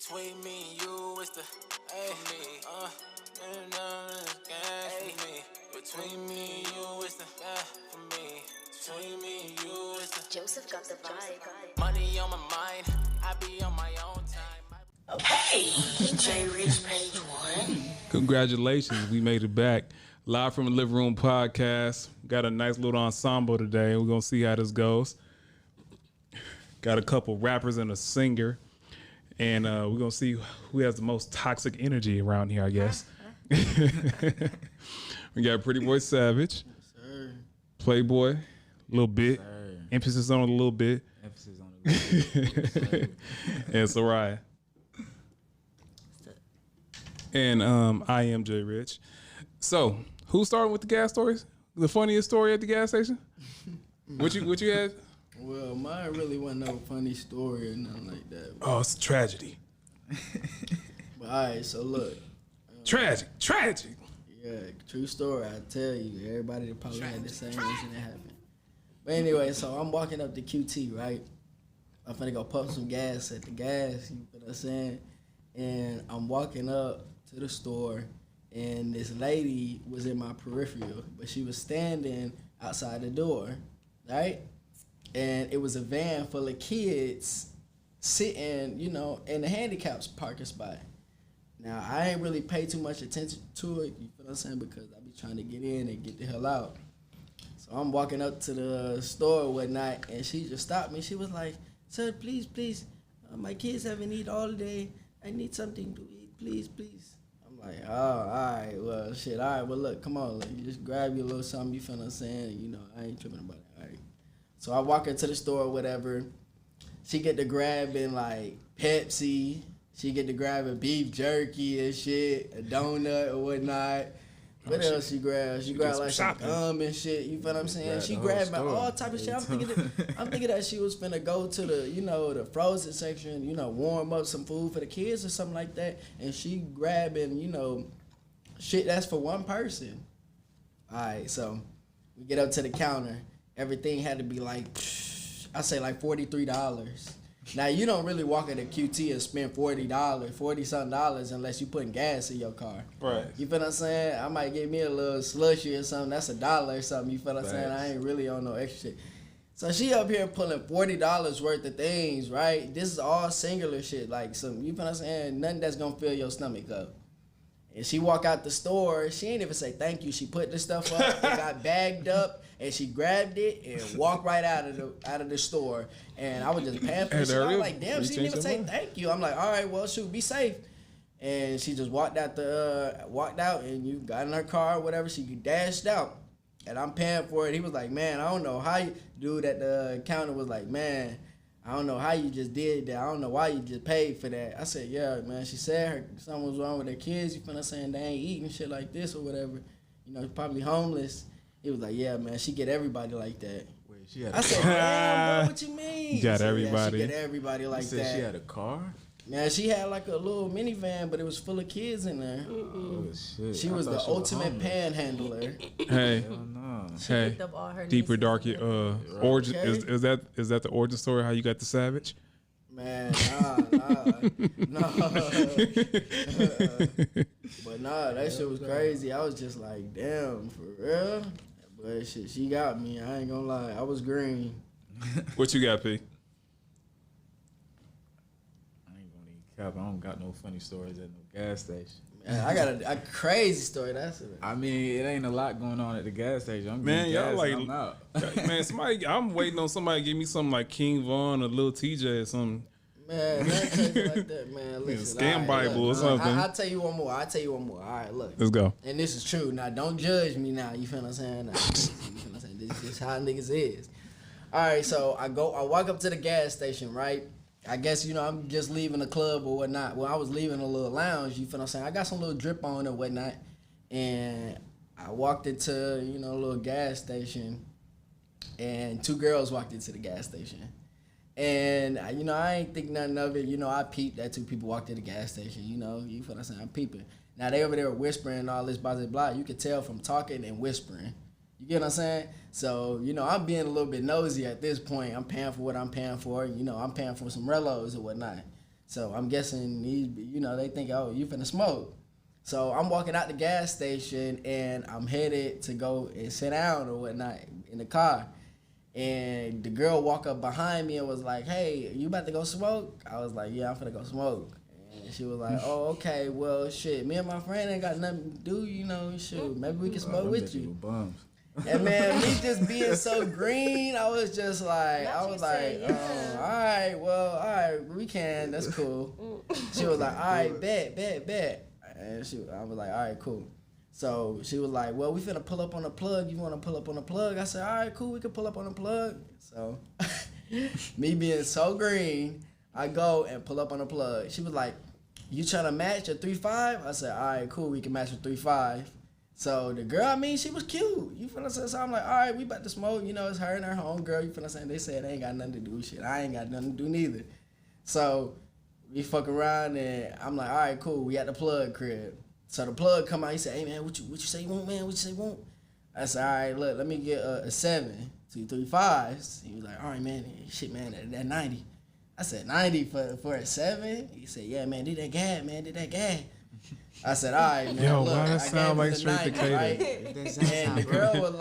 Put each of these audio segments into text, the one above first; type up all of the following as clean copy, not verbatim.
Between me and you, it's the me. Between me and you, it's the for me. Between me and you, it's the Joseph got the vibe. money on my mind. I be on my own time. Okay, J Rich page 1. Congratulations, we made it back. Live from the Living Room Podcast. Got a nice little ensemble today. We're gonna see how this goes. Got a couple rappers and a singer. And we're gonna see who has the most toxic energy around here, I guess. We got Pretty Boy Savage, Playboy, a little bit, emphasis on it a little bit, and Soraya. And I am J Rich. So, who's starting with the gas stories? The funniest story at the gas station? What you had? Well, mine really wasn't no funny story or nothing like that. Oh, it's a tragedy. But all right, so look. Tragic. Yeah, true story. I tell you, everybody that probably had the same incident happen. But anyway, so I'm walking up to QT, right? I'm finna go pump some gas at the gas. You know what I'm saying? And I'm walking up to the store, and this lady was in my peripheral, but she was standing outside the door, right? And it was a van full of kids sitting, you know, in the handicapped parking spot. Now, I ain't really pay too much attention to it, you feel what I'm saying, because I be trying to get in and get the hell out. So I'm walking up to the store or whatnot, and she just stopped me. She was like, "Sir, please, my kids haven't eaten all day. I need something to eat, please." I'm like, "Oh, all right, well, shit, all right, well, look, come on, you just grab your little something, you feel what I'm saying? You know, I ain't tripping about it, all right." So I walk into the store or whatever. She get to grabbing, like, Pepsi. She get to grabbing beef jerky and shit, a donut or whatnot. What else she grabbed? She grabbed, like, some gum and shit, you feel what I'm saying? She grabbed all type of shit. I'm thinking that she was finna go to the, you know, the frozen section, you know, warm up some food for the kids or something like that. And she grabbing, you know, shit that's for one person. All right, so we get up to the counter. Everything had to be like, I say like $43. Now, you don't really walk into QT and spend $40-something unless you putting gas in your car. Right. You feel what I'm saying? I might get me a little slushy or something. That's $1 or something. You feel what I'm saying? I ain't really on no extra shit. So she up here pulling $40 worth of things, right? This is all singular shit. Like some, you feel what I'm saying? Nothing that's gonna fill your stomach up. And she walk out the store, she ain't even say thank you. She put the stuff up, it got bagged up, and she grabbed it and walked right out of the store. And I was just paying for shit. I was like, damn, she didn't even say thank you. I'm like, all right, well, shoot, be safe. And she just walked out, and you got in her car or whatever. She dashed out, and I'm paying for it. He was like, man, I don't know how you, dude at the counter was like, man, I don't know how you just did that. I don't know why you just paid for that. I said, yeah, man. She said something was wrong with their kids. You feel what I'm saying? They ain't eating shit like this or whatever. You know, probably homeless. He was like, yeah, man. She get everybody like that. Wait, she had I said, damn, bro, what you mean? You got said, everybody. Yeah, she get everybody like said that. She had a car? Man, she had like a little minivan, but it was full of kids in there. Oh, shit. She was the ultimate panhandler. Hey, Hell no. hey, Up all her deeper, nieces darker. Origin is that the origin story? How you got the Savage? Man, nah. But nah, that shit was crazy. I was just like, damn, for real? But shit, she got me. I ain't gonna lie. I was green. What you got, P? I ain't gonna even cap. I don't got no funny stories at no gas station. Man, I got a crazy story. That's it. I mean, it ain't a lot going on at the gas station. I'm Man, getting y'all gas like, and I'm out. man, I'm waiting on somebody to give me something like King Von or Lil TJ or something. Man, nothing crazy like that, man. Listen, Scam Bible or something. I'll tell you one more. All right, look. Let's go. And this is true. Now, don't judge me now. You feel what I'm saying? Now, you feel what I'm saying? This is how niggas is. All right, so I walk up to the gas station, right? I guess, you know, I'm just leaving the club or whatnot. Well, I was leaving a little lounge, you feel what I'm saying? I got some little drip on or whatnot. And I walked into, you know, a little gas station. And two girls walked into the gas station. And, you know, I ain't think nothing of it. You know, I peeped that two people walked to the gas station, you know. You feel what I'm saying? I'm peeping. Now, they over there whispering and all this, blah, blah, blah. You could tell from talking and whispering. You get what I'm saying? So, you know, I'm being a little bit nosy at this point. I'm paying for what I'm paying for. You know, I'm paying for some Rellos or whatnot. So I'm guessing they think, oh, you finna smoke. So I'm walking out the gas station and I'm headed to go and sit down or whatnot in the car. And the girl walked up behind me and was like, hey, you about to go smoke? I was like, yeah, I'm finna go smoke. And she was like, oh, okay, well, shit, me and my friend ain't got nothing to do, shoot, maybe we can smoke with you. And man, me just being so green, I was just like, all right, we can, that's cool. She was like, all right, bet. And I was like, all right, cool. So she was like, well, we finna pull up on the plug. You wanna pull up on the plug? I said, all right, cool, we can pull up on the plug. So me being so green, I go and pull up on the plug. She was like, you trying to match a 3.5? I said, all right, cool, we can match a 3.5. So the girl, she was cute. You finna say, so I'm like, all right, we about to smoke. It's her and her homegirl. You finna say, they said they ain't got nothing to do with shit. I ain't got nothing to do neither. So we fuck around and I'm like, all right, cool, we at the plug crib. So the plug come out, he said, hey man, what you say you want, man? What you say you want? I said, all right, look, let me get a 7, 2, 3, 5s. He was like, all right, man, shit, man, that 90. I said, 90 for a 7? He said, yeah, man, did that gag, man, did that gag. I said, all right, man, Yo, look, why that I sound gave like him the straight 90, Decatur? right? And the girl was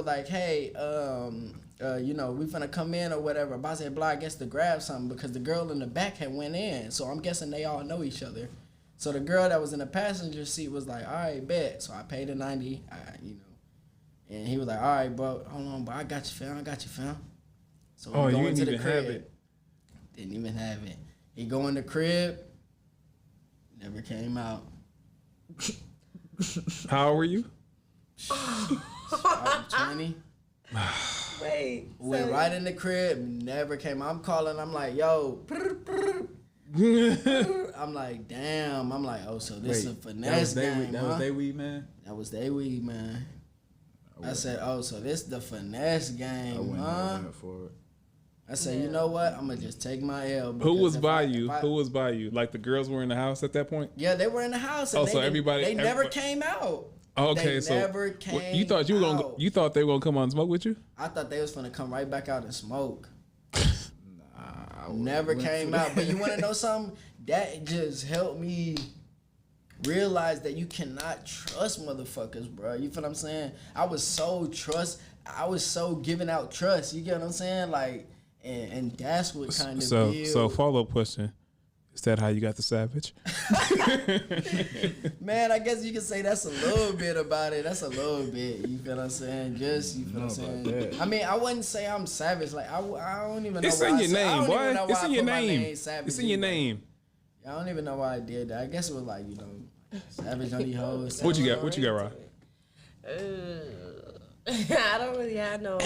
like, hey, we finna come in or whatever. But I said, I guess to grab something because the girl in the back had went in. So I'm guessing they all know each other. So the girl that was in the passenger seat was like, all right, bet. So I paid the 90, and he was like, all right, bro, hold on, bro, I got you, fam. So we go into the crib. Have it. Didn't even have it. He go in the crib, never came out. How old were you? I was 20. Wait. Went right in the crib, never came out. I'm calling, I'm like, yo. I'm like, damn. I'm like, oh, so this is a finesse game, That was they weed, man? That was they weed, man. I said, oh, so this the finesse game, huh? Went for it. I said, you know what? I'm going to just take my L. Who was by you? Who was by you? Like the girls were in the house at that point? Yeah, they were in the house. And so everybody... They never came out. Okay, they never came you thought you thought they were gonna come on and smoke with you? I thought they was gonna come right back out and smoke. Never came out. But you wanna know something? That just helped me realize that you cannot trust motherfuckers, bro. You feel what I'm saying? I was so giving out trust. You get what I'm saying? Like, and that's what kind of So follow-up question. Is that how you got the savage? Man, I guess you can say that's a little bit about it. That's a little bit. You feel what I'm saying? Just, you feel what I'm saying? I mean, I wouldn't say I'm savage. Like, I don't even know it's why in your name, boy. It's in your name. It's in your name. I don't even know why I did that. I guess it was like, savage on these hoes. What you got, Rob? I don't really have no...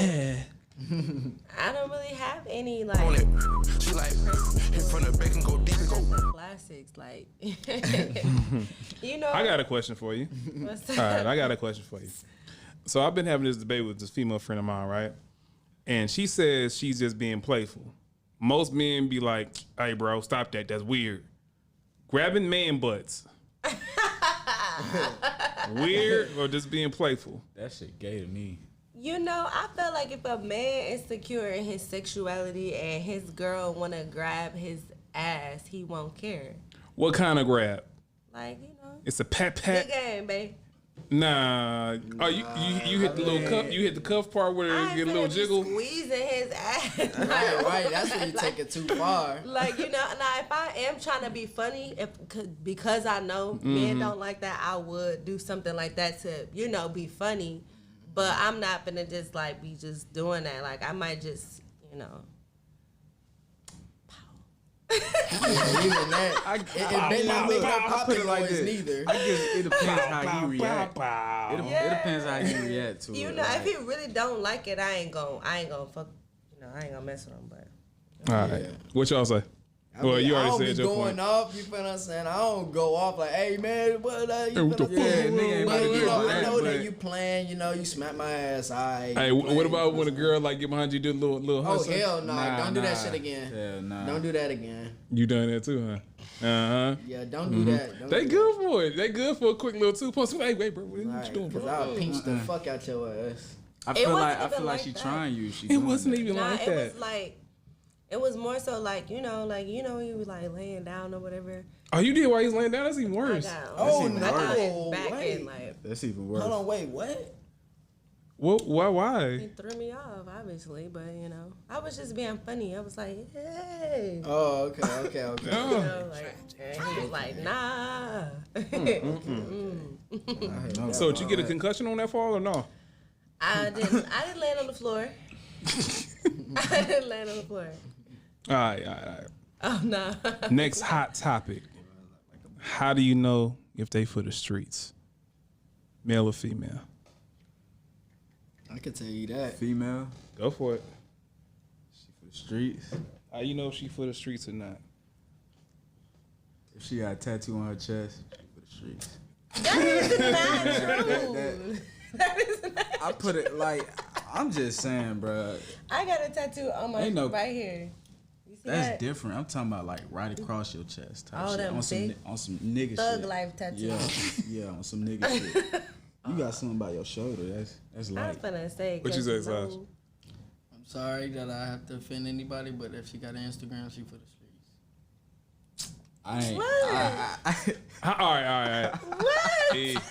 I don't really have any like she like in front of bacon go deep and go classics like I got a question for you. What's All right, I got a question for you. So I've been having this debate with this female friend of mine, right? And she says she's just being playful. Most men be like, "Hey, bro, stop that. That's weird." Grabbing man butts. Weird or just being playful? That shit gay to me. I feel like if a man is secure in his sexuality and his girl want to grab his ass, he won't care. What kind of grab? Like, It's a pat. Good game, babe. Nah. Oh, you hit the little cuff. You hit the cuff part where you get a little jiggle. Squeezing his ass. Right. That's when you take it too far. Like, now if I am trying to be funny, because I know men don't like that, I would do something like that to, be funny. But I'm not gonna just be just doing that. Like, I might just, Even that, it may not make that popping noise neither. I guess it depends how you react. It depends how you react to it. If he really don't like it, I ain't gonna fuck. I ain't gonna mess with him. But all right, what y'all say? Well, you already said your point. I don't be going off, you feel what I'm saying? I don't go off like, hey, man, what you feel what I'm saying? But, I know that you playing, you smack my ass, all right. Hey, what about when a girl, get behind you, do a little hustle? Oh, hell no. Don't do that shit again. Hell nah. Don't do that again. You done that too, huh? Uh-huh. Yeah, don't do that. They good for it. They good for a quick little 2 points. Hey, wait, bro, what you doing, bro? Because I'll pinch the fuck out your ass. I feel like she trying you. It wasn't even like that. It was like, It was more so like you know, he was like laying down or whatever. Oh, you did while he's laying down? That's even worse. Oh, I got his no. back Wait. and like That's even worse. Hold on, wait, what? Why? he threw me off, obviously, but you know, I was just being funny. I was like, hey. Oh, okay. You know, like, and he was like, nah. So did you get a concussion on that fall or no? I didn't land on the floor. I didn't land on the floor. All right. Oh no. Next hot topic. How do you know if they for the streets? Male or female? I can tell you that. Female, Go for it. she for the streets. How you know if she for the streets or not? If she got a tattoo on her chest, she for the streets. That is not true. That is not. I put it like, I'm just saying, bro. I got a tattoo on my Ain't no- right here. You see That's that? different. I'm talking about like right across your chest type All shit. them big On some nigga Thug shit. life tattoo. Yeah, on some nigga shit. You got something by your shoulder. That's I was like. gonna say. What you 'cause say, no- Saj? I'm sorry that I have to offend anybody, but if she got an Instagram, she for the streets. I ain't. What? All right. What?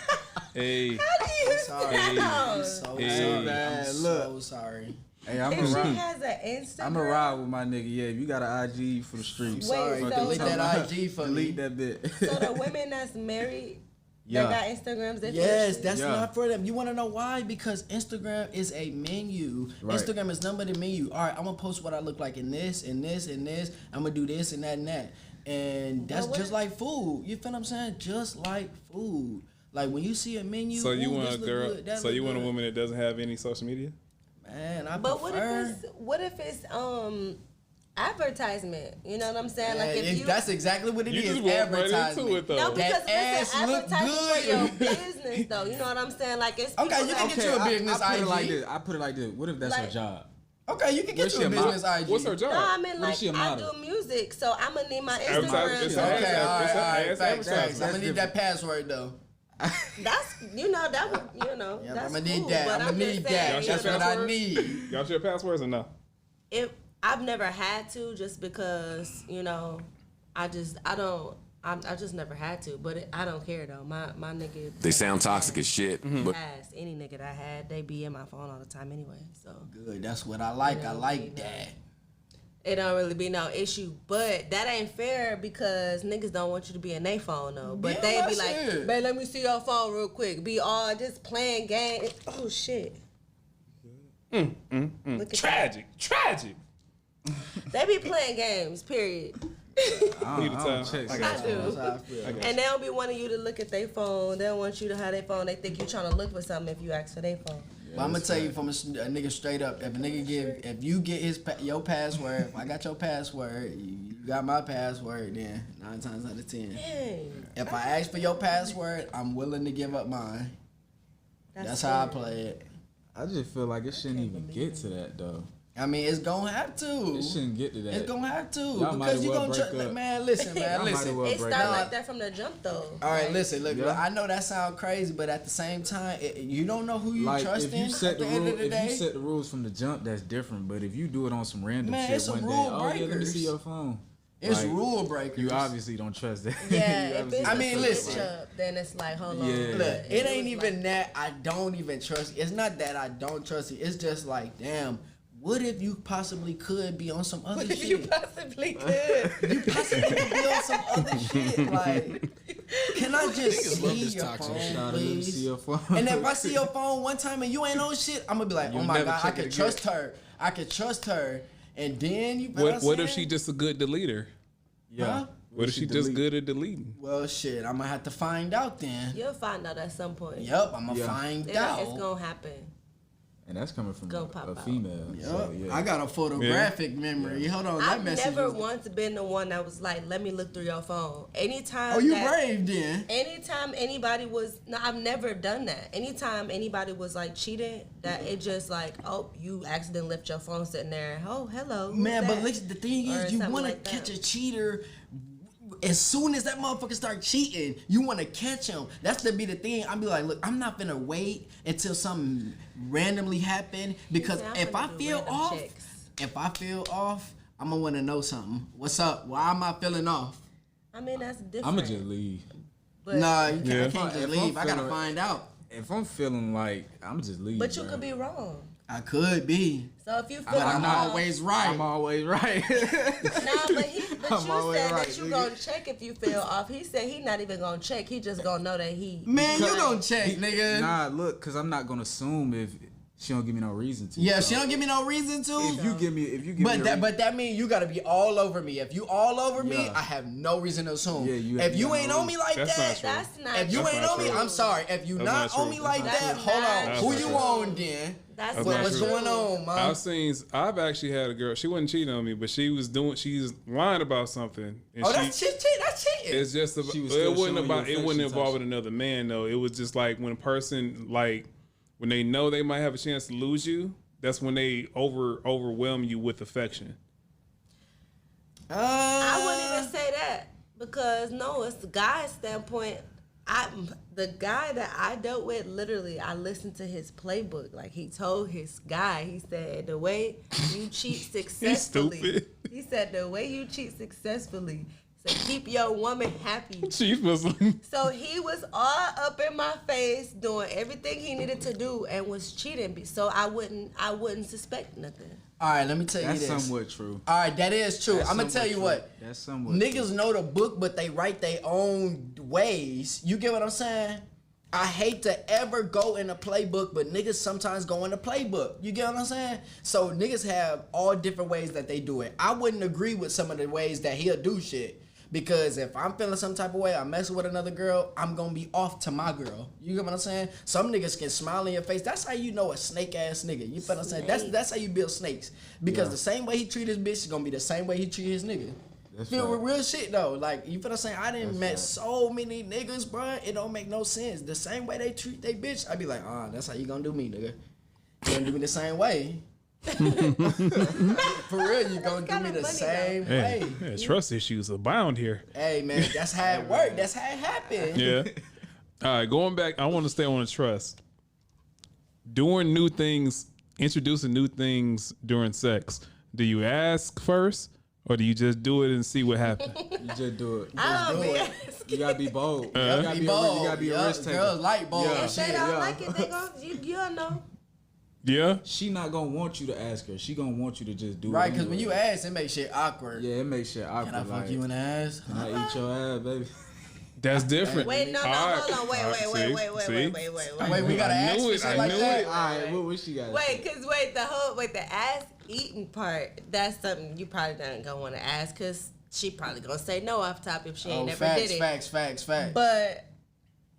Hey. How do you Sorry. sound? I'm so Hey. sorry. Man, I'm so look. sorry. Hey, I'm If a she ride. has an Instagram. I'm a ride with my nigga. Yeah, if you got an IG for the streets. Wait, Sorry, so- delete that IG for me. Delete that bit. So the women that's married Yeah. that got Instagrams, they Yes, that's Yeah. not for them. You want to know why? Because Instagram is a menu. Right. Instagram is number the menu. All right, I'm gonna post what I look like in this and this and this. I'm gonna do this and that and that. And that's But what just if- like food. You feel what I'm saying? Just like food. Like when you see a menu. So you ooh, want this a look girl? good, that So look you want a good. woman that doesn't have any social media? Man, I But prefer. what if it's advertisement? You know what I'm saying? Like if you that's exactly what it You is. just walk right Advertisement. into it, though. no, because That ass listen, look advertising for your good. business though. You know what I'm saying? Like it's Okay, people you can that- get you a business I put IG. it like this. I put it like this. What if that's her Like- job? Okay, you can get What's you a your mo- business IG. What's her job? No, I mean What like is she, a I model? do music, so I'm gonna need my Advertising. Instagram. It's so- a- Okay, all It's right. it's Facts. advertising. I'm gonna need that password though. That's that would Yeah, that's I'm gonna need cool, that. but I'm gonna just need saying, that. you That's know, what I need. Y'all share passwords or no? If I've never had to, just because I just never had to, but I don't care though. My nigga. They sound toxic as shit, but Ask any nigga that I had, they be in my phone all the time anyway. So Good. That's what I like. I like that. it don't really be no issue. But that ain't fair because niggas don't want you to be in their phone though. But Yeah, they be that's like, it. babe, let me see your phone real quick. Be all just playing games. Oh shit. Look at Tragic. that. They be playing games. Period. I Need a don't time. check I that. I do. That's how I feel. And they don't be wanting you to look at their phone. They don't want you to have their phone. They think you trying to look for something if you ask for their phone. But I'm gonna tell you from a nigga straight up. If a nigga if you get your password, if I got your password, you got my password, then 9 times out of 10. Dang. If I ask for your password, I'm willing to give up mine. That's how I play it. I just feel like it shouldn't even get to that though. I mean, it's gonna have to. It shouldn't get to that. It's gonna have to Y'all might because as you well gonna break try. up. Man, listen, man, Y'all might as listen. well It break started up. like that from the jump though. All right, Like, listen, look. Yeah. I know that sounds crazy, but at the same time, you don't know who you Like trust if in. you set at the the end rule, of the if day. you set the rules from the jump, that's different. But if you do it on some random Man, shit it's some one day, rule oh yeah, let me breakers. see your phone. It's Like, rule breakers. You obviously don't trust that. yeah, You if obviously it's I don't mean, trust listen. switch up, then it's like, hold on. Yeah. Look, But it ain't was even like- that I don't even trust you. It's not that I don't trust you. It's just like, damn, what if you possibly could be on some other What if shit? you possibly could? You possibly could be on some other shit. Like, can I just see your phone, Shout out, let me see please? your phone. And if I see your phone one time and you ain't on shit, I'm gonna be like, You'll oh my never god, I check it can again. trust her. I can trust her. And then you. What if she just a good deleter? yeah. Huh? What if she just good at deleting? Well, shit, I'm gonna have to find out then. You'll find out at some point. Yup, I'm gonna Yeah. find It's out. gonna happen. And that's coming from Go a pop out. female. Yup. So, yeah. I got a photographic memory. Hold on, that I've message. never was- once been the one that was like, let me look through your phone. Anytime. Oh, you that- brave then. Anytime anybody was, no, I've never done that. Anytime anybody was like cheating, that it just like, oh, you accidentally left your phone sitting there. Oh, hello. who's Man, but that? listen, the thing Or is, you something want to like that. catch a cheater. As soon as that motherfucker start cheating, you want to catch him. That's to be the thing. I'll be like, look, I'm not gonna wait until something randomly happen because Yeah, I'm if I finna do feel random off, checks. if I feel off, I'm gonna want to know something. What's up? Why am I feeling off? I mean, that's different. I'm gonna just leave. But, Nah, you Yeah. can't just If leave. I'm I gotta feeling- find out. If I'm feeling like I'm just leave. but you bro. could be wrong. I could be, So if you feel but I'm wrong, always right. I'm always right. Nah, but I'm you always said right, that you nigga. gonna check if you feel off. He said he not even gonna check. He just gonna know that he. Man, you gonna check, nigga. Nah, look, cause I'm not gonna assume if she don't give me no reason to. Yeah, so she don't give me no reason to. If you give me But a that means you gotta be all over me. If you all over me, Yeah. I have no reason to assume. Yeah, you if you got ain't no on me like That's that, not That's not. if you That's ain't not on me, true. I'm sorry. If you That's not not on true. me like That's that, not hold on. That's Who not you true. on then? That's That's not not What's true. going on, man? I've actually had a girl. She wasn't cheating on me, but she's lying about something. And Oh, that's cheating. That's cheating. It's just about, She was it still wasn't showing about you it wasn't affection involving another man though. It was just like when a person when they know they might have a chance to lose you, that's when they overwhelm you with affection. I wouldn't even say that because no, it's the guy's standpoint. The guy that I dealt with, literally, I listened to his playbook. Like he told his guy, he said the way you cheat successfully. stupid. He said the way you cheat successfully. So keep your woman happy. Chief Muslim. So he was all up in my face doing everything he needed to do and was cheating. So I wouldn't suspect nothing. All right, let me tell you That's this. somewhat true. All right, that is true. That's I'm gonna tell somewhat you true. what. That's somewhat Niggas true. know the book, but they write their own ways. You get what I'm saying? I hate to ever go in a playbook, but niggas sometimes go in the playbook. You get what I'm saying? So niggas have all different ways that they do it. I wouldn't agree with some of the ways that he'll do shit. Because if I'm feeling some type of way, I'm messing with another girl, I'm gonna be off to my girl. You get what I'm saying? Some niggas can smile in your face. That's how you know a snake ass nigga. You feel what I'm saying? That's how you build snakes. Because the same way he treat his bitch is gonna be the same way he treat his nigga. That's Feel right. real shit though. Like you feel what I'm saying? I didn't met right. so many niggas, bruh. It don't make no sense. The same way they treat they bitch, I be like, that's how you gonna do me, nigga. You gonna do me the same way. For real, you gonna do kinda me the funny, same Hey, way. yeah, trust issues abound here. Hey man, that's how it work. That's how it happen. Yeah. All right, going back, I want to stay on the trust. Doing new things, introducing new things during sex. Do you ask first, or do you just do it and see what happens? You just do it. I don't do be it. asking. You gotta be bold. You Gotta gotta be be bold. You gotta be a Yup, risk taker. girls like bold Yeah. If they shit. don't Yeah. like it, they gon' you'll know. Yeah. She not gonna want you to ask her. She gonna want you to just do it. Right, because when anyway. you ask, it makes shit awkward. Yeah, it makes shit awkward. Can I fuck like, you in the ass? Can I eat your ass, baby? That's different. Wait, no, All right. hold on. Wait, All right, see? Wait, we gotta I ask knew for it, shit I like knew that. it. All right, what she got? the ass eating part, that's something you probably not gonna want to ask because she probably gonna say no off top if she ain't never did it. Facts. But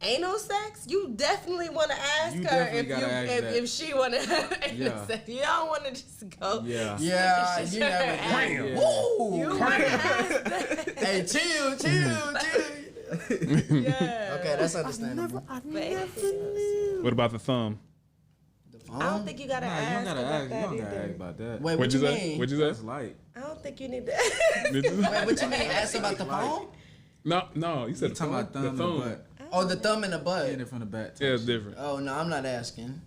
ain't no sex. You definitely want to ask You her definitely gotta ask that. if she want to have Yeah. sex. You don't want to just go. Yeah. Yeah, It's you just never her ass. Damn. Yeah. Woo! You want to ask that. Hey, chill. Yeah. Okay, that's understandable. But anything else? What about the thumb? I don't think you gotta Nah, you ask don't gotta about ask. You that don't gotta ask either. about that. Wait, what What'd you you say? mean? What'd you That's say? light. I don't think you need to ask. Did you- Wait, what you mean? Ask about the phone? No, you said You talking about thumb the and thumb. butt. Oh, the thumb in the butt. Hitting it from the back. Yeah, it's different. Oh no, I'm not asking.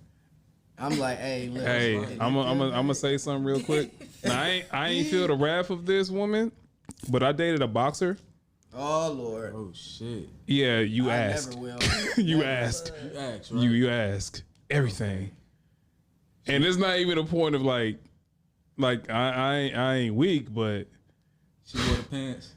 I'm like, hey, look. Hey, I'm gonna say something real quick. Now, I ain't feel the wrath of this woman, but I dated a boxer. Oh Lord. Oh shit. Yeah, you I asked. never will. You asked. You asked, right? You ask everything, and it's not even a point of like I ain't weak, but She wore the pants.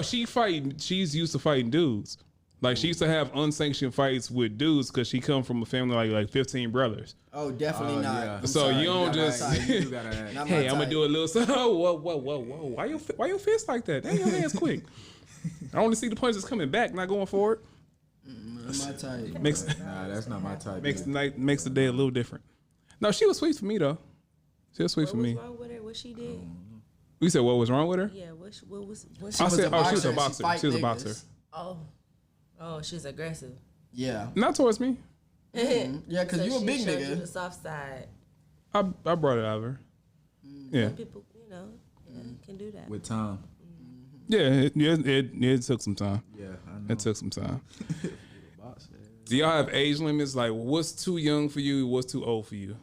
she fighting. She's used to fighting dudes. Like she used to have unsanctioned fights with dudes because she come from a family like 15 brothers. Oh, definitely Oh, not. yeah. I'm So sorry, you don't not just- my type. You do gotta ask. Not my Hey, I'm gonna type. do a little. Whoa! Why your fist like that? Dang, your hands quick. I want to see the punches coming back, not going forward. Not my type. Makes Nah, that's not my type. makes the either. night makes the day a little different. No, she was sweet for me though. She was sweet What for was me. wrong with her? What she did? We said what was wrong with her? Yeah. What was? I was said, a she was a boxer. She boxer. fight She was a niggas. boxer. Oh, she's aggressive. Yeah. Not towards me. Yeah, because So you a she big showed you nigga. the soft side. I brought it out of her. Yeah, Some people, can do that. With time. yeah. It took some time. Yeah, I know. It took some time. Do y'all have age limits? Like, what's too young for you? What's too old for you?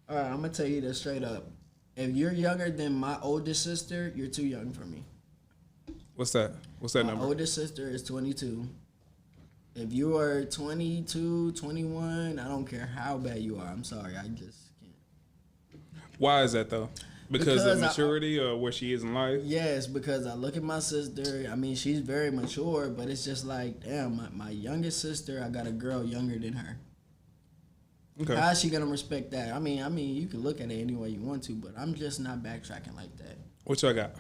All right, I'm gonna tell you this straight up. If you're younger than my oldest sister, you're too young for me. What's that? What's that My number? oldest sister is 22. If you are 22, 21, I don't care how bad you are. I'm sorry, I just can't. Why is that though? Because of Because maturity or where she is in life? Yes, because I look at my sister. I mean, she's very mature, but it's just like, damn, my youngest sister, I got a girl younger than her. Okay. How is she gonna respect that? I mean, you can look at it any way you want to, but I'm just not backtracking like that. What y'all got?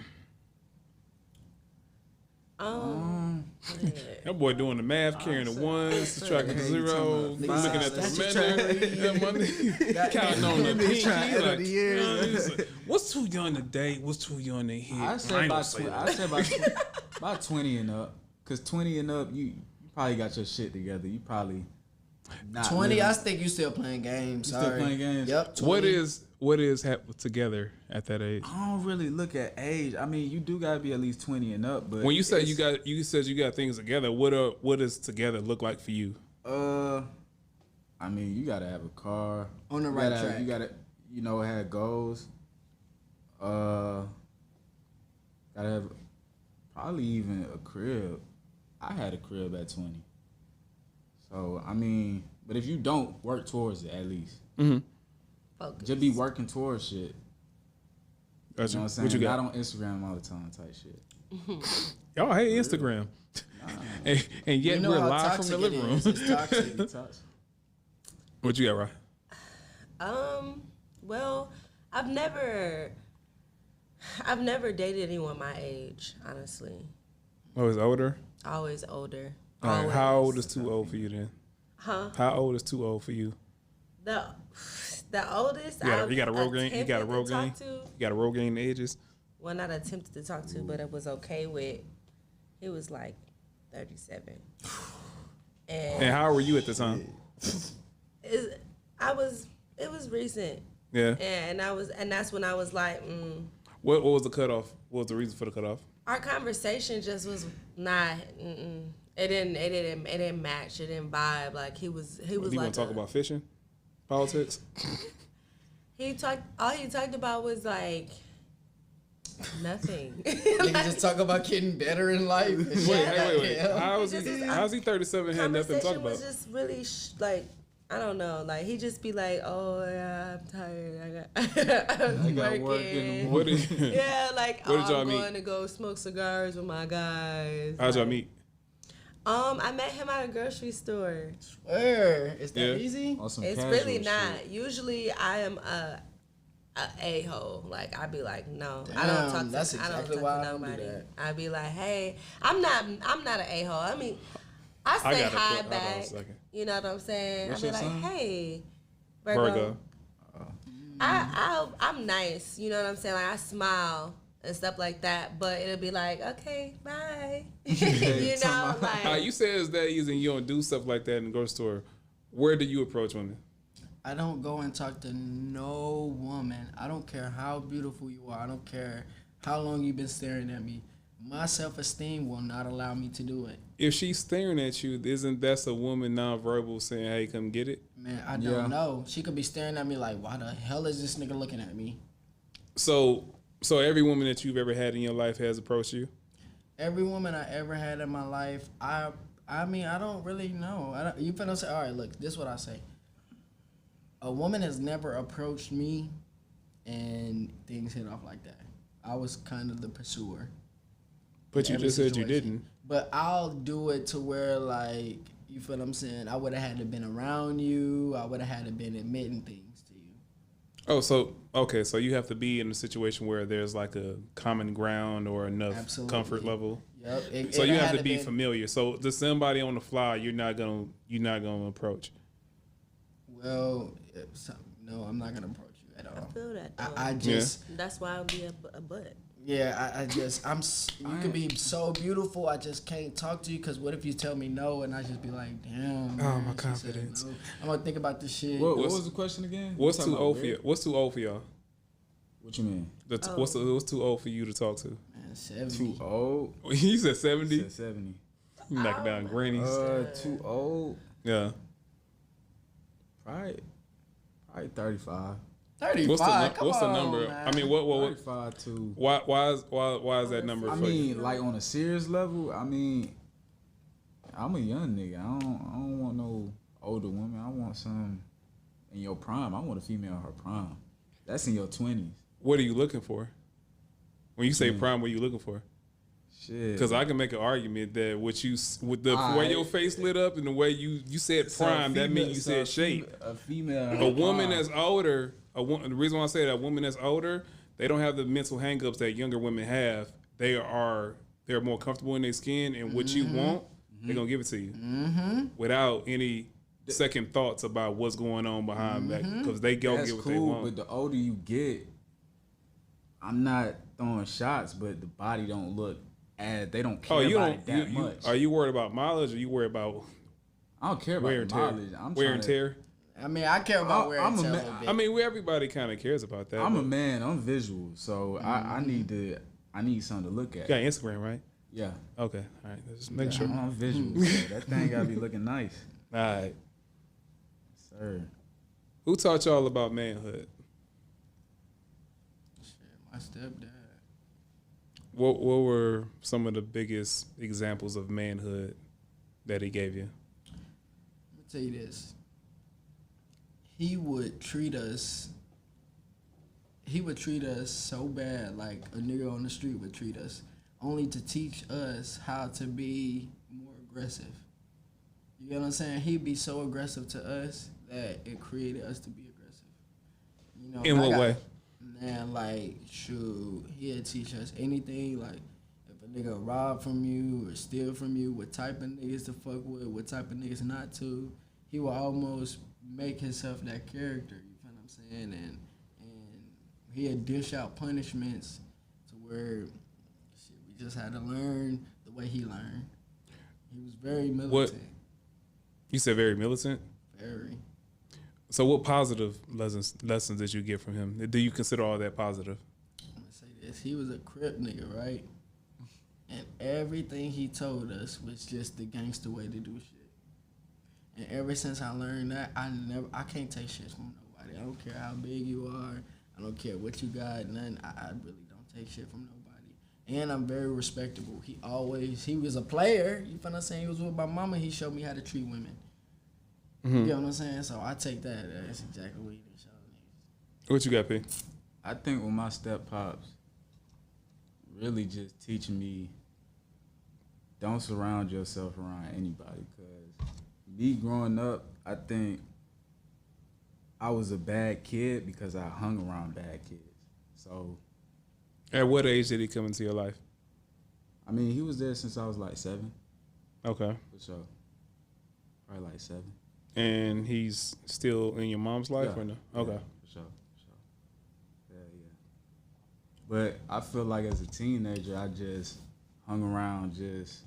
That boy doing the math, carrying the ones, subtracting the zero, looking at the minute, counting on the pinky. Like, what's too young to date? What's too young to hit? I say about 20 and up. Because 20 and up, you probably got your shit together. You probably not 20, living. I think you still playing games. You still playing games? Yep. 20. What is together at that age? I don't really look at age. I mean, you do gotta be at least 20 and up. But When you say you got things together, what does together look like for you? I mean, you gotta have a car On the right track. You gotta, have goals. Gotta have probably even a crib. I had a crib at 20. So I mean, but if you don't work towards it, at least. Mm-hmm. Focus. Just be working towards shit. You know what I'm saying? What you got? Not on Instagram all the time type shit. Y'all hate Instagram. and yet we're live from the living room. It's toxic. What you got, Ryan? Well, I've never dated anyone my age, honestly. Oh, he's older? Always older. All right, Always. how old is too old for you then? Huh? How old is too old for you? The oldest. You got a road game? You got a road game? game? You got a road game ages? Well, not attempted to talk to, but it was okay with. It was like 37. And how were you at the time? It was recent. Yeah. And that's when I was like, What was the cutoff? What was the reason for the cutoff? our conversation just was not. It didn't match. It didn't vibe. Like he was Do you like. want to talk about fishing? Politics? All he talked about was like nothing. Niggas just talk about getting better in life. Wait. Yeah. How's he 37 and had nothing to talk Conversation about? was just really like. I don't know. Like he just be like, "Oh yeah, I'm tired. I got work in the What did, Yeah, like Where did y'all I'm meet? going to go smoke cigars with my guys. how'd y'all meet? I met him at a grocery store. Where? Is that Yeah. easy? On some It's casual really shit. not. Usually I am a hole. Like I'd be like, no, I Damn, don't talk to. that's I exactly don't why talk I to don't do nobody. that. I'd be like, hey, I'm not an a hole. I mean, I I say gotta hi put- hold on a back. second. You know what I'm saying? What's I'd be your like, sign? hey, Virgo. I'm nice. You know what I'm saying? Like I smile and stuff like that. But it'll be like, okay, bye. You know, like You said it's that easy and you don't do stuff like that in the grocery store. Where do you approach women? I don't go and talk to no woman. I don't care how beautiful you are. I don't care how long you've been staring at me. My self-esteem will not allow me to do it. If she's staring at you, isn't that a woman nonverbal saying, hey, come get it? Man, I don't know. She could be staring at me like, why the hell is this nigga looking at me? So every woman that you've ever had in your life has approached you? Every woman I ever had in my life, I mean, I don't really know. You finna say, all right, look, this is what I say. A woman has never approached me and things hit off like that. I was kind of the pursuer. But you Every just said you situation. didn't. But I'll do it to where, like, you feel what I'm saying? I would have had to been around you. I would have had to been admitting things to you. Oh, so you have to be in a situation where there's like a common ground or enough Absolutely. comfort level. Yep. So you have had to be been- familiar. So there's somebody on the fly you're not gonna approach. Well, no, I'm not gonna approach you at all. I feel that. Though. I just. That's why I'll be a butt. Yeah, you could be so beautiful, I just can't talk to you, because what if you tell me no, and I just be like, damn. Oh, man, my she said confidence. no. I'm going to think about this shit. What was the question again? What's You too talking old about for you? red? What's too old for y'all? What you mean? What's too old for you to talk to? Man, 70. Too old? You said 70? Said 70. Knock down grannies. Too old? Yeah. Probably 35. 35. What's the number? Man. I mean, what 35 to. why is that number? I for you? mean, like on a serious level. I mean, I'm a young nigga. I don't want no older woman. I want some in your prime. I want a female in her prime. That's in your 20s. What are you looking for? When you say prime, what are you looking for? Shit. Because I can make an argument that with the way your face lit up and the way you said prime, that means you said shape. A female. A woman that's older, the reason why I say that, a woman that's older, they don't have the mental hangups that younger women have. They're more comfortable in their skin, and what you want, they're gonna give it to you without any second thoughts about what's going on behind that, because they go get what they want. But the older you get, I'm not throwing shots, but the body don't look as they don't care about it that much. Are you worried about mileage, or you worried about I don't care about wear and the tear? mileage. Wear and tear. I mean, I care about wear and tear a little bit. I mean, everybody kind of cares about that. I'm a man. I'm visual, so I need something to look at. You got Instagram, right? Yeah. Okay. All right. Just make sure. I'm visual. So that thing gotta be looking nice. All right. Sir. Who taught y'all about manhood? Shit, my stepdad. What were some of the biggest examples of manhood that he gave you? Let me tell you this. He would treat us so bad, like a nigga on the street would treat us, only to teach us how to be more aggressive. You get what I'm saying? He'd be so aggressive to us that it created us to be aggressive. You know, In what way? Man, like, shoot, he'd teach us anything. Like, if a nigga rob from you or steal from you, what type of niggas to fuck with, what type of niggas not to. He will almost make himself that character. You feel what I'm saying? And he'd dish out punishments to where shit, we just had to learn the way he learned. He was very militant. You said very militant? Very. So what positive lessons did you get from him? Do you consider all that positive? I'm gonna say this. He was a Crip nigga, right? And everything he told us was just the gangster way to do shit. And ever since I learned that, I can't take shit from nobody. I don't care how big you are. I don't care what you got, nothing. I really don't take shit from nobody. And I'm very respectable. He was a player. You feel what I'm saying? He was with my mama. He showed me how to treat women. You get what I'm saying? So I take that. That's exactly what he did. What you got, P? I think with my step pops, really just teaching me, don't surround yourself around anybody. Cause me growing up, I think I was a bad kid because I hung around bad kids. So, at what age did he come into your life? I mean, he was there since I was like 7. Okay. For sure. Probably like 7. And he's still in your mom's life or no? Okay. Yeah, for sure. Yeah. But I feel like as a teenager, I just hung around just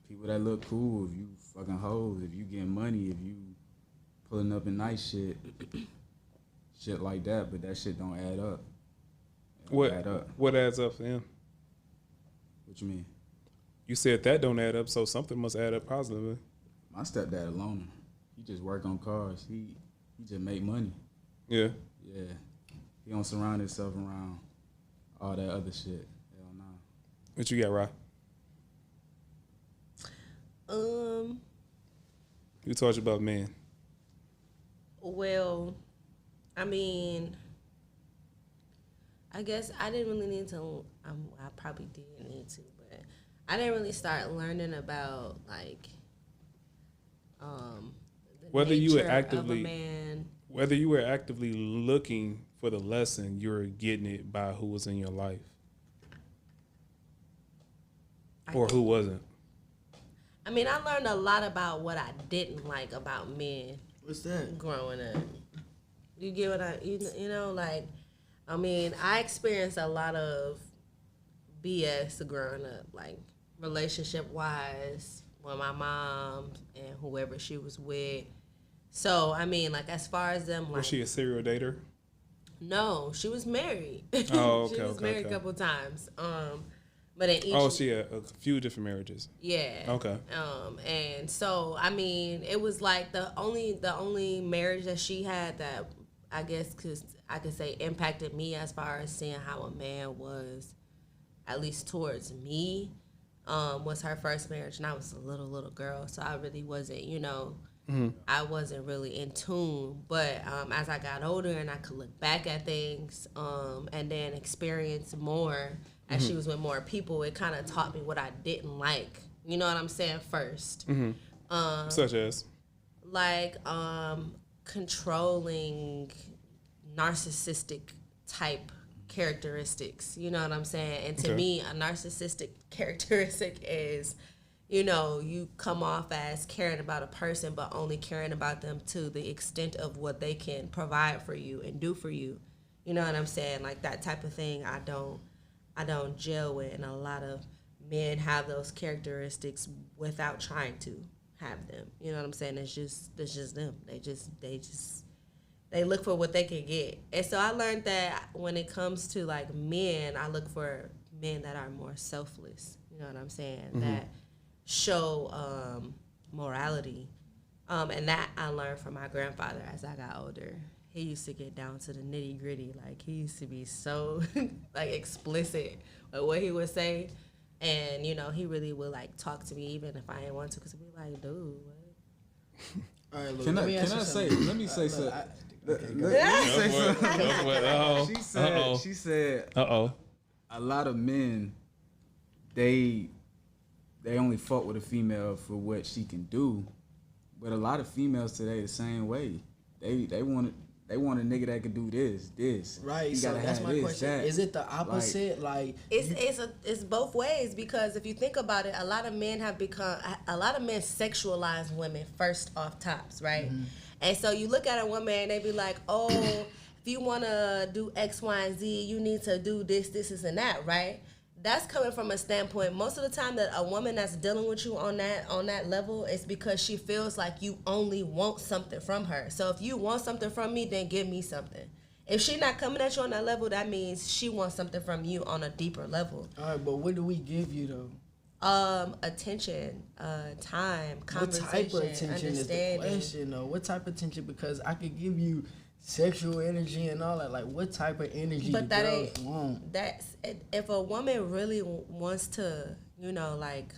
people that look cool. If you fucking hoes, if you getting money, if you pulling up in nice shit like that. But that shit don't add up. What adds up for him? What you mean? You said that don't add up, so something must add up positively. My stepdad alone. He just work on cars. He just make money. Yeah. Yeah. He don't surround himself around all that other shit. Hell no. What you got, Rob? You talked about men. Well, I mean, I guess I didn't really need to. I probably did need to, but I didn't really start learning about like the whether you were nature actively of a man. Whether you were actively looking for the lesson, you were getting it by who was in your life, or who wasn't. I mean, I learned a lot about what I didn't like about men. What's that? Growing up, you get what you know, like, I mean, I experienced a lot of BS growing up, like relationship wise, with my mom and whoever she was with. So I mean, like, as far as them, like, Was she a serial dater? No, she was married. Oh, okay. She was married a couple times. But in each, She had a few different marriages. yeah. Okay. And so I mean, it was like the only marriage that she had that I guess because I could say impacted me as far as seeing how a man was, at least towards me, was her first marriage, and I was a little girl, so I really wasn't, I wasn't really in tune. But as I got older and I could look back at things and then experience more as she was with more people, it kind of taught me what I didn't like. You know what I'm saying? First. Such as? Like controlling, narcissistic type characteristics. You know what I'm saying? And to me, a narcissistic characteristic is, you come off as caring about a person, but only caring about them to the extent of what they can provide for you and do for you. You know what I'm saying? Like that type of thing I don't gel with, and a lot of men have those characteristics without trying to have them. You know what I'm saying? It's just them. They look for what they can get. And so I learned that when it comes to like men, I look for men that are more selfless. You know what I'm saying? That show morality. And that I learned from my grandfather as I got older. He used to get down to the nitty gritty. Like he used to be so like explicit with what he would say. And, he really would like talk to me even if I didn't want to, because he'd be like, dude, what? All right, look, Let me say something. She said, a lot of men, they only fuck with a female for what she can do, but a lot of females today the same way. They want a nigga that can do this. Right. So that's my question. That. Is it the opposite? Like it's both ways, because if you think about it, a lot of men sexualize women first off tops, right? And so you look at a woman and they be like, oh, if you want to do X, Y, and Z, you need to do this, and that, right? That's coming from a standpoint. Most of the time that a woman that's dealing with you on that level is because she feels like you only want something from her. So if you want something from me, then give me something. If she not coming at you on that level, that means she wants something from you on a deeper level. All right, but what do we give you though? Attention, time, conversation, what type of attention is the question though? What type of attention? Because I could give you sexual energy and all that. Like, what type of energy do girls want? That's if a woman really wants to, like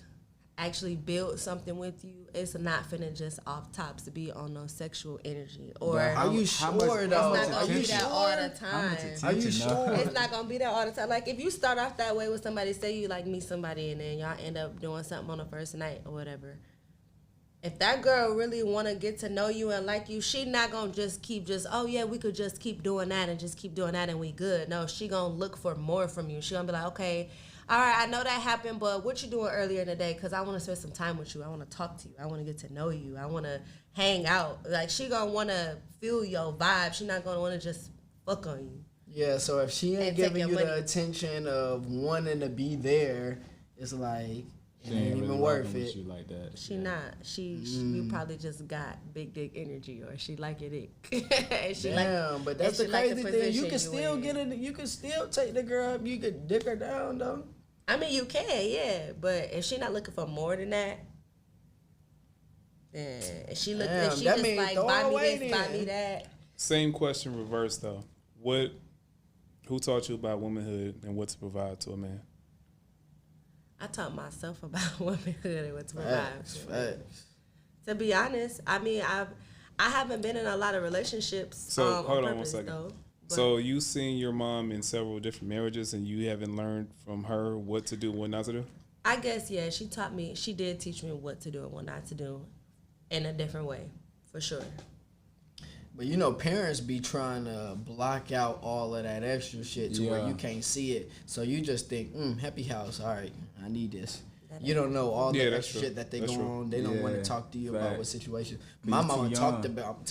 actually build something with you, it's not finna just off tops to be on no sexual energy. Or are you sure though? It's not gonna be that all the time. Are you sure? It's not gonna be that all the time. Like if you start off that way with somebody, say you like meet somebody and then y'all end up doing something on the first night or whatever. If that girl really want to get to know you and like you, she not going to keep oh, yeah, we could just keep doing that and just keep doing that and we good. No, she going to look for more from you. She going to be like, okay, all right, I know that happened, but what you doing earlier in the day? Because I want to spend some time with you. I want to talk to you. I want to get to know you. I want to hang out. Like, she going to want to feel your vibe. She not going to want to just fuck on you. Yeah, so if she ain't giving you the attention of wanting to be there, it's like... She ain't even worth it. Like that. She not. You probably just got big dick energy, or she like your dick. But that's the crazy thing. You can still get it. You can still take the girl up. You could dick her down though. I mean, you can, yeah. But if she not looking for more than that, then if she just like buy me this, buy me that. Same question reversed though. Who taught you about womanhood and what to provide to a man? I taught myself about womanhood and what to provide. Facts. To be honest, I mean, I haven't been in a lot of relationships. So hold on 1 purpose, second. Though, so you seen your mom in several different marriages, and you haven't learned from her what to do, what not to do? I guess yeah. She taught me. She did teach me what to do and what not to do, in a different way, for sure. But parents be trying to block out all of that extra shit to where you can't see it. So you just think, happy house, all right, I need this. You don't know all the extra shit that they go on. They don't want to talk to you about what situation. My mama talked to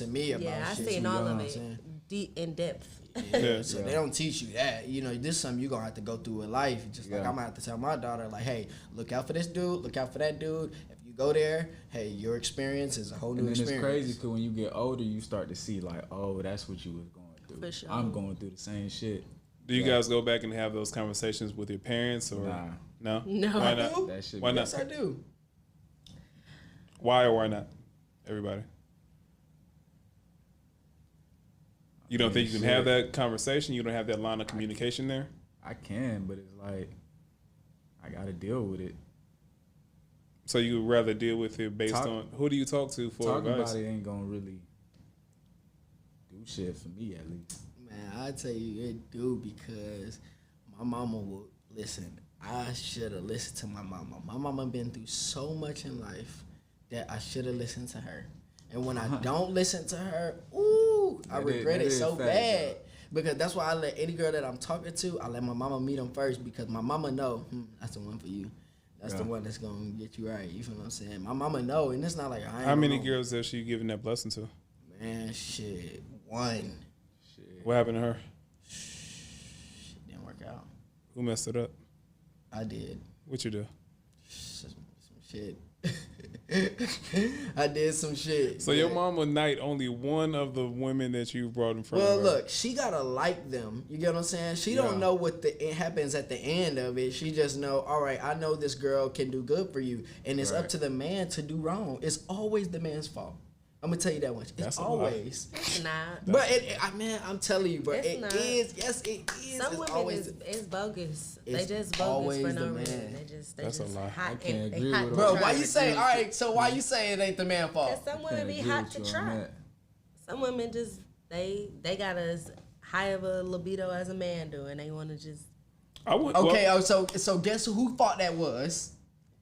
me about shit. Yeah, I seen all of it, deep in depth. So they don't teach you that. This is something you're going to have to go through in life. Just like I'm going to have to tell my daughter, like, hey, look out for this dude, look out for that dude. Go there, hey, your experience is a whole new experience. And it's crazy because when you get older, you start to see like, oh, that's what you was going through. For sure. I'm going through the same shit. Do you guys go back and have those conversations with your parents or no? No, why not? Why not? Yes, I do. Why or why not? Everybody. You don't think you can have that conversation? You don't have that line of communication there? I can, but it's like I gotta deal with it. So you would rather deal with it based on who do you talk to for Talking advice? about it ain't gonna really do shit for me at least. Man, I tell you it do because my mama would listen. I should have listened to my mama. My mama been through so much in life that I should have listened to her. And when I don't listen to her, I regret it so bad. Because that's why I let any girl that I'm talking to, I let my mama meet them first because my mama know, that's the one for you. That's the one that's going to get you right. You feel what I'm saying? My mama know, and it's not like I ain't How many girls has she given that blessing to? Man, shit. One. Shit. What happened to her? Shit didn't work out. Who messed it up? I did. What you do? Some shit. I did some shit. So your mama knight only one of the women that you brought in front of her. Well, look, she gotta like them. You get what I'm saying? She don't know what it happens at the end of it. She just know, all right, I know this girl can do good for you, and it's up to the man to do wrong. It's always the man's fault. I'm gonna tell you that much. It's always. It's not. But I'm telling you, bro, it is. Yes, it is. Some it's women always is bogus. it's They just bogus always for no the reason. man. They just That's a lie. hot. I can't they agree hot with to her. Bro, try. why you say? All right, so why you say it ain't the man's fault? Cause some women be hot to try. Some women just they got as high of a libido as a man do, and they want to just. I would. Okay, Well, so guess who fault that was?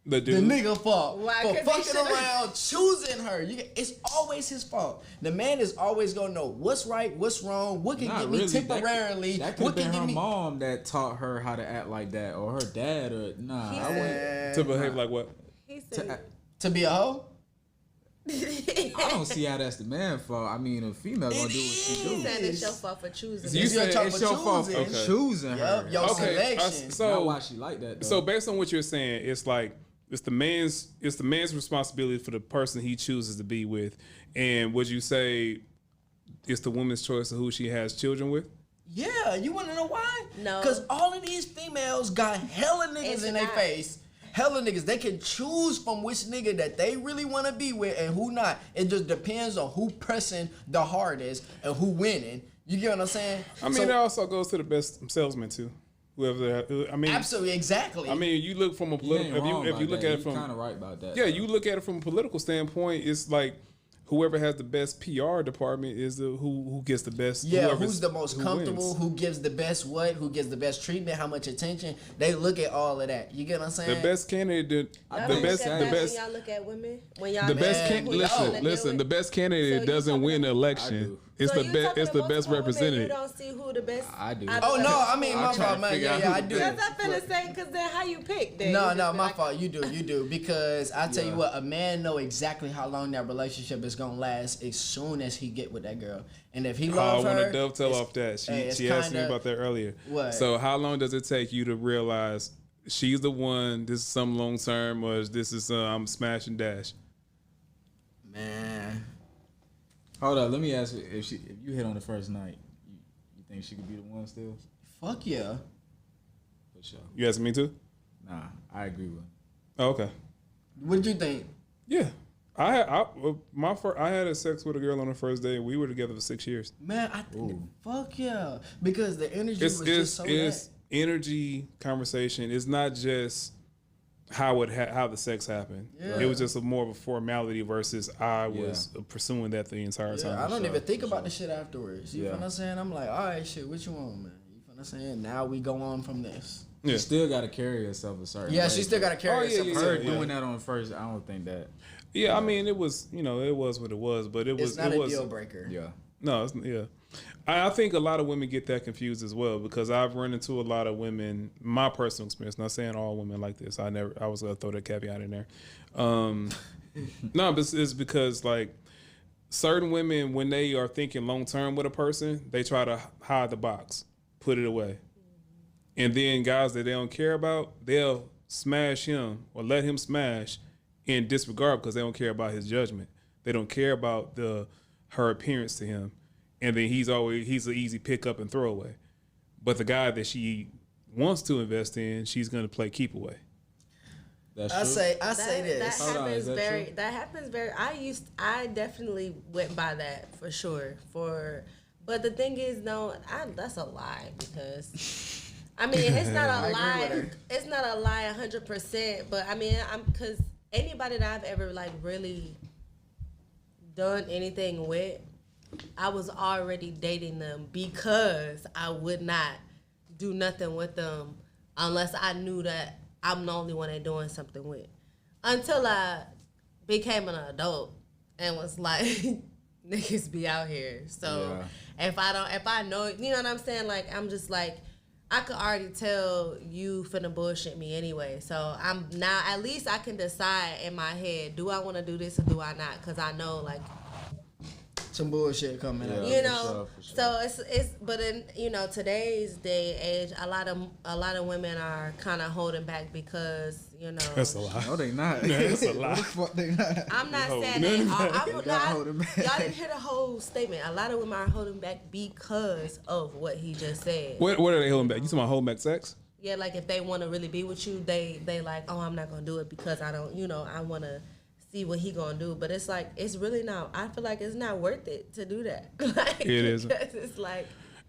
the The dude. nigga fault Why? for 'Cause he fucking should've- around, choosing her. It's always his fault. The man is always gonna know what's right, what's wrong, what can Not get me really. temporarily, That could what have can been get her me. mom that taught her how to act like that, or her dad, or nah. I wouldn't. To behave like what? He said. To be a hoe? I don't see how that's the man's fault. I mean, a female gonna do what she He do. said it's your fault for choosing. You it. said your It's your fault for choosing. choosing her. Yep, your Okay, selection. Not so why she like that though. so based on what you're saying, it's like it's the man's responsibility for the person he chooses to be with, and would you say it's the woman's choice of who she has children with? Yeah, you wanna know why? No. Because all of these females got hella niggas It's in their not. face. Hella niggas. They can choose from which nigga that they really want to be with and who not. It just depends on who pressing the hardest and who winning. You get what I'm saying? I mean, it also goes to the best salesman too. Whoever, I mean, Absolutely, exactly. I mean, you look from a You ain't political. wrong If you about look that. at it You from, kind of right about that. yeah, you look at it from a political standpoint. It's like whoever has the best PR department is who gets the best. yeah, whoever's- who's the most who comfortable, wins. who gives the best who gives the best treatment, how much attention. They look at all of that. You get what I'm saying? The best candidate, Y'all the don't best, look at the that best, When y'all look at women, when y'all the look best. at Can, who y'all wanna listen, deal listen. with. The best candidate So you doesn't talking win the about- election. I do. It's So the you best. talking It's the to best multiple women, representative. You don't see who the best. I do. out Oh of no, them. I mean my I'm trying fault, to man. figure Yeah, out yeah, who I the do. Because I'm finna say, because then how you pick? Then No, You no, just be my like, fault. You do. Because I tell you what, a man know exactly how long that relationship is gonna last as soon as he get with that girl. And if he I loves want her, to dovetail it's- off that. hey, it's She asked me kinda- about that earlier. What? So how long does it take you to realize she's the one? This is some long term, or this is I'm smash and dash. Man, Hold up, let me ask you: if you hit on the first night, you think she could be the one still? fuck yeah. For sure. You asking me too? Nah, I agree with. Oh, okay. What'd you think? Yeah. I had a sex with a girl on the first day. We were together for 6 years. Man, fuck yeah. Because the energy It's was just so it's that. energy conversation. It's not just how the sex happened. Yeah. It was just more of a formality versus I was pursuing that the entire time. Yeah, I don't sure, even think for about sure. the shit afterwards. You Yeah. know what I'm saying? I'm like, all right, shit, what you want, man? You know what I'm saying? Now we go on from this. Yeah. You still got to carry yourself a certain. Yeah, way, she still but got to carry Oh, yeah, herself. yeah, a her certain way. doing that on first. I don't think that. Yeah, I mean, it was what it was, but it was It's not it a was deal breaker. Yeah. no, yeah. I think a lot of women get that confused as well because I've run into a lot of women. My personal experience, not saying all women like this. I was gonna throw that caveat in there. No, but it's because like certain women, when they are thinking long term with a person, they try to hide the box, put it away, and then guys that they don't care about, they'll smash him or let him smash and disregard because they don't care about his judgment. They don't care about her appearance to him, and then he's an easy pick up and throw away. But the guy that she wants to invest in, she's gonna play keep away. That's I true. say That this. Hold on, is happens that very. true? That happens very. I definitely went by that for sure. But But the thing is, no, that's a lie because I mean it's not a lie. It's not a lie 100%. But I mean, because anybody that I've ever like really done anything with, I was already dating them because I would not do nothing with them unless I knew that I'm the only one they're doing something with. Until I became an adult and was like, niggas be out here. So if I know, you know what I'm saying? Like, I'm just like, I could already tell you finna bullshit me anyway. So I'm now, at least I can decide in my head, do I want to do this or do I not? Because I know, like, some bullshit coming up. You know, for sure. So it's but in, you know, today's day age, a lot of women are kind of holding back because, you know, that's a lie. No, they not. That's a lie. Fuck, they not. I'm not saying that. Y'all didn't hear the whole statement. A lot of women are holding back because of what he just said. What are they holding back? You talking about holding back sex? Yeah, like if they want to really be with you, they like, oh, I'm not gonna do it because I don't, you know, I want to see what he gonna do. But it's like, it's really not, I feel like it's not worth it to do that. Like, it isn't. It's like,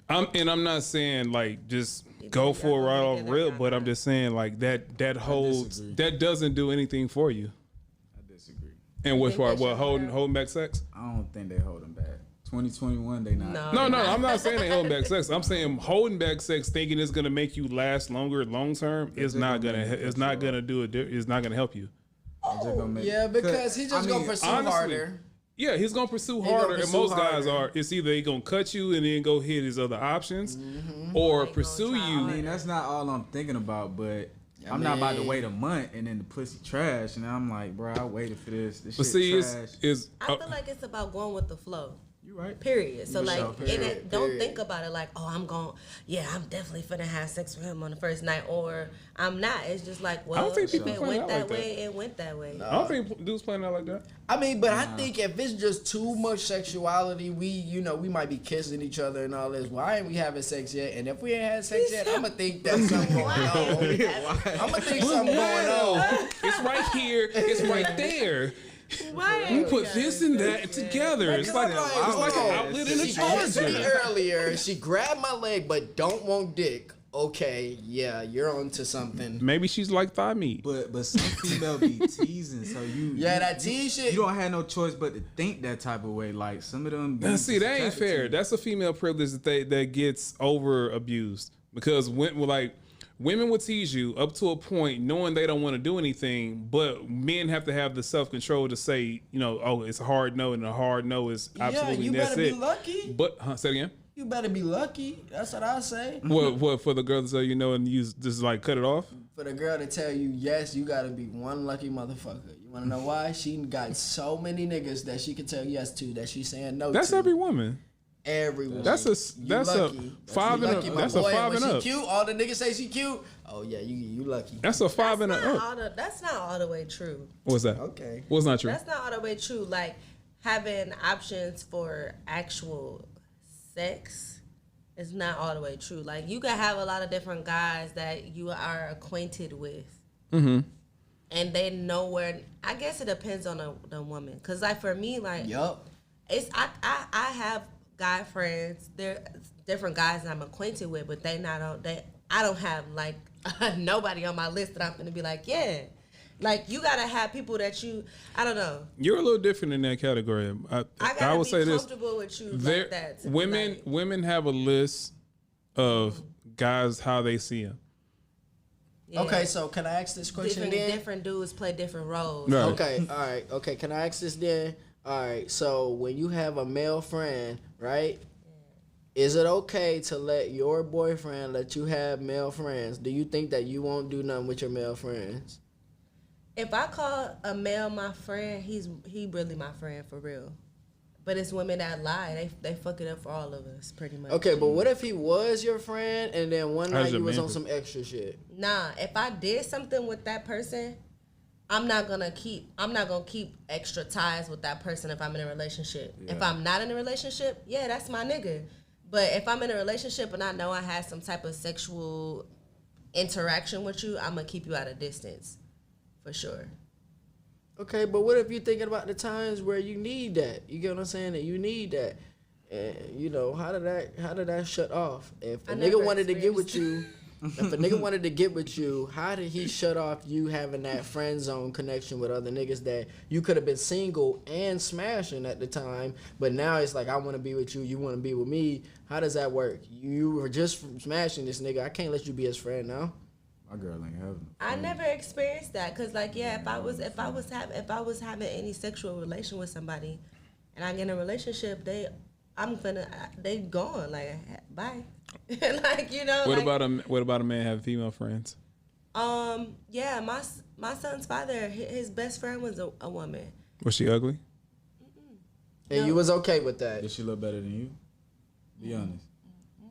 I'm not saying like just go for it right off rip, but I'm just saying like that holds, that doesn't do anything for you. I disagree. And what part? What, holding back sex? I don't think they holding back. 2021, they not. No, I'm not saying they holding back sex. I'm saying holding back sex, thinking it's gonna make you last longer, long term, is not gonna do it. It's not gonna help you. Oh, yeah, because he's just gonna pursue harder. Yeah, he's gonna pursue harder, and most guys are. It's either he gonna cut you and then go hit his other options, or pursue you. I mean, that's not all I'm thinking about, but I'm not about to wait a month and then the pussy trash, and I'm like, bro, I waited for this. This but shit see, trash. I feel like it's about going with the flow. You right. Period. So like, don't think about it like, oh, I'm definitely finna have sex with him on the first night, or I'm not. It's just like, well, if it went that way, it went that way. I don't think dudes playing out like that. I mean, but I think if it's just too much sexuality, we might be kissing each other and all this. Why ain't we having sex yet? And if we ain't had sex yet, I'ma think that's something going on. I'ma think something going on. It's right here. It's right there. We put this and that together. It's like an outlet in a charger. She asked me earlier, she grabbed my leg but don't want dick. Okay, yeah, you're onto something. Maybe she's like thigh meat. But some female be teasing, so that tease shit. You don't have no choice but to think that type of way. Like some of them. Now, see, that ain't fair. That's a female privilege that gets over abused because women will tease you up to a point knowing they don't want to do anything, but men have to have the self-control to say, you know, oh, it's a hard no, and a hard no is absolutely that's it. You better be lucky. But, say it again? You better be lucky. That's what I say. What for the girl to say, you know, and you just like cut it off? For the girl to tell you, yes, you gotta be one lucky motherfucker. You wanna know why? She got so many niggas that she can tell yes to that she's saying no to. That's every woman. Everyone. That's a 5 and up. That's a 5 and up. She cute. All the niggas say she cute. Oh yeah, you lucky. That's a 5 and up. That's not all the way true. What's that? Okay. What's not true? That's not all the way true. Like having options for actual sex is not all the way true. Like you can have a lot of different guys that you are acquainted with. Mm-hmm. And they know where. I guess it depends on the woman. Cause like for me, like it's I have guy friends. They're different guys that I'm acquainted with, but I don't have like nobody on my list that I'm gonna be like, yeah. Like you gotta have people that I don't know. You're a little different in that category. I would say this. Comfortable with you like that. Women have a list of guys how they see them. Yeah. Okay, so can I ask this question then? Different dudes play different roles. Right. Okay, all right. Okay, can I ask this then? All right, so when you have a male friend, right? Is it okay to let your boyfriend let you have male friends? Do you think that you won't do nothing with your male friends? If I call a male my friend, he really my friend for real. But it's women that lie. They fuck it up for all of us, pretty much. Okay, but what if he was your friend and then one night you was on some extra shit? Nah, if I did something with that person, I'm not gonna keep extra ties with that person if I'm in a relationship. Yeah. If I'm not in a relationship, yeah, that's my nigga. But if I'm in a relationship and I know I had some type of sexual interaction with you, I'm gonna keep you at a distance, for sure. Okay, but what if you're thinking about the times where you need that? You get what I'm saying? That you need that. And you know, how did that shut off? If a I nigga never wanted to get with experienced you, if a nigga wanted to get with you, how did he shut off you having that friend zone connection with other niggas that you could have been single and smashing at the time, but now it's like I want to be with you, you want to be with me. How does that work? You were just smashing this nigga. I can't let you be his friend now. My girl ain't having. I never experienced that, cause like if I was having any sexual relation with somebody, and I get in a relationship, they gone, like bye. Like, you know. What about a man having female friends? Yeah, my son's father, his best friend was a woman. Was she ugly? And you was okay with that? Did she look better than you? Be honest.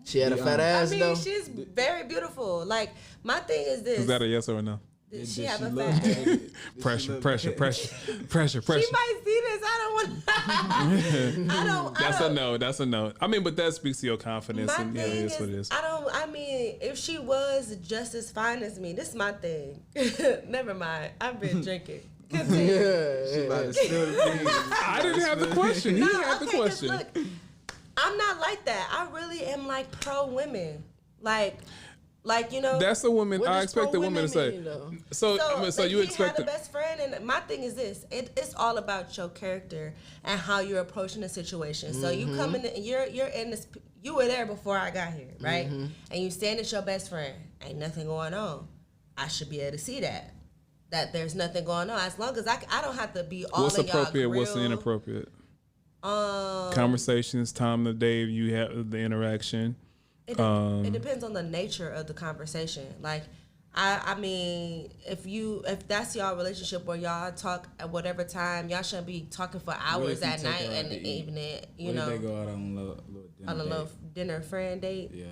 She had a fat ass I mean, though. she's very beautiful. Like, my thing is this. Is that a yes or a no? Did she have a fat ass? Pressure. She might see this. I don't want. I don't. That's a no. I mean, but that speaks to your confidence, My and yeah, thing it is what it is. I mean, if she was just as fine as me, this is my thing. Never mind. I've been drinking. Continue. She about to steal the thing. I didn't have the question. He had the 'cause question. Look, I'm not like that. I really am like pro women. Like, you know. That's a woman. What I does expect the woman to say. mean, though? So like, you expect had a best friend, and my thing is this: it's all about your character and how you're approaching the situation. So you come in, you're in this. You were there before I got here, right? And you stand at your best friend. Ain't nothing going on. I should be able to see that there's nothing going on. As long as I don't have to be all what's in y'all appropriate? grill. What's inappropriate? Conversations, time of day you have the interaction. It depends on the nature of the conversation. Like, I mean, if that's y'all relationship where y'all talk at whatever time, y'all shouldn't be talking for hours at night and the evening. You know, they go out on a little dinner on a little dinner friend date. Yeah.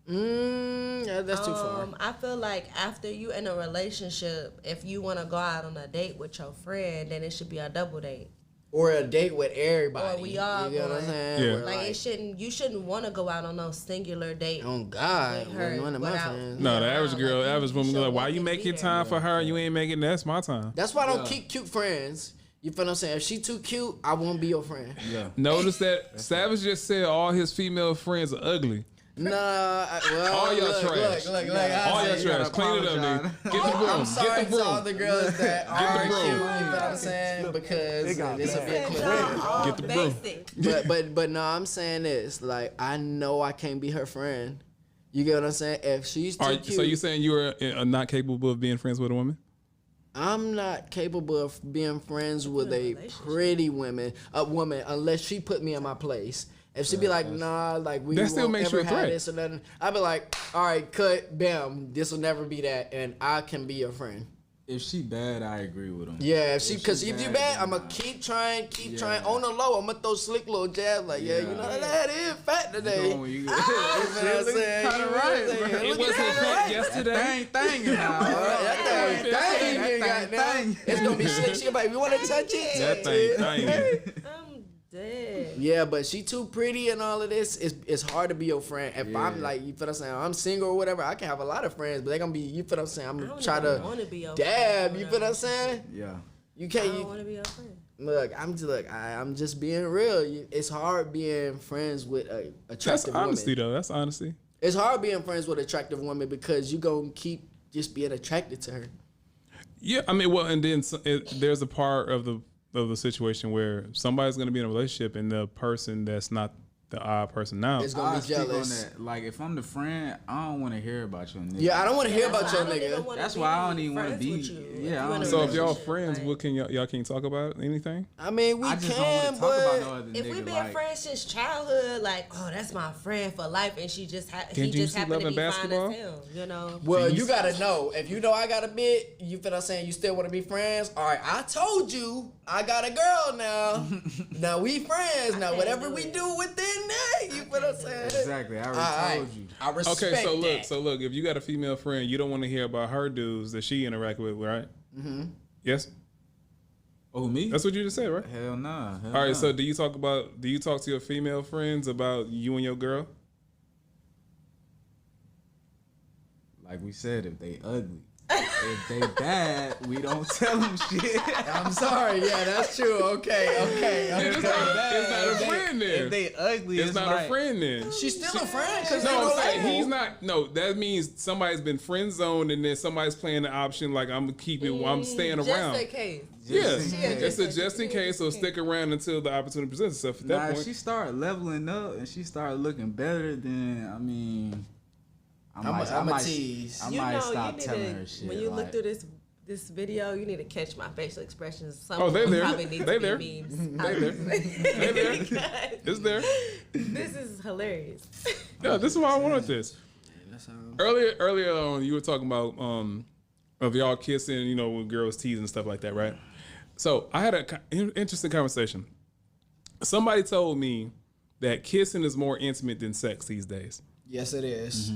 Yeah, that's too far. I feel like after you in a relationship, if you want to go out on a date with your friend, then it should be a double date. Or a date with everybody. Or we all you know what I'm going. saying? Yeah. Where, Like, you shouldn't want to go out on no singular date. Oh God, with her with one of my without- friends. No, the Yeah, average girl, like, average you woman, should like, why want you them to making be time there. for her? You ain't making that's my time. That's why I don't keep cute friends. You feel what I'm saying? If she too cute, I won't be your friend. Yeah. Notice that Savage just said all his female friends are ugly. Nah, well, All your look, trash. Look, All your you trash. gotta Clean it up, nigga. Get the broom. I'm sorry Get the to all broom. the girls that are the cute. You broom. know what I'm saying? Because this will be a clip. Get the broom. Basic. But no, I'm saying this. Like, I know I can't be her friend. You get what I'm saying? If she's too cute, So you saying you are not capable of being friends with a woman? I'm not capable of being friends with a pretty woman unless she put me in my place. If she be like, nah, like we That won't still makes you ever a have threat. this or nothing, I'd be like, all right, cut, bam, this will never be that, and I can be your friend. If she bad, I agree with him. Yeah, because if you bad, then I'm gonna nah. keep trying Yeah. on the low. I'm gonna throw slick little jabs like, yeah, you know that is fat today. You know, You know what I'm saying? Kinda You know what I'm right, saying? bro. It Look wasn't at fat that. yesterday. Thing now. That thing here, That goddamn. thing. It's gonna be slick. She like, you want to touch it? That thing. I'm dead. Yeah, but she too pretty and all of this. It's hard to be your friend. If I'm like, you feel what I'm saying, I'm single or whatever, I can have a lot of friends, but they gonna be, you feel what I'm saying, I'm I gonna don't try even to wanna be your dab, friend, you feel what I'm saying? Yeah. You I can't, don't want to be your friend. I'm just being real. It's hard being friends with a That's attractive honesty, woman. though. That's honesty. It's hard being friends with an attractive woman because you gonna keep just being attracted to her. Yeah, I mean, well, and then there's a part of the situation where somebody's going to be in a relationship, and the person that's not the odd person out. It's gonna I be speak on jealous. that. Like, if I'm the friend, I don't want to hear about your nigga. Yeah, I don't want to hear about That's your why I don't even nigga. wanna That's be why I don't even wanna friends be- with you yeah, you I in a don't- So if y'all relationship, friends, like- what can y'all can't talk about anything? I mean, we I just don't can, want to talk about no but other If nigga. we been like, friends since childhood, like, oh, that's my friend for life, and he just Can't he you just see happened to Love be and Basketball? fine as him, you know. well, you gotta know. If you know I got a bit, you feel what I'm saying, you still want to be friends. All right, I told you I got a girl now. Now we friends. Now can't whatever do we it. do within that, you feel what I'm saying? Exactly. I already All told right, you. I respect Okay, that. so look, if you got a female friend, you don't want to hear about her dudes that she interact with, right? Mm-hmm. Yes, Oh, me? that's what you just said, right? Hell nah. All right, so do you talk to your female friends about you and your girl? like we said, if they ugly. If they bad, we don't tell them shit. I'm sorry. Yeah, that's true. Okay. It's not a friend then. If they ugly, It's not like, a friend then. She's still a friend. No, I'm saying he's not. No, that means somebody's been friend zoned, and then somebody's playing the option like I'm I'm staying around. Just in case. Yes, Yeah, it's a just in case. So stick around until the opportunity presents itself. At that Nah, if point, she start leveling up and she start looking better, then I mean, I'm a tease. I You might know, stop you need telling to, her shit. when you like, look through this video, you need to catch my facial expressions. Some Oh, they of them there. probably need They to there. be memes. They there. They there. It's there. This is hilarious. Yeah, this is why I wanted this. Earlier on, you were talking about of y'all kissing, you know, with girls teasing and stuff like that, right? So I had an interesting conversation. Somebody told me that kissing is more intimate than sex these days. Yes, it is.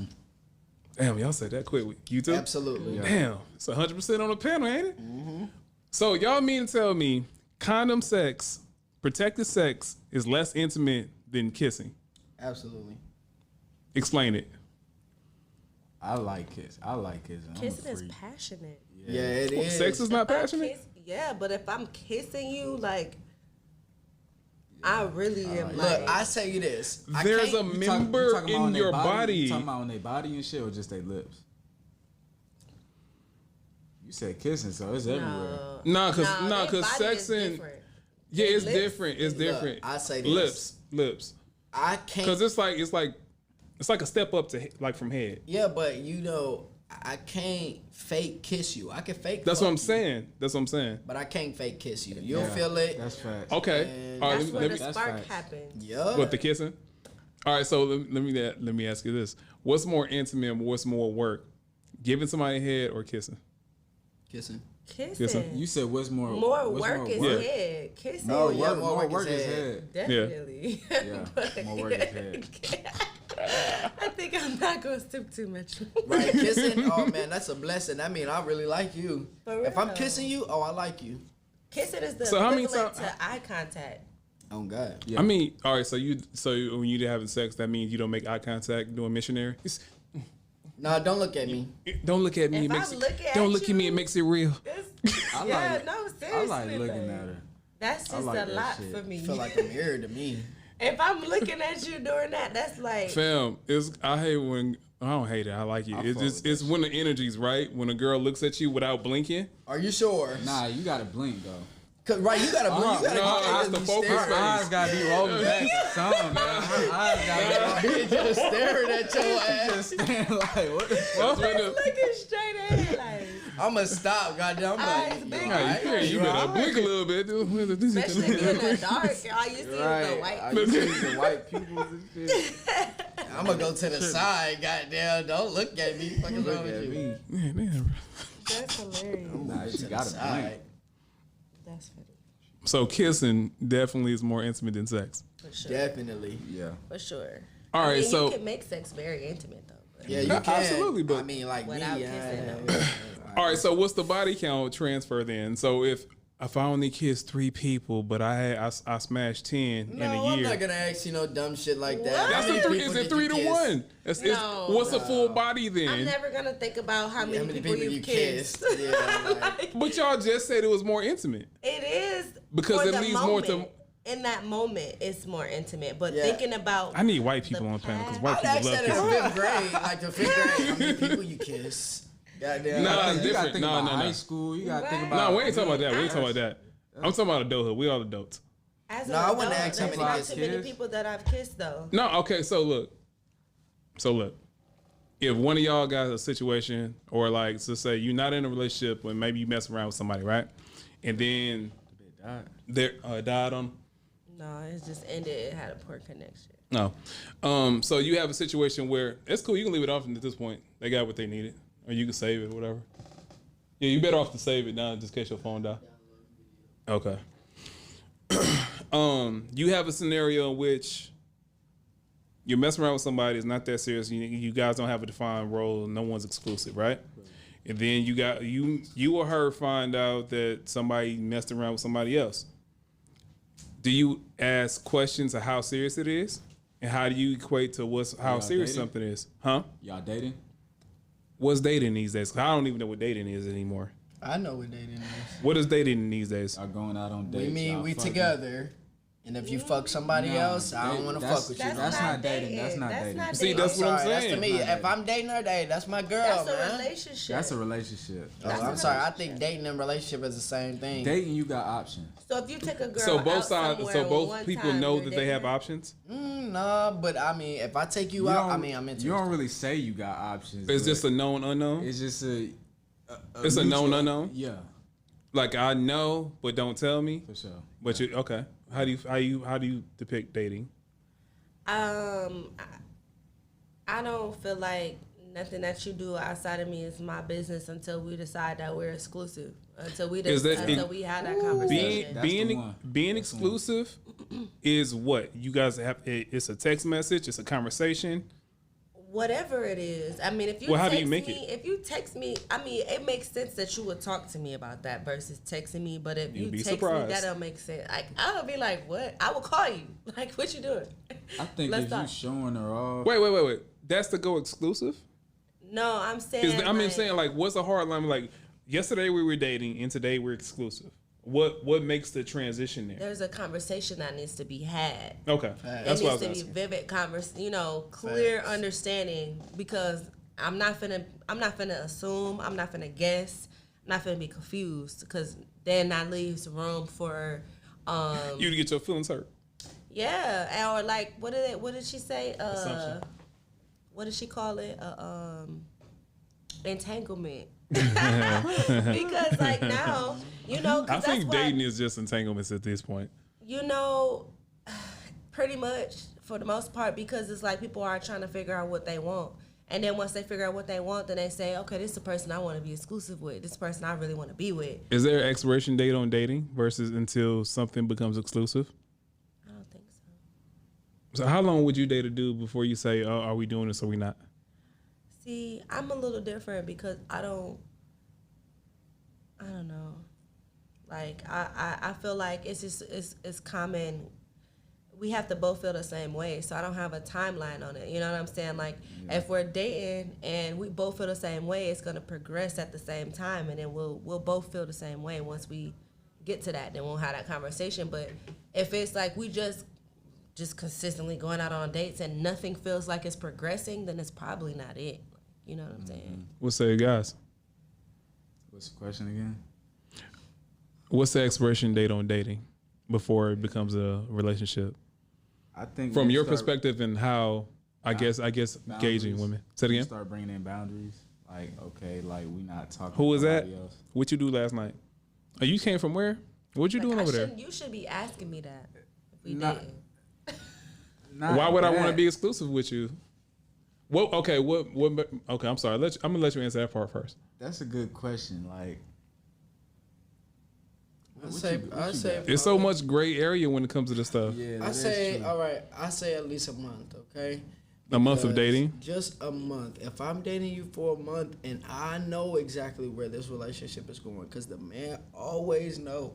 Damn, y'all said that quick. You too? Absolutely. Yeah. Damn, it's 100% on the panel, ain't it? So y'all mean to tell me condom sex, protected sex is less intimate than kissing? Absolutely. Explain it. I like kissing. I'm a Kissing is freak. passionate. Yeah, it is. Sex is not If I'm passionate? yeah, but if I'm kissing you, like, I really am Look, like. I tell you this. I There's a can't- You member talking about on in their your body. You talking about on their body and shit, or just their lips? You said kissing, so it's everywhere. Nah, cause their body sex is and different. yeah, it's Lips different. It's Look, different. I say this. Lips. I can't. Cause it's like a step up to like from head. Yeah, but you know, I can't fake kiss you. I can fake. That's fuck what I'm you, saying. That's what I'm saying. But I can't fake kiss you. You'll Yeah, feel it. That's facts. Okay. And All right. That's where Let the me, that's spark facts. happens. Yeah. what the kissing? All right. So let me ask you this: what's more intimate? And what's more work? Giving somebody a head or kissing? Kissing. Kissing. You said what's more More what's work more is work? head. Kissing. No, Yeah, more work is head. Definitely. Yeah, more work is head. I think I'm not gonna stoop too much. Right, kissing. Oh man, that's a blessing. I mean, I really like you. For If I'm real. kissing you, oh, I like you. Kissing is the So how many equivalent times- to eye contact. Oh God. Yeah. I mean, all right. So when you're having sex, that means you don't make eye contact doing missionary. No, don't look at me. Don't look at me. If It makes I'm it, looking at don't look at me. you- It makes it real. I Yeah, like, no, I seriously. like looking like, at her. That's I just like a that lot shit. for me. Feel like a mirror to me. If I'm looking at you doing that, that's like Fam, I hate when I don't hate it. I like it. I It's fuck just with it's when the energy's right. When a girl looks at you without blinking. Are you sure? Nah, you gotta blink though. Cause right, you gotta blink. You gotta no, get it's the focus Her face. eyes gotta be rolling back to something, man. Her eyes gotta be rolling. just staring at your ass. Just standing like, what the That's fuck? when the, looking straight ahead. Like, I'ma stop, goddamn. I'm Eyes like, big. you yeah, alright? you better blink a little bit. especially if you're in the dark, all you see is the white. I used to see the white pupils and shit. I'm gonna go to the side, goddamn. Don't look at me. Fucking Look wrong with at you. me. Man, man. That's hilarious. Nah, she To the gotta side. blink. That's funny. So kissing definitely is more intimate than sex. For sure. Definitely. Yeah. For sure. All right, I mean, so you can make sex very intimate though. But Yeah, you can. Absolutely, but- I mean, like Without me. kissing, all right, so what's the body count transfer then? So if I only kissed 3 people, but I smashed 10 in No, a I'm year. not gonna ask you no dumb shit like that. What? That's How many the 3. people Is it did 3 you to kiss? 1? No. What's a full body I'm then? never gonna think about how many, How many people, people you you've kissed. Yeah, like, But y'all just said it was more intimate. It is Because for it the leads more to- moment. In that moment, it's more intimate. But Yeah. thinking about I need white people on the panel because white I'd people ask love that in kissing. 5th grade, like the 5th grade. How many people you kiss? Goddamn. Nah, You gotta different. think No, about no, no. high school. You gotta think Right. about. No, we ain't talking about that. We ain't talking about that. I'm talking about adulthood. We all adults. as an No, I wouldn't adult, ask how there's many not kids. too many people that I've kissed though. No, okay, so look. If one of y'all got a situation, or like, so say you're not in a relationship when maybe you mess around with somebody, right? And then they died on. No, it just ended. It had a poor connection. No. So you have a situation where it's cool. You can leave it off at this point. They got what they needed, or you can save it, whatever. Yeah, you better off to save it now, just in case your phone die. Okay. You have a scenario in which you're messing around with somebody. It's not that serious. You guys don't have a defined role. No one's exclusive, right? And then you or her find out that somebody messed around with somebody else. Do you ask questions of how serious it is, and how do you equate to how Y'all serious dating? something is? Huh? Y'all dating? What's dating these days? 'Cause I don't even know what dating is anymore. I know what dating is. What is dating these days? Y'all going out on dates. We mean y'all we fucking. together, and if you fuck somebody else, I don't want to fuck with you. That's not dating. That's not That's dating. not See, dating. that's what I'm Sorry, that's to saying. me. If I'm dating her, that's my girl, That's a man. relationship. That's a relationship. Oh, I'm sorry. I think dating and relationship is the same thing. Dating, you got options. So if you take a girl So both out sides, somewhere so with both one people time, know you're that they dating have her? options. No, but I mean, if I take you out, I mean, I'm interested. You don't really say you got options. It's but just a known unknown. It's just a It's a known mutual- unknown? Yeah, Like I know, but don't tell me. for sure. But you okay? How do you depict dating? I don't feel like nothing that you do outside of me is my business until we decide that we're exclusive. Until we Is that- until we have that conversation. That's the one. Being That's the exclusive is what you guys have. It's a text message. It's a conversation. Whatever it is. I mean, if you Well, how do text you make me, it? if you text me, I mean, it makes sense that you would talk to me about that versus texting me. But if You'd you be text surprised. me, that don't make sense. Like I'll be like, what? I will call you. Like, what you doing? I think Let's if talk. you showing her off, Wait. That's to go exclusive. No, I'm saying. saying like, what's a hard line? Like yesterday we were dating and today we're exclusive. What makes the transition there? There's a conversation that needs to be had. Okay, that's It what I was needs to be asking. vivid clear understanding, because I'm not finna assume, I'm not finna guess, I'm not finna be confused, because then that leaves room for You to get your feelings hurt. yeah, or like what did she say? Assumption. What did she call it? Entanglement. Because like now, you know, 'cause I that's think why- dating is just entanglements at this point. you know, pretty much for the most part, because it's like people are trying to figure out what they want. And then once they figure out what they want, then they say, okay, this is the person I want to be exclusive with. This person I really want to be with. Is there an expiration date on dating versus until something becomes exclusive? I don't think so. So how long would you date a dude before you say, oh, are we doing this or we not? See, I'm a little different because I don't know. Like, I feel like it's just, it's common. We have to both feel the same way, so I don't have a timeline on it. You know what I'm saying? Like, if we're dating and we both feel the same way, it's gonna progress at the same time, and then we'll both feel the same way once we get to that. Then we'll have that conversation. But if it's like we just consistently going out on dates and nothing feels like it's progressing, then it's probably not it. You know what I'm saying? What say you guys? what's the question again? What's the expiration date on dating before it becomes a relationship? I think From when you your start perspective and how, I guess gauging boundaries, women. Say it you again. start bringing in boundaries. Like, okay, like we not talking. Who was to that? somebody else. What you do last night? Oh, you came from where? What you doing Like, over there? You should be asking me that if we Not- didn't. Not Why would I want to that. be exclusive with you? What? Okay. What? Okay. I'm sorry. I'm gonna let you answer that part first. That's a good question. Like, I say It's so much gray area when it comes to this stuff. yeah, I that is say, true. all right, I say at least a month, okay? A month of Because dating. Just a month. If I'm dating you for a month and I know exactly where this relationship is going, because the man always know.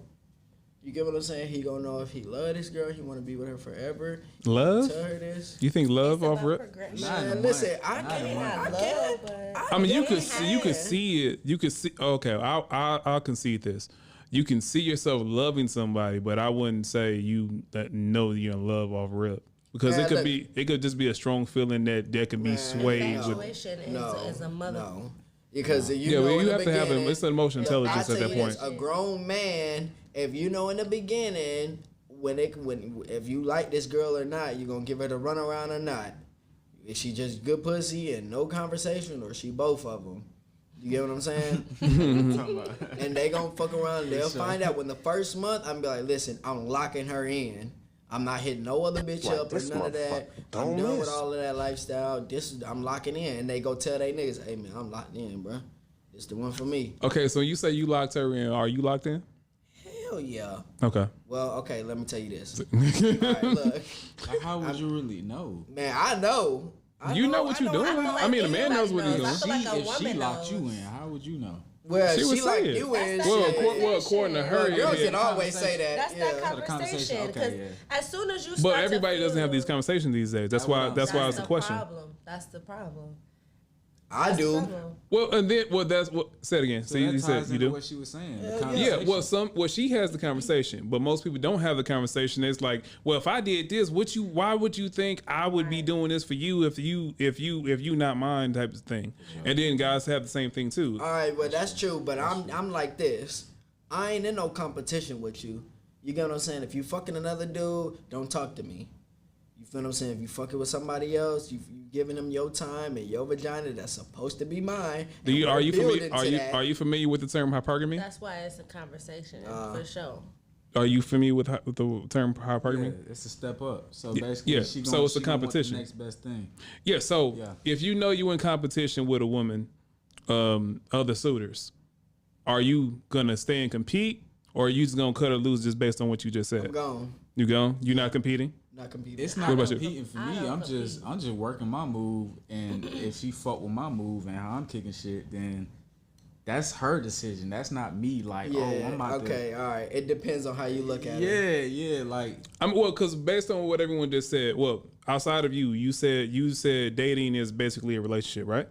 You get what I'm saying? He gonna know if he love this girl, he want to be with her forever. Love? Tell her this. You think love It's off about rip? progression. Not in a Man, month. listen, I Not in a can't. month. I Love, can't. but- I mean, you can could see it. You could see. Okay, I'll concede this. You can see yourself loving somebody, but I wouldn't say you that know you're in love off rip, because Man, it could look. be. It could just be a strong feeling that can be swayed with. Infatuation is a mother. No. Because you Yeah, know well, in you the have to have beginning- it's emotional intelligence I at tell that you point. this, a grown man, if you know in the beginning if you like this girl or not, you gonna give her the runaround or not. Is she just good pussy and no conversation, or she both of them? You get what I'm saying? And they gonna fuck around. They'll find out when the first month. I'm be like, listen, I'm locking her in. I'm not hitting no other bitch up or none of that. I'm done with all of that lifestyle. I'm locking in. And they go tell they niggas, hey man, I'm locked in, bro. It's the one for me. Okay, so you say you locked her in. Are you locked in? Hell yeah. Okay. Well, okay, let me tell you this. All right, look, Like, how would you really know? man, I know. You know what you're doing. I mean, a man knows what he's doing. I feel like a If she woman locked you knows. in, how would you know? Well, She she, would say like it. you in. Well, shit. Well, according to her, Well, girls yeah. can always say that. That's yeah. that So the conversation, conversation. Because okay, as soon as you But start everybody to doesn't have feel- these conversations these days. That's That's what why. I'm That's why That's it's a question. Problem. That's the problem. I do. Well, and then that's what. Say it again. So you that said ties you into do. what she was saying. The Yeah, conversation. well, she has the conversation, but most people don't have the conversation. It's like, well, if I did this, why would you think I would be doing this for you if you not mine type of thing? And then guys have the same thing too. All right, well that's true, but I'm like this. I ain't in no competition with you. You get what I'm saying? If you fucking another dude, don't talk to me. You feel what I'm saying? If you fucking with somebody else, you giving them your time and your vagina that's supposed to be mine. Are you familiar with the term hypergamy? That's why it's a conversation for sure. Are you familiar with the term hypergamy? Yeah, it's a step up. So basically, Yeah. she So it's a she gonna want the competition. next best thing. Yeah. So if you know you in competition with a woman, other suitors, are you gonna stay and compete, or are you just gonna cut her loose just based on what you just said? I'm gone. You gone? You not competing? Not competing. It's not about you? competing for me. I'm just working my move, and if she fuck with my move and how I'm kicking shit, then that's her decision. That's not me. Like, Yeah, I'm about okay, all right. It depends on how you look at it. Yeah, like Because based on what everyone just said, well, outside of you said dating is basically a relationship, right?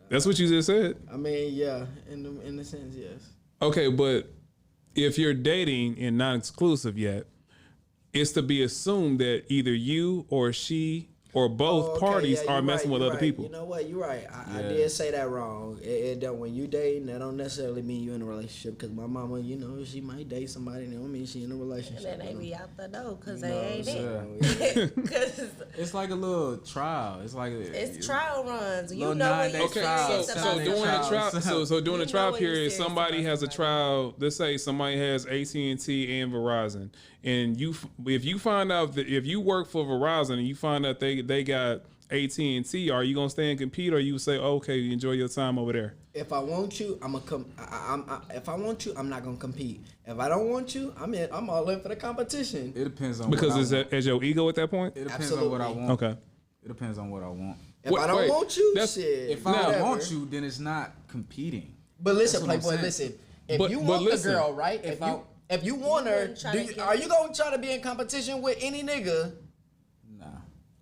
That's what you just said. I mean, yeah, in the sense, yes. Okay, but if you're dating and not exclusive yet, it's to be assumed that either you or she or both parties are messing with other people. You know what? You're right. I did say that wrong. It don't, when you dating, that don't necessarily mean you in a relationship. Because my mama, you know, she might date somebody, that don't mean she in a relationship. And then they be out the door because You know they ain't what I'm it. Because it's like a little trial. It's like it's trial runs. You Little know when 9-day you're Okay, serious so about during the somebody. trial, so during the You trial know when you're period, serious somebody about has a somebody. trial. Let's say somebody has AT&T and Verizon, and if you find out that if you work for Verizon and you find out they got AT&T, are you gonna stay and compete, or you say, okay, enjoy your time over there? If I want you, I'm gonna come. If I want you, I'm not gonna compete. If I don't want you, I'm all in for the competition. It depends on Because what I want. is your ego at that point? It depends on what I want. Okay. It depends on what I want. If I don't want you, that's- shit. If I don't whatever. want you, then it's not competing. But listen, That's what I'm Playboy, saying. listen. If But you want listen, the girl, right? If you want her, wouldn't try to get are you gonna try to be in competition with any nigga? Nah.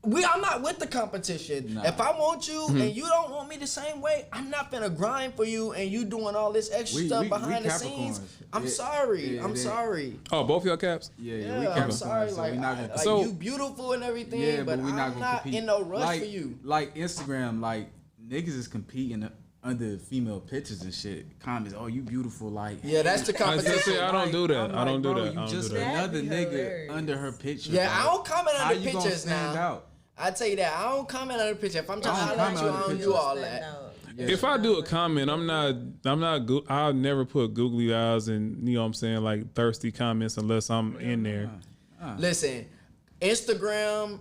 I'm not with the competition. Nah. If I want you and you don't want me the same way, I'm not finna grind for you and you doing all this extra stuff behind the scenes. Capricorns. I'm sorry. I'm sorry. Oh, both of y'all caps. Yeah, Yeah, we I'm Capricorns, sorry. so Like, we not gonna So- you beautiful and everything, Yeah, but we're I'm not gonna compete. in no rush like, for you. Like Instagram, like niggas is competing under female pictures and shit. Comments, oh, you beautiful. Like, Yeah, that's the I competition. don't do that. I'm I don't do bro, that. You I don't just do that. another That'd be nigga hilarious. under her picture. Yeah, bro. I don't comment How on the you gonna pictures stand now. out? I tell you that. I don't comment on the picture. If I'm trying to I don't highlight you, comment I on the don't do pictures. all that. If I do a comment, I'll never put googly eyes and, you know what I'm saying, like thirsty comments unless I'm in there. Listen, Instagram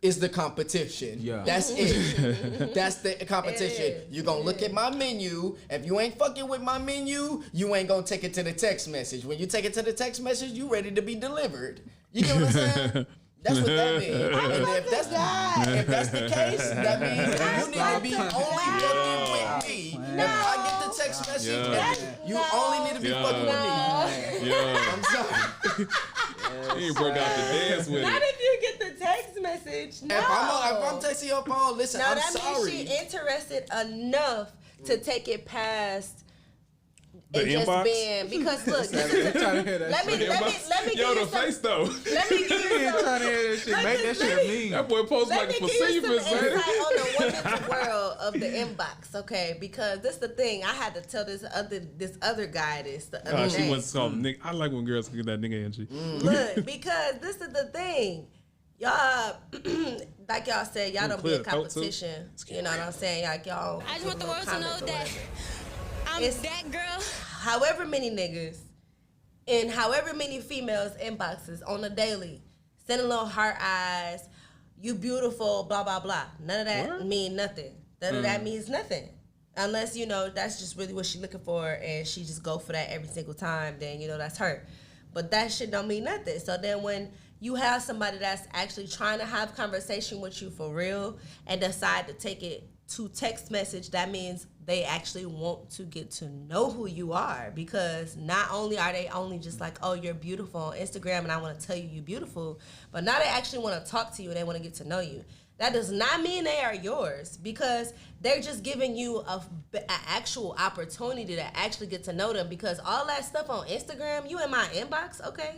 is the competition. Yeah. That's it. That's the competition. You're going to look at my menu. If you ain't fucking with my menu, you ain't going to take it to the text message. When you take it to the text message, you ready to be delivered. You get what I'm saying? That's what that means. And if that's the case, that means you need to be only fucking with me. If I get the text message, you only need to be fucking with me. Yeah. I'm sorry. You broke out the dance with Not it. if you get the text message. No. If I'm texting your phone, listen, No, I'm that sorry. means she interested enough to take it past The and just inbox? being, because look, let me Yo, give the you some, face though. let me give you some, Trying to hear that shit. Make that shit mean. That boy posts let like me a give you some placebo, insight man. on the women's world of the inbox, okay? Because this the thing, I had to tell this other guy this the other She day. wants to call him nigga. I like when girls get that nigga energy. Look, because this is the thing. Y'all, like y'all said, y'all don't be clear in the throat, too. competition. You know what I'm saying? Like y'all. I just want the little world to know comments or that whatever. I'm It's- that girl. However many niggas and however many females inboxes on a daily, send a little heart eyes, you beautiful, blah, blah, blah. None of that mean nothing. None of that means nothing. Unless, you know, that's just really what she looking for and she just go for that every single time, then, you know, that's her. But that shit don't mean nothing. So then when you have somebody that's actually trying to have conversation with you for real and decide to take it to text message, that means they actually want to get to know who you are, because not only are they only just like, oh, you're beautiful on Instagram and I want to tell you you're beautiful, but now they actually want to talk to you and they want to get to know you. That does not mean they are yours, because they're just giving you a actual opportunity to actually get to know them. Because all that stuff on Instagram, you in my inbox, okay?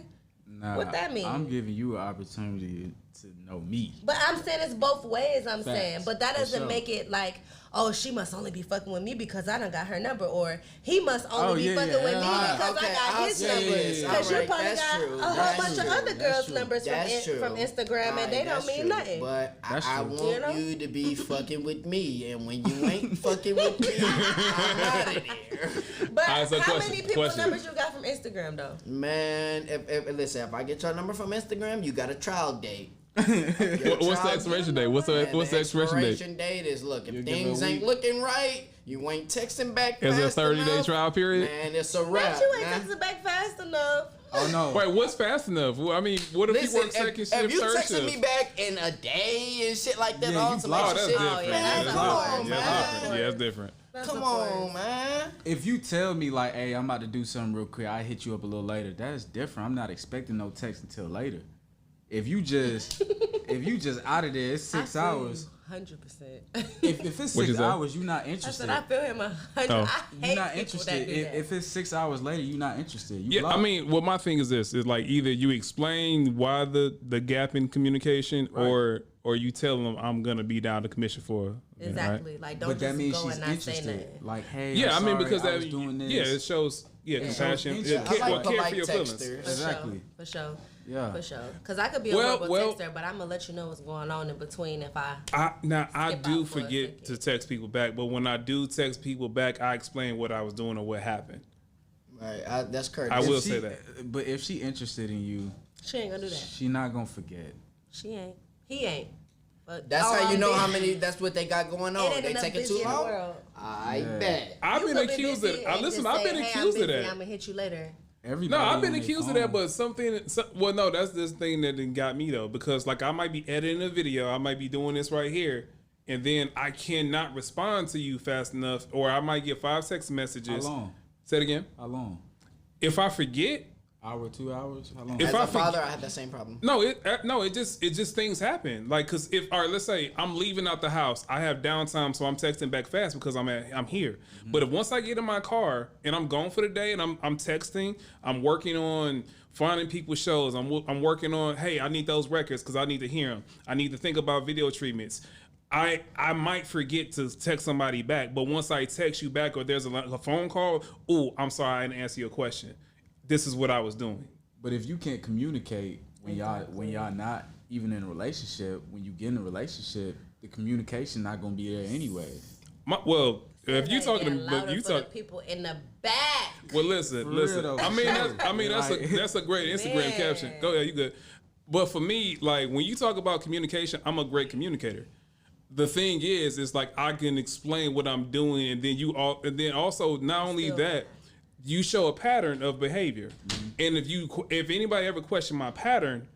Nah, What that mean? I'm giving you an opportunity to know me. But I'm saying it's both ways, I'm Facts. saying. But that For doesn't sure. make it like, oh, she must only be fucking with me because I done got her number. Or he must only be fucking with me because I got his number. Because you probably got a whole bunch of other girls' numbers from Instagram and they don't mean nothing. But I true. want you to be fucking with me. And when you ain't fucking with me, I'm out of there. But Alright, so how question, many people's question. numbers you got from Instagram, though? Man, if I get your number from Instagram, you got a trial date. What's the expiration date? What's the expiration date? Expiration date is, look, if You give it a things ain't week. looking right, you ain't texting back Is fast it a 30-day enough, trial period? Man, it's a wrap. But you ain't man. texting back fast enough. Oh no. Wait, what's fast enough? Well, I mean, what if Listen, you work second shift, if you third texting shift? me back in a day and shit like that, Yeah, all you some block. extra Oh, that's shit, different. yeah, man, that's come hard. on, Yeah, man. that's different. Yeah, it's different. That's Come the point. on, man. If you tell me like, hey, I'm about to do something real quick, I hit you up a little later. That's different. I'm not expecting no text until later. If you just out of there, it's 6 hours. 100%. If it's What'd you 6 say? hours, you're not I interested. said I feel him 100. Oh. I You're hate not people interested. that do that. If it's 6 hours later, you're not interested. You Yeah, block. I mean, well, my thing is this: is like either you explain why the gap in communication, Right. or you tell them I'm gonna be down to commission for. Right? Exactly. Like, don't but that just means go she's and not say interested. nothing. Like, hey, Yeah, I'm I mean, sorry, because I that was doing this. yeah, it shows compassion. interest. Yeah, I I like care for polite your feelings. texters. For Exactly. sure. For sure. Yeah. For sure. Because I could be a Well, horrible texter, but I'm going to let you know what's going on in between if I... I Skip do out for a forget second. to text people back, but when I do text people back, I explain what I was doing or what happened. Right, that's courteous. I will If she- say that. But if she interested in you, She ain't going to do that. she not gonna forget. She ain't. He ain't. But That's all how you I'm know busy- how many. That's what they got going It on. ain't They enough taking busy too in the long. world. I Yeah. bet. I've You been could be accused busy of. and Listen, just I've say, been hey, accused I'm of busy, that. I'm going to hit you later. Everybody No, I've been on their accused of phone. that, but something. Well, no, that's this thing that done got me though, because like I might be editing a video, I might be doing this right here, and then I cannot respond to you fast enough, or I might get 5 text messages. How long? Say it again. How long? If I forget, Hour, 2 hours? How long? If As I a father, forget- I had that same problem. no, it just things happen. Like, cause if all right, let's say I'm leaving out the house, I have downtime, so I'm texting back fast because I'm here. Mm-hmm. But if once I get in my car and I'm gone for the day and I'm texting, I'm working on finding people's shows. I'm working on, hey, I need those records because I need to hear them. I need to think about video treatments. I might forget to text somebody back, but once I text you back or there's a phone call, oh, I'm sorry, I didn't answer your question. This is what I was doing. But if you can't communicate when y'all not even in a relationship, when you get in a relationship, the communication not gonna be there anyway. If you talking, Getting but louder you for the talk. people in the back. Well, listen. For real though, I mean, Like- that's a great Instagram Man. caption. Go ahead, you good. But for me, like when you talk about communication, I'm a great communicator. The thing is, it's like I can explain what I'm doing, and then also not only Still. that, you show a pattern of behavior, and if anybody ever question my pattern,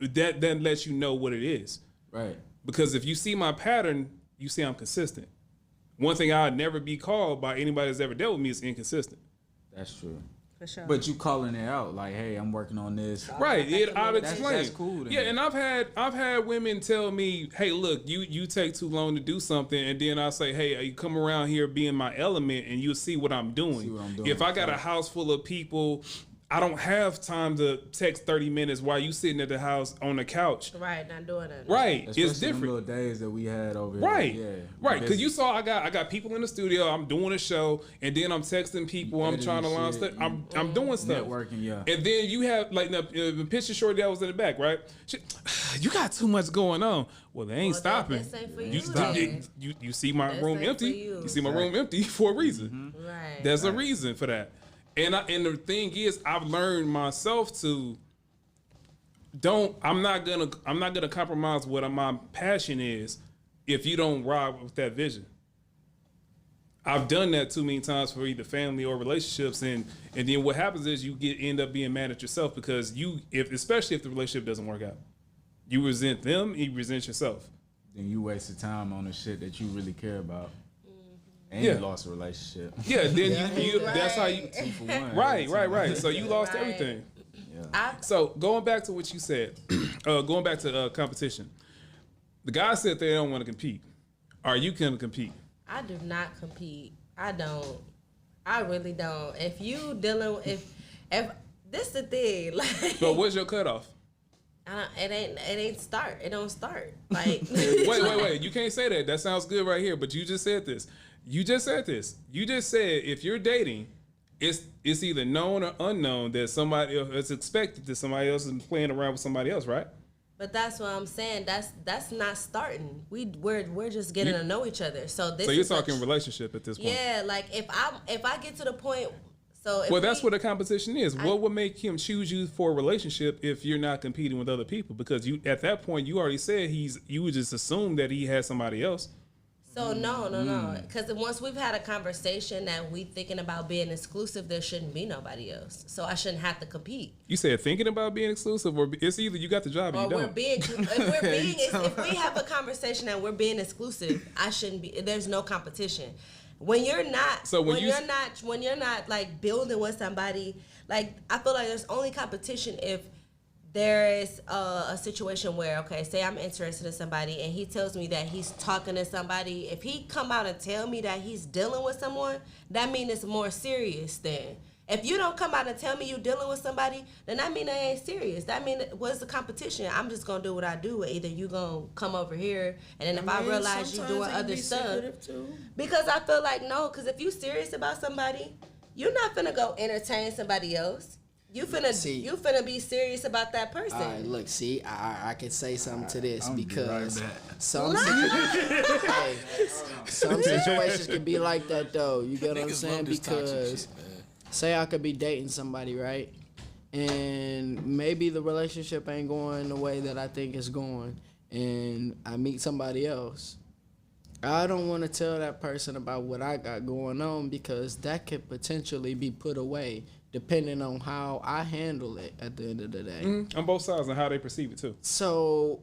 that then lets you know what it is. Right. Because if you see my pattern, you see I'm consistent. One thing I'd never be called by anybody that's ever dealt with me is inconsistent. That's true. For sure. But you calling it out like, hey, I'm working on this. Right, I'd That's explain. that's cool then. Yeah, and I've had women tell me, "Hey, look, you take too long to do something," and then I say, "Hey, you come around here, be in my element, and you'll see what I'm doing." See what I'm doing. If I got a house full of people, I don't have time to text 30 minutes while you sitting at the house on the couch. Right, not doing that. Right, Especially it's them different. little days that we had over here. Right, Yeah. right. Because busy. you saw I got people in the studio. I'm doing a show, and then I'm texting people. I'm editing trying to line shit, stuff. I'm doing stuff. networking, yeah. And then you have like the picture short that was in the back, right? You got too much going on. Well, they ain't Well, stopping. this ain't for You, you stop- then. you see my This room ain't empty. for you. You see my room empty for a reason. Right. There's a reason for that. And the thing is, I've learned myself to I'm not gonna compromise what my passion is if you don't ride with that vision. I've done that too many times for either family or relationships, and then what happens is you end up being mad at yourself because especially if the relationship doesn't work out, you resent them, you resent yourself. Then you wasted time on the shit that you really care about. And Yeah. you lost a relationship. Yeah, then you Right. that's how you. 2 for 1. Right. So you lost Right. everything. Yeah. So going back to what you said, going back to competition, The guys said they don't want to compete. Are you going to compete? I do not compete. I don't. I really don't. If you dealing, if this the thing, like. But what's your cutoff? It ain't start. It don't start. Like. Wait. You can't say that. That sounds good right here. But you just said this. You just said if you're dating, it's either known or unknown that somebody else, it's expected that somebody else is playing around with somebody else, right? But that's what I'm saying. That's not starting. We're just getting to know each other. So you're talking relationship at this point. Yeah, like if I get to the point. That's what a competition is. What would make him choose you for a relationship if you're not competing with other people? Because you at that point you already said you would just assume that he has somebody else. So no. Because once we've had a conversation that we thinking about being exclusive, there shouldn't be nobody else. So I shouldn't have to compete. You said thinking about being exclusive, or it's either you got the job or you don't. If we have a conversation that we're being exclusive, I shouldn't be. There's no competition. When you're not, when you're not like building with somebody, like I feel like there's only competition if there is a situation where, okay, say I'm interested in somebody and he tells me that he's talking to somebody. If he come out and tell me that he's dealing with someone, that means it's more serious then. If you don't come out and tell me you're dealing with somebody, then that mean they ain't serious. That mean, what's the competition? I'm just going to do what I do. Either you going to come over here, and then if I realize you doing other stuff. Because I feel like, no, because if you serious about somebody, you're not finna go entertain somebody else. You finna be serious about that person. All right, look, see, I can say something to this because some situations can be like that though. You get what I'm saying? Because say I could be dating somebody, right? And maybe the relationship ain't going the way that I think it's going, and I meet somebody else. I don't want to tell that person about what I got going on because that could potentially be put away depending on how I handle it at the end of the day. On both sides and how they perceive it too. So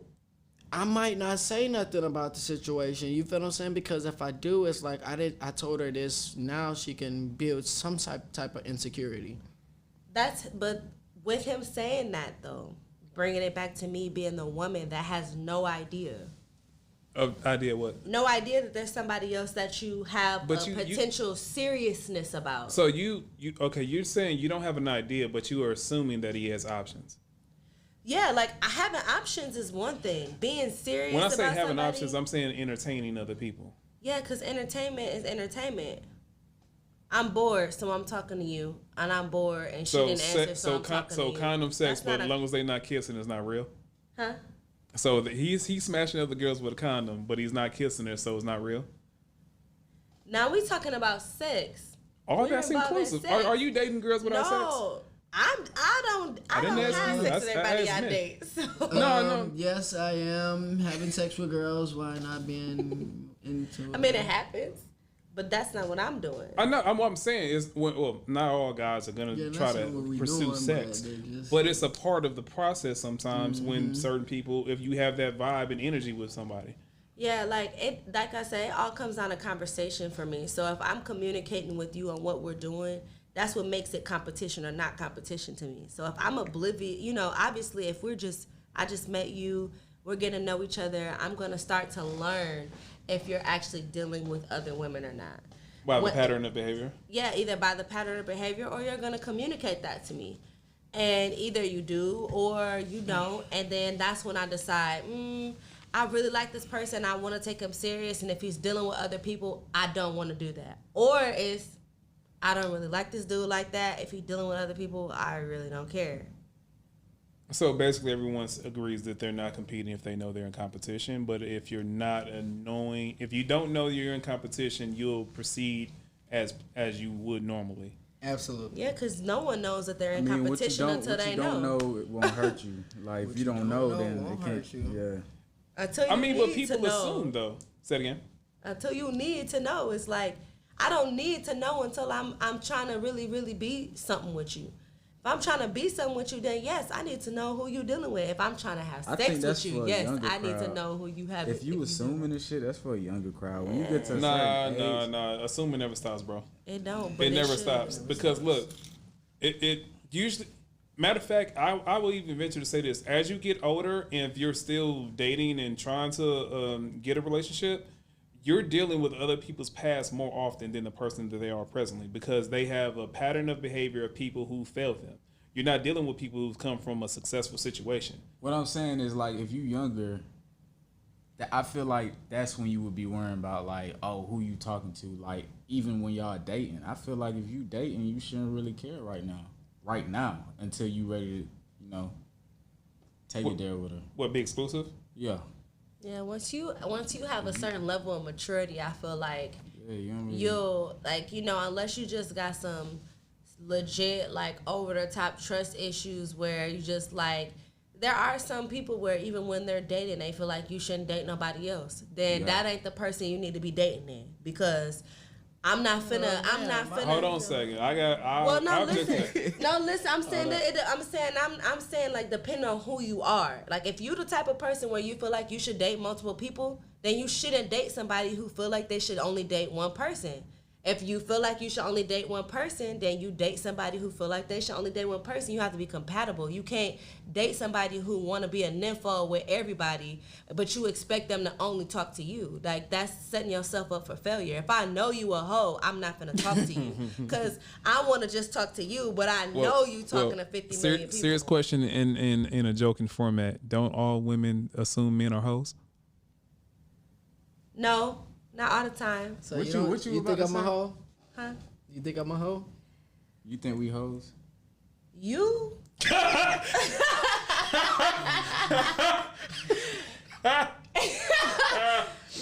I might not say nothing about the situation. You feel what I'm saying? Because if I do, it's like I told her this. Now she can build some type of insecurity. But with him saying that though, bringing it back to me being the woman that has no idea. Idea what? No idea that there's somebody else that you have potential seriousness about. So you're saying you don't have an idea, but you are assuming that he has options. Yeah, like having options is one thing. Being serious. When I say having options, I'm saying entertaining other people. Yeah, because entertainment is entertainment. I'm bored, so I'm talking to you, and I'm bored, and she didn't answer, so I'm talking to you. So condom sex, but as long as they're not kissing, it's not real? Huh? So he's smashing other girls with a condom, but he's not kissing her, so it's not real? Now we talking about sex. All that's inclusive. Are you dating girls without sex? No. I don't have sex with everybody I date. So. No. Yes, I am having sex with girls while not being into it. I mean, it happens, but that's not what I'm doing. I know. What I'm saying is, not all guys are gonna try to pursue sex, but it's a part of the process sometimes when certain people, if you have that vibe and energy with somebody. Yeah, like I say, it all comes down to conversation for me. So if I'm communicating with you on what we're doing, that's what makes it competition or not competition to me. So if I'm oblivious, obviously if I just met you, we're getting to know each other, I'm going to start to learn if you're actually dealing with other women or not. By the pattern of behavior? Yeah, either by the pattern of behavior or you're going to communicate that to me. And either you do or you don't. And then that's when I decide, I really like this person. I want to take him serious. And if he's dealing with other people, I don't want to do that. Or it's, I don't really like this dude like that. If he's dealing with other people, I really don't care. So basically everyone agrees that they're not competing if they know they're in competition. But if you're not if you don't know you're in competition, you'll proceed as you would normally. Absolutely. Yeah, because no one knows that they're in competition until they know. What you don't know, it won't hurt you. Like, if you don't know, then it can't. Yeah. Until you but people assume, though. Say it again. Until you need to know. It's like, I don't need to know until I'm trying to really, really be something with you. If I'm trying to be something with you, then yes, I need to know who you're dealing with. If I'm trying to have sex with you, yes, I need to know who you have. If you assuming this shit, that's for a younger crowd. When you get to nah. Assuming never stops, bro. It don't. But it never stops because look, it usually Matter of fact, I will even venture to say this: as you get older, and if you're still dating and trying to get a relationship, you're dealing with other people's past more often than the person that they are presently, because they have a pattern of behavior of people who failed them. You're not dealing with people who've come from a successful situation. What I'm saying is, like, if you younger, I feel like that's when you would be worrying about, like, oh, who you talking to. Like, even when y'all dating, I feel like if you dating, you shouldn't really care right now, until you ready to, take it there with her. What, be exclusive? Yeah. Yeah, once you have a certain level of maturity, I feel like You'll unless you just got some legit, like, over the top trust issues where you just, like, there are some people where even when they're dating, they feel like you shouldn't date nobody else. Then that ain't the person you need to be dating then, because I'm not finna. Hold on a second. Listen. I'm saying like, depending on who you are. Like, if you the type of person where you feel like you should date multiple people, then you shouldn't date somebody who feel like they should only date one person. If you feel like you should only date one person, then you date somebody who feel like they should only date one person. You have to be compatible. You can't date somebody who want to be a nympho with everybody, but you expect them to only talk to you. Like, that's setting yourself up for failure. If I know you a hoe, I'm not going to talk to you, because I want to just talk to you, but I know you talking to 50 million people. Serious question in a joking format. Don't all women assume men are hoes? No. Not all the time. So What you you about think to I'm a say? hoe? Huh? You think I'm a hoe? You think we hoes? You?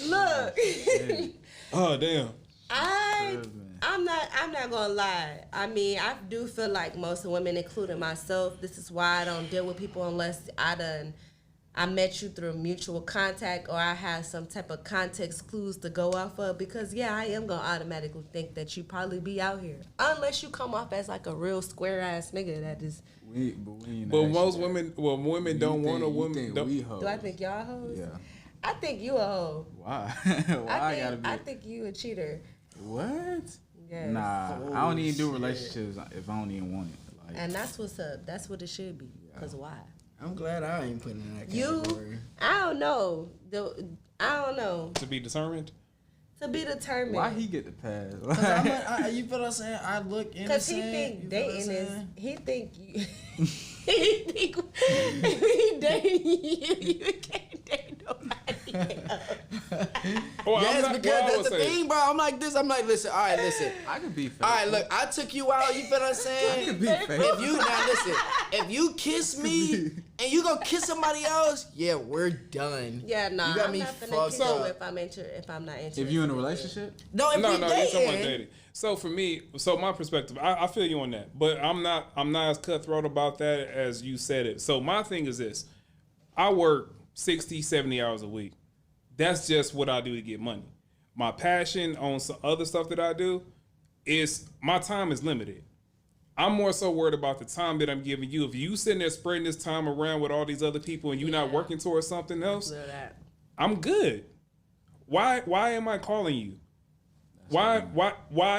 Look. Oh, damn. I'm not gonna lie. I mean, I do feel like most women, including myself, this is why I don't deal with people unless I met you through mutual contact, or I have some type of context clues to go off of, because I am gonna automatically think that you probably be out here, unless you come off as like a real square ass nigga that is. But most women, women don't want a woman. Do I think y'all hoes? Yeah. I think you a hoe. Why? I think you a cheater. What? Yes. Nah, I don't even do relationships if I don't even want it. Like, And that's what's up. That's what it should be. Cause why? I'm glad I ain't putting in that category. I don't know. I don't know. To be determined? To be determined. why he get the pass? You feel what I'm saying? I look innocent. Because he think dating is. He think you. he dating you. You can't date nobody else. Yes, because that's the thing, bro. I'm like this. I'm like, listen. All right, listen. I could be faithful. All right, look. I took you out. You feel what I'm saying? I could be faithful. If you kiss me and you go kiss somebody else, yeah, we're done. Yeah, nah. You got I'm me not gonna fucked kiss you up. if I'm not interested. If you in a relationship? No, if No, we you're talking about dating. dating. So for me, my perspective, I feel you on that, but I'm not as cutthroat about that as you said it. So my thing is this: I work 60, 70 hours a week. That's just what I do to get money. My passion on some other stuff that I do is my time is limited. I'm more so worried about the time that I'm giving you. If you sitting there spreading this time around with all these other people and you're not working towards something else, I'm good. Why am I calling you? Why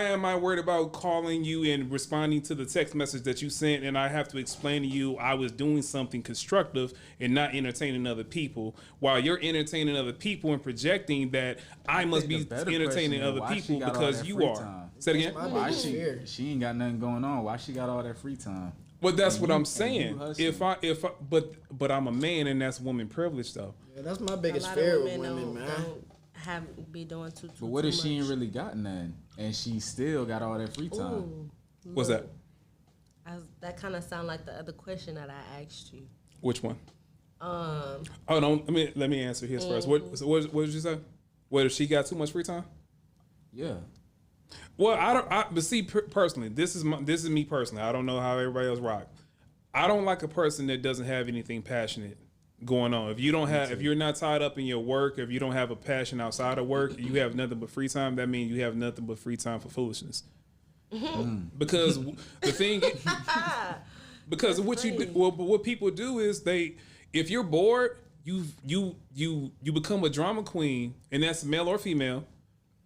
am I worried about calling you and responding to the text message that you sent, and I have to explain to you I was doing something constructive and not entertaining other people, while you're entertaining other people and projecting that I must be entertaining other people because you are. Say it again. Why she ain't got nothing going on? Why she got all that free time? But that's what I'm saying. But I'm a man, and that's woman privilege though. Yeah, that's my biggest fear with women, man. Be doing too But what if she much. ain't really got none and she still got all that free time? Ooh, What's that? That kind of sound like the other question that I asked you. Which one? Oh no. Let me answer his first. What did you say? What if she got too much free time? Yeah. Well, but see, personally, this is me personally. I don't know how everybody else rock. I don't like a person that doesn't have anything passionate going on. If you're not tied up in your work, if you don't have a passion outside of work, you have nothing but free time. That means you have nothing but free time for foolishness. Because the thing, because what people do is if you're bored, you become a drama queen, and that's male or female,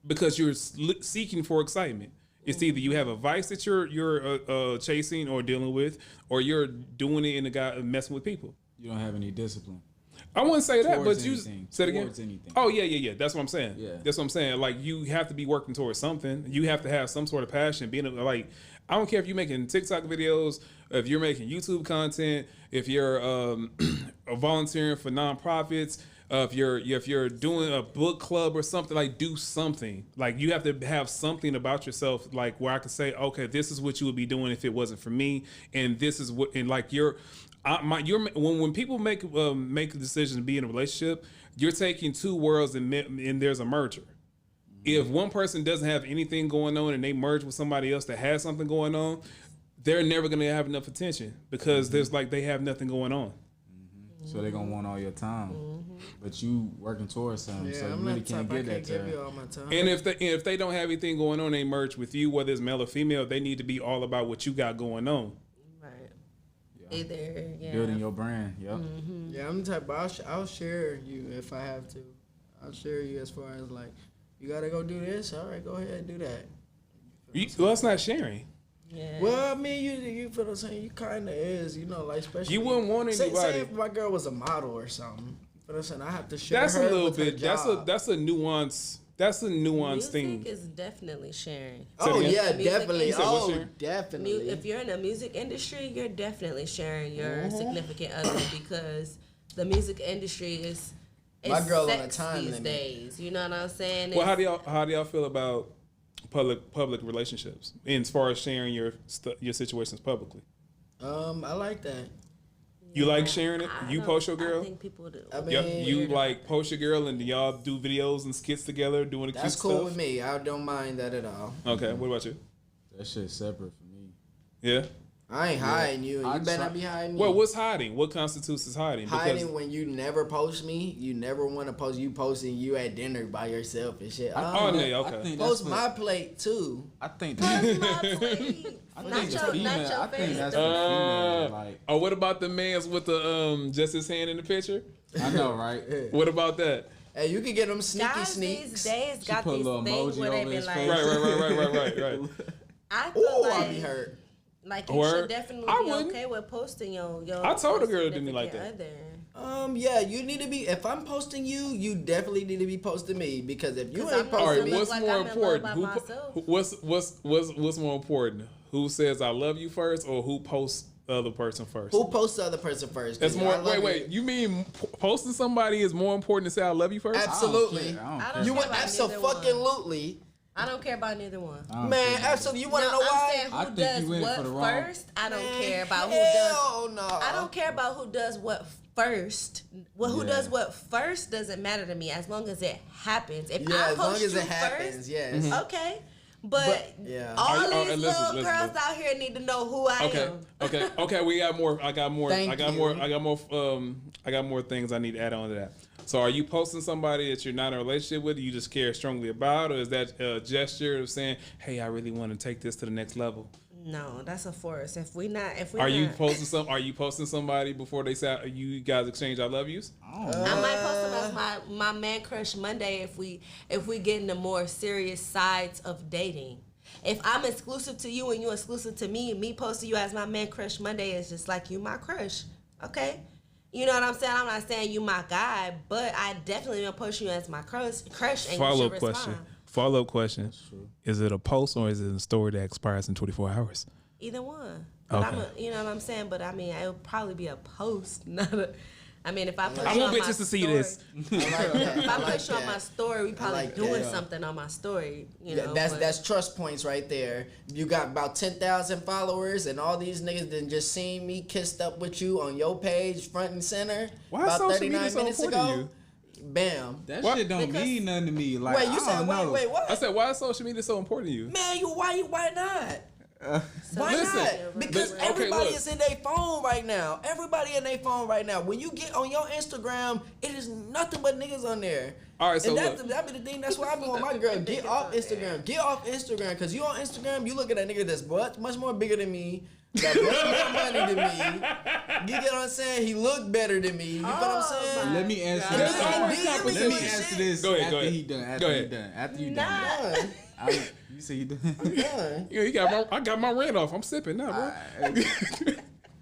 because you're seeking for excitement. It's either you have a vice that you're chasing or dealing with, or you're doing it in the guy messing with people. You don't have any discipline. I wouldn't say that, Towards but you anything. said again. Towards anything. Oh yeah. That's what I'm saying. Yeah. That's what I'm saying. Like you have to be working towards something. You have to have some sort of passion. Being like, I don't care if you're making TikTok videos, if you're making YouTube content, if you're volunteering for nonprofits, if you're doing a book club or something. Like do something. Like you have to have something about yourself. Like where I can say, okay, this is what you would be doing if it wasn't for me, and this is what, and like when people make a decision to be in a relationship, you're taking two worlds and there's a merger. If one person doesn't have anything going on and they merge with somebody else that has something going on, they're never going to have enough attention because there's like they have nothing going on. So they're gonna want all your time, but you working towards something, so you really can't get that time. You all my time. And if they don't have anything going on, they merge with you, whether it's male or female. They need to be all about what you got going on. Right. Yeah. Either Building your brand. Yep. Yeah, I'm the type. I'll share you if I have to. I'll share you as far as like, you gotta go do this. All right, go ahead and do that. Well, it's not sharing. Yeah. Well, I mean, you feel what I'm saying? You kind of is, you know, like especially. You wouldn't want Say anybody. if my girl was a model or something. You feel what I'm saying? I have to share That's a her little with her bit. job. That's a nuance. That's a nuanced Music thing. is definitely sharing. Oh Say it yeah, again. Music definitely. industry. Oh, Sharing? definitely. If you're in the music industry, you're definitely sharing your significant other because the music industry is My girl on a sex time these limit. days. You know what I'm saying? Well, It's- how do y'all feel about public relationships, and as far as sharing your situations publicly? I like that. You like sharing it? I You don't- post your girl? I think people do. I mean, Yep. You like post your girl and y'all do videos and skits together doing the That's cute cool stuff? with me. I don't mind that at all. Okay, what about you? That shit's separate for me. Yeah. I ain't hiding you. I You better try- not be hiding me. Well, what's hiding? What constitutes as hiding? hiding when you never post me? You never want to post. You posting you at dinner by yourself and shit. Oh, Oh, yeah, I okay. think post that's my plate too. I think That's that, my plate. I Not think the your- female. not your I think face. that's the female. Like Oh, what about the man's with the just his hand in the picture? I know, right? What about that? Hey, you can get them sneaky Guys sneaks. these days got put a these little things emoji where they over be his like, face. Right. I feel Ooh, I like, be hurt. like you Word. should definitely I be wouldn't. okay with posting your I told a girl it didn't like significant that. other. Yeah, you need to be. If I'm posting you, you definitely need to be posting me because if you 'Cause ain't I'm not All right, posting me, look what's like more I'm in love important? by myself. What's more important? Who says I love you first, or who posts the other person first? who posts the other person first? That's 'Cause more. I love Wait. you. You mean posting somebody is more important than say I love you first? Absolutely. I I don't don't You care. want care about neither one. absolutely, I don't care about neither one. I don't man. care. Absolutely. You want to No, know I'm why? saying I who think does you in it what for the wrong- first. I don't care about who Hell does. no. I don't care about who does what first. Well, who Yeah. does what first doesn't matter to me as long as it happens. If Yeah, I as long post as you it happens, first, yes. Okay. But yeah. all Are you- these listen, little listen, girls listen. out here need to know who I am. Okay. We got more. I got more. Thank I got you. more. I got more things I need to add on to that. So, are you posting somebody that you're not in a relationship with? You just care strongly about, or is that a gesture of saying, "Hey, I really want to take this to the next level"? No, that's a force. If we Are you posting Are you posting somebody before they say you guys exchange "I love yous"? I might post them as my man crush Monday if we get into more serious sides of dating. If I'm exclusive to you and you exclusive to me, and me posting you as my man crush Monday is just like you my crush. Okay? You know what I'm saying? I'm not saying you my guy, but I definitely gonna post you as my crush and Follow you up should question. respond. Follow up question. Is it a post or is it a story that expires in 24 hours? Either one. But Okay. you know what I'm saying? But I mean, it would probably be a post, not a. I mean, if I put I you want on my bitches to see story- this. I like that. If I I like put you on my that. story, we probably like doing that. something on my story. You Yeah, know, that's but- that's trust points right there. You got about 10,000 followers, and all these niggas didn't just seen me kissed up with you on your page, front and center. Why is about social 39 media so minutes important ago. to Bam. That What? shit don't Because- mean nothing to me. Like, Wait, you I said don't know. wait, what? I said, why is social media so important to you? Man, why not? Why Listen, not? Because okay, everybody look. is in their phone right now. Everybody in their phone right now. When you get on your Instagram, it is nothing but niggas on there. All right, so and look. that be the thing. That's why I be with my girl. Get off Instagram. Get off Instagram. Because you on Instagram, you look at that nigga that's much more bigger than me. Got much more money than me. You get what I'm saying? He look better than me. You know what I'm saying? Let me answer God. this. There's always Let me competition. answer this Go ahead, after go ahead. he done. Go After he ahead. done. After you Nah. done. You say you done? Yeah. I got my rent off. I'm sipping now, bro.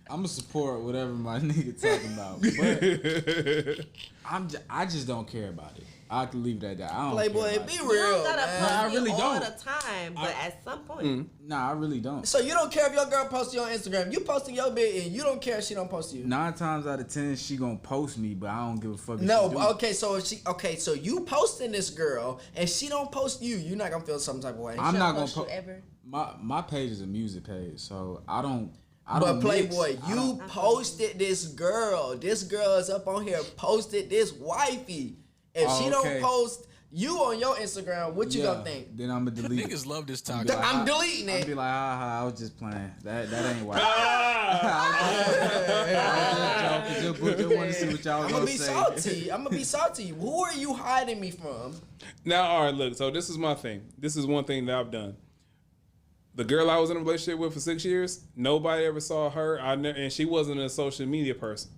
I'm gonna support whatever my nigga talking about, but I just don't care about it. I can leave that down. I don't Playboy, care about be it. real. You don't gotta man. post I it really all don't. the time, but at some point. Nah, I really don't. So you don't care if your girl posts you on Instagram. You posting your bit and you don't care if she don't post you. 9 times out of 10, she gonna post me, but I don't give a fuck. If No, she do. okay, so if so you posting this girl and she don't post you, you're not gonna feel some type of way. I'm She'll not gonna post you post. ever. My page is a music page, so I don't. But Playboy, mix. you posted this girl. This girl is up on here posted this wifey. If she don't okay. post you on your Instagram, what you Yeah, gonna think? Then I'm gonna delete it. Niggas love this talk. I'm deleting I'll it. be like, I was just playing. That ain't why. I just want to see what y'all I'm gonna gonna be say. salty. I'm gonna be salty. Who are you hiding me from? Now, all right, look. So this is my thing. This is one thing that I've done. The girl I was in a relationship with for 6 years, nobody ever saw her. And she wasn't a social media person.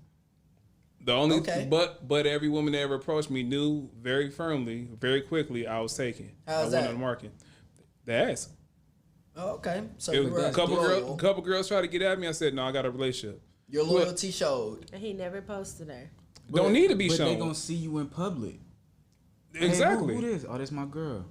The only, but every woman that ever approached me knew very firmly, very quickly, I was taken. How's I went that? on the market. The ass. Oh, okay. So It you were was a couple loyal. girls tried to get at me. I said, no, I got a relationship. Your loyalty showed. And he never posted her. Don't need to be but shown. They gonna see you in public. Exactly. Hey, who this? Oh, this my girl.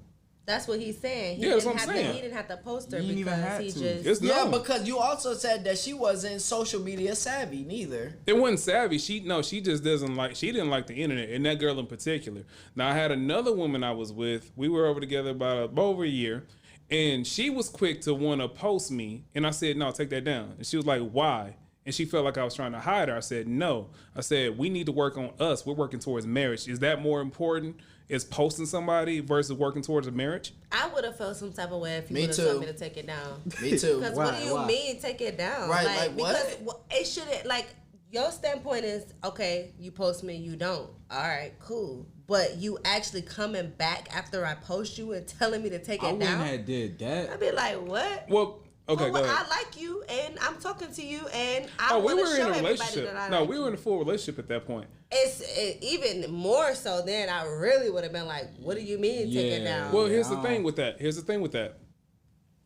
That's what he's saying. Yeah, that's what I'm saying. He didn't have to post her You didn't even because have he to. just. It's Yeah, known. because you also said that she wasn't social media savvy neither. It wasn't savvy. She just doesn't like. She didn't like the internet, and that girl in particular. Now I had another woman I was with. We were over together about over a year, and she was quick to want to post me, and I said, "No, take that down." And she was like, "Why?" And she felt like I was trying to hide her. I said, "No." I said, "We need to work on us. We're working towards marriage. Is that more important? Is posting somebody versus working towards a marriage?" I would have felt some type of way if you Me would have too. told me to take it down. Me too. Because Why? what do you Why? mean take it down? Right, like what? Because it shouldn't, like, your standpoint is, okay, you post me, you don't. All right, cool. But you actually coming back after I post you and telling me to take I it wouldn't down? have did that. I'd be like, what? Well, okay, Well, go ahead. I like you and I'm talking to you and I Oh, we want to were show in a everybody relationship. that I No, like we you. were in a full relationship at that point. It's even more so then I really would have been like, what do you mean take it Yeah. down? Well, Yeah, here's the I thing don't- with that. Here's the thing with that.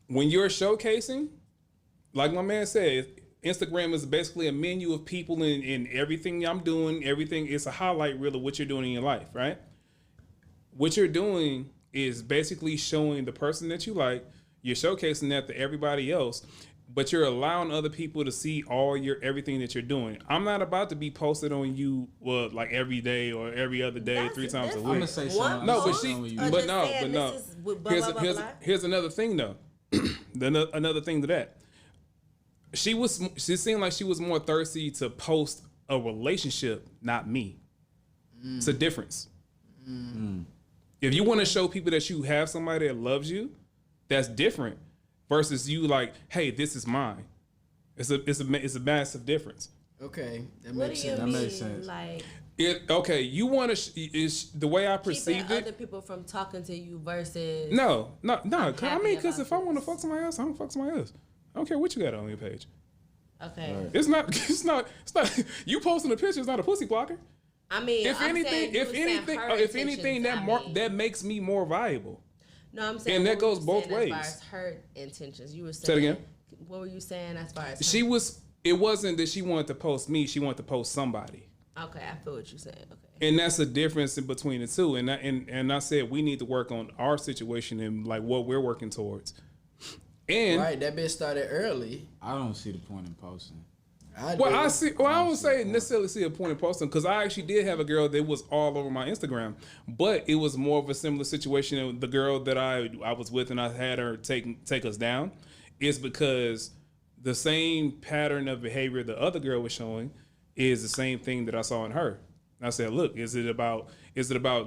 When you're showcasing, like my man said, Instagram is basically a menu of people and everything I'm doing, everything. It's a highlight reel of what you're doing in your life, right? What you're doing is basically showing the person that you like. You're showcasing that to everybody else, but you're allowing other people to see everything that you're doing. I'm not about to be posted on you like every day or every other day, That's 3 times a different. week. I'm gonna say One something. No, but post she, Something with you. or but just no, saying but no. this is blah, Here's, blah, blah, here's, blah. here's another thing though. Another thing to that. She seemed like she was more thirsty to post a relationship, not me. It's a difference. If you want to show people that you have somebody that loves you, that's different. Versus you like, hey, this is mine. It's a massive difference. Okay, that What makes do you sense. mean? makes sense. Like You want to is the way I keeping perceived other it. people from talking to you versus No. I happy mean, because about if I want to this. fuck somebody else, I'm gonna fuck somebody else. I don't care what you got on your page. Okay. Right. It's not. You posting a picture is not a pussy blocker. I mean, If I'm saying anything, that makes me more valuable. No, I'm saying and that what were goes you both saying ways. As far as her intentions, you were saying. Say it again. What were you saying as far as It wasn't that she wanted to post me. She wanted to post somebody. Okay, I feel what you're saying. Okay. And that's the difference in between the two. And I said we need to work on our situation and like what we're working towards. And Right, that bitch started early. I don't see the point in posting. I well, do. I don't say necessarily see a point in posting because I actually did have a girl that was all over my Instagram, but it was more of a similar situation. The girl that I was with and I had her take us down is because the same pattern of behavior the other girl was showing is the same thing that I saw in her. And I said, look, is it about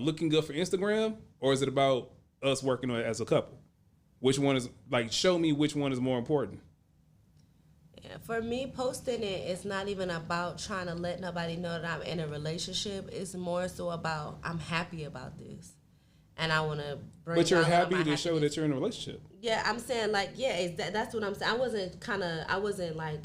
looking good for Instagram or is it about us working on it as a couple? Which one is like? Show me which one is more important. Yeah, for me, posting it is not even about trying to let nobody know that I'm in a relationship. It's more so about I'm happy about this, and I want to bring. But you're out happy my to show happiness. that you're in a relationship. Yeah, I'm saying like that's what I'm saying. I wasn't like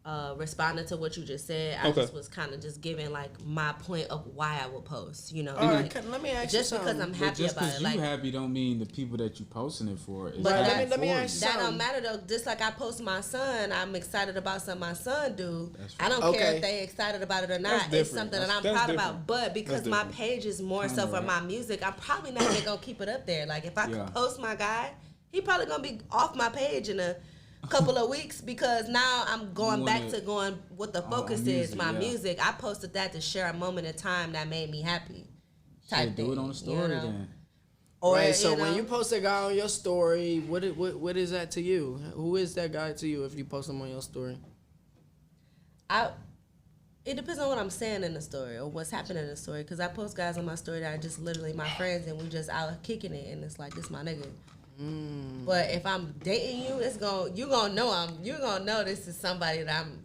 responding to what you just said. I just was kind of just giving like my point of why I would post. You know, All right, let me ask you just something. because I'm But happy just about because it. you Like, happy don't mean the people that you posting it for is But happy let me for ask you you. that don't matter though. Just like I post my son, I'm excited about something my son do. That's I don't Okay. care if they excited about it or not. It's different. something that I'm That's proud different. about. But because That's my different. page is more so for Right. my music, I'm probably not even gonna keep it up there. Like if I Yeah. could post my guy, he probably gonna be off my page in a couple of weeks because now I'm going back to going what the focus is, music, my yeah. music. I posted that to share a moment in time that made me happy. Type Shit, do it thing, on the story you know? then. Or, Right, so you when know, you post a guy on your story, what is that to you? Who is that guy to you if you post him on your story? It depends on what I'm saying in the story or what's happening in the story. Because I post guys on my story that are just literally my friends and we just out kicking it and it's like, this my nigga. But if I'm dating you, you're gonna know this is somebody that I'm.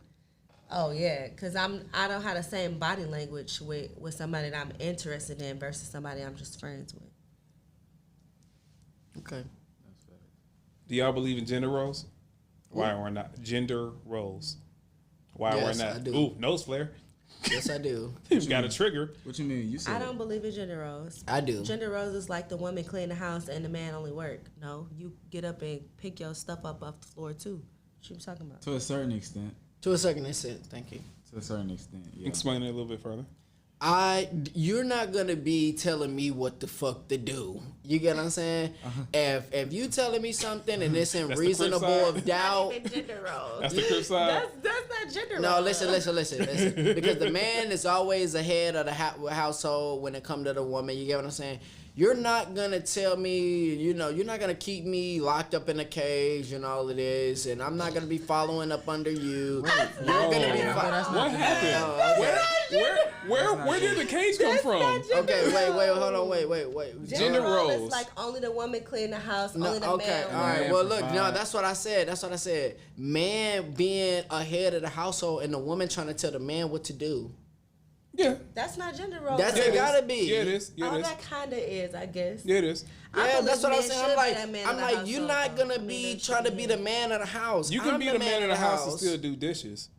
Oh yeah, because I don't have the same body language with somebody that I'm interested in versus somebody I'm just friends with. Okay. Do y'all believe in gender roles? Why or not? Gender roles. Why Yes, or not? I do. Ooh, nose flare. Yes, I do. You got a trigger. What you mean? You said I don't believe in gender roles. I do. Gender roles is like the woman clean the house and the man only work. No, you get up and pick your stuff up off the floor too. What you talking about? to a certain extent. To a certain extent, thank you. To a certain extent, yeah. Explain it a little bit further. You're not gonna be telling me what the fuck to do. You get what I'm saying? If you telling me something and it's in That's the reasonable crib side. of doubt. Not even gender roles. That's the crib side. That's not gender No, roles. listen. Because the man is always ahead of the household when it comes to the woman. You get what I'm saying? You're not gonna tell me, you're not gonna keep me locked up in a cage and all of this, and I'm not gonna be following up under you. You're gonna be. What happened? Where did the cage come from? Okay, wait, hold on, wait. Gender roles. It's like only the woman clean the house, No, only the okay, man. all right. Man Well, look, no, provide. that's what I said. Man being ahead of the household and the woman trying to tell the man what to do. Yeah. That's not gender roles. That's Yeah, it it gotta is. be. Yeah, it is. Yeah, Oh, it is. that kind of is, I guess. Yeah, it is. I Yeah, believe that's what I'm men saying. should I'm be that man of the you're household, not though. gonna I mean, be they trying to should be the man of the house. You can I'm be the man of the house and still do dishes.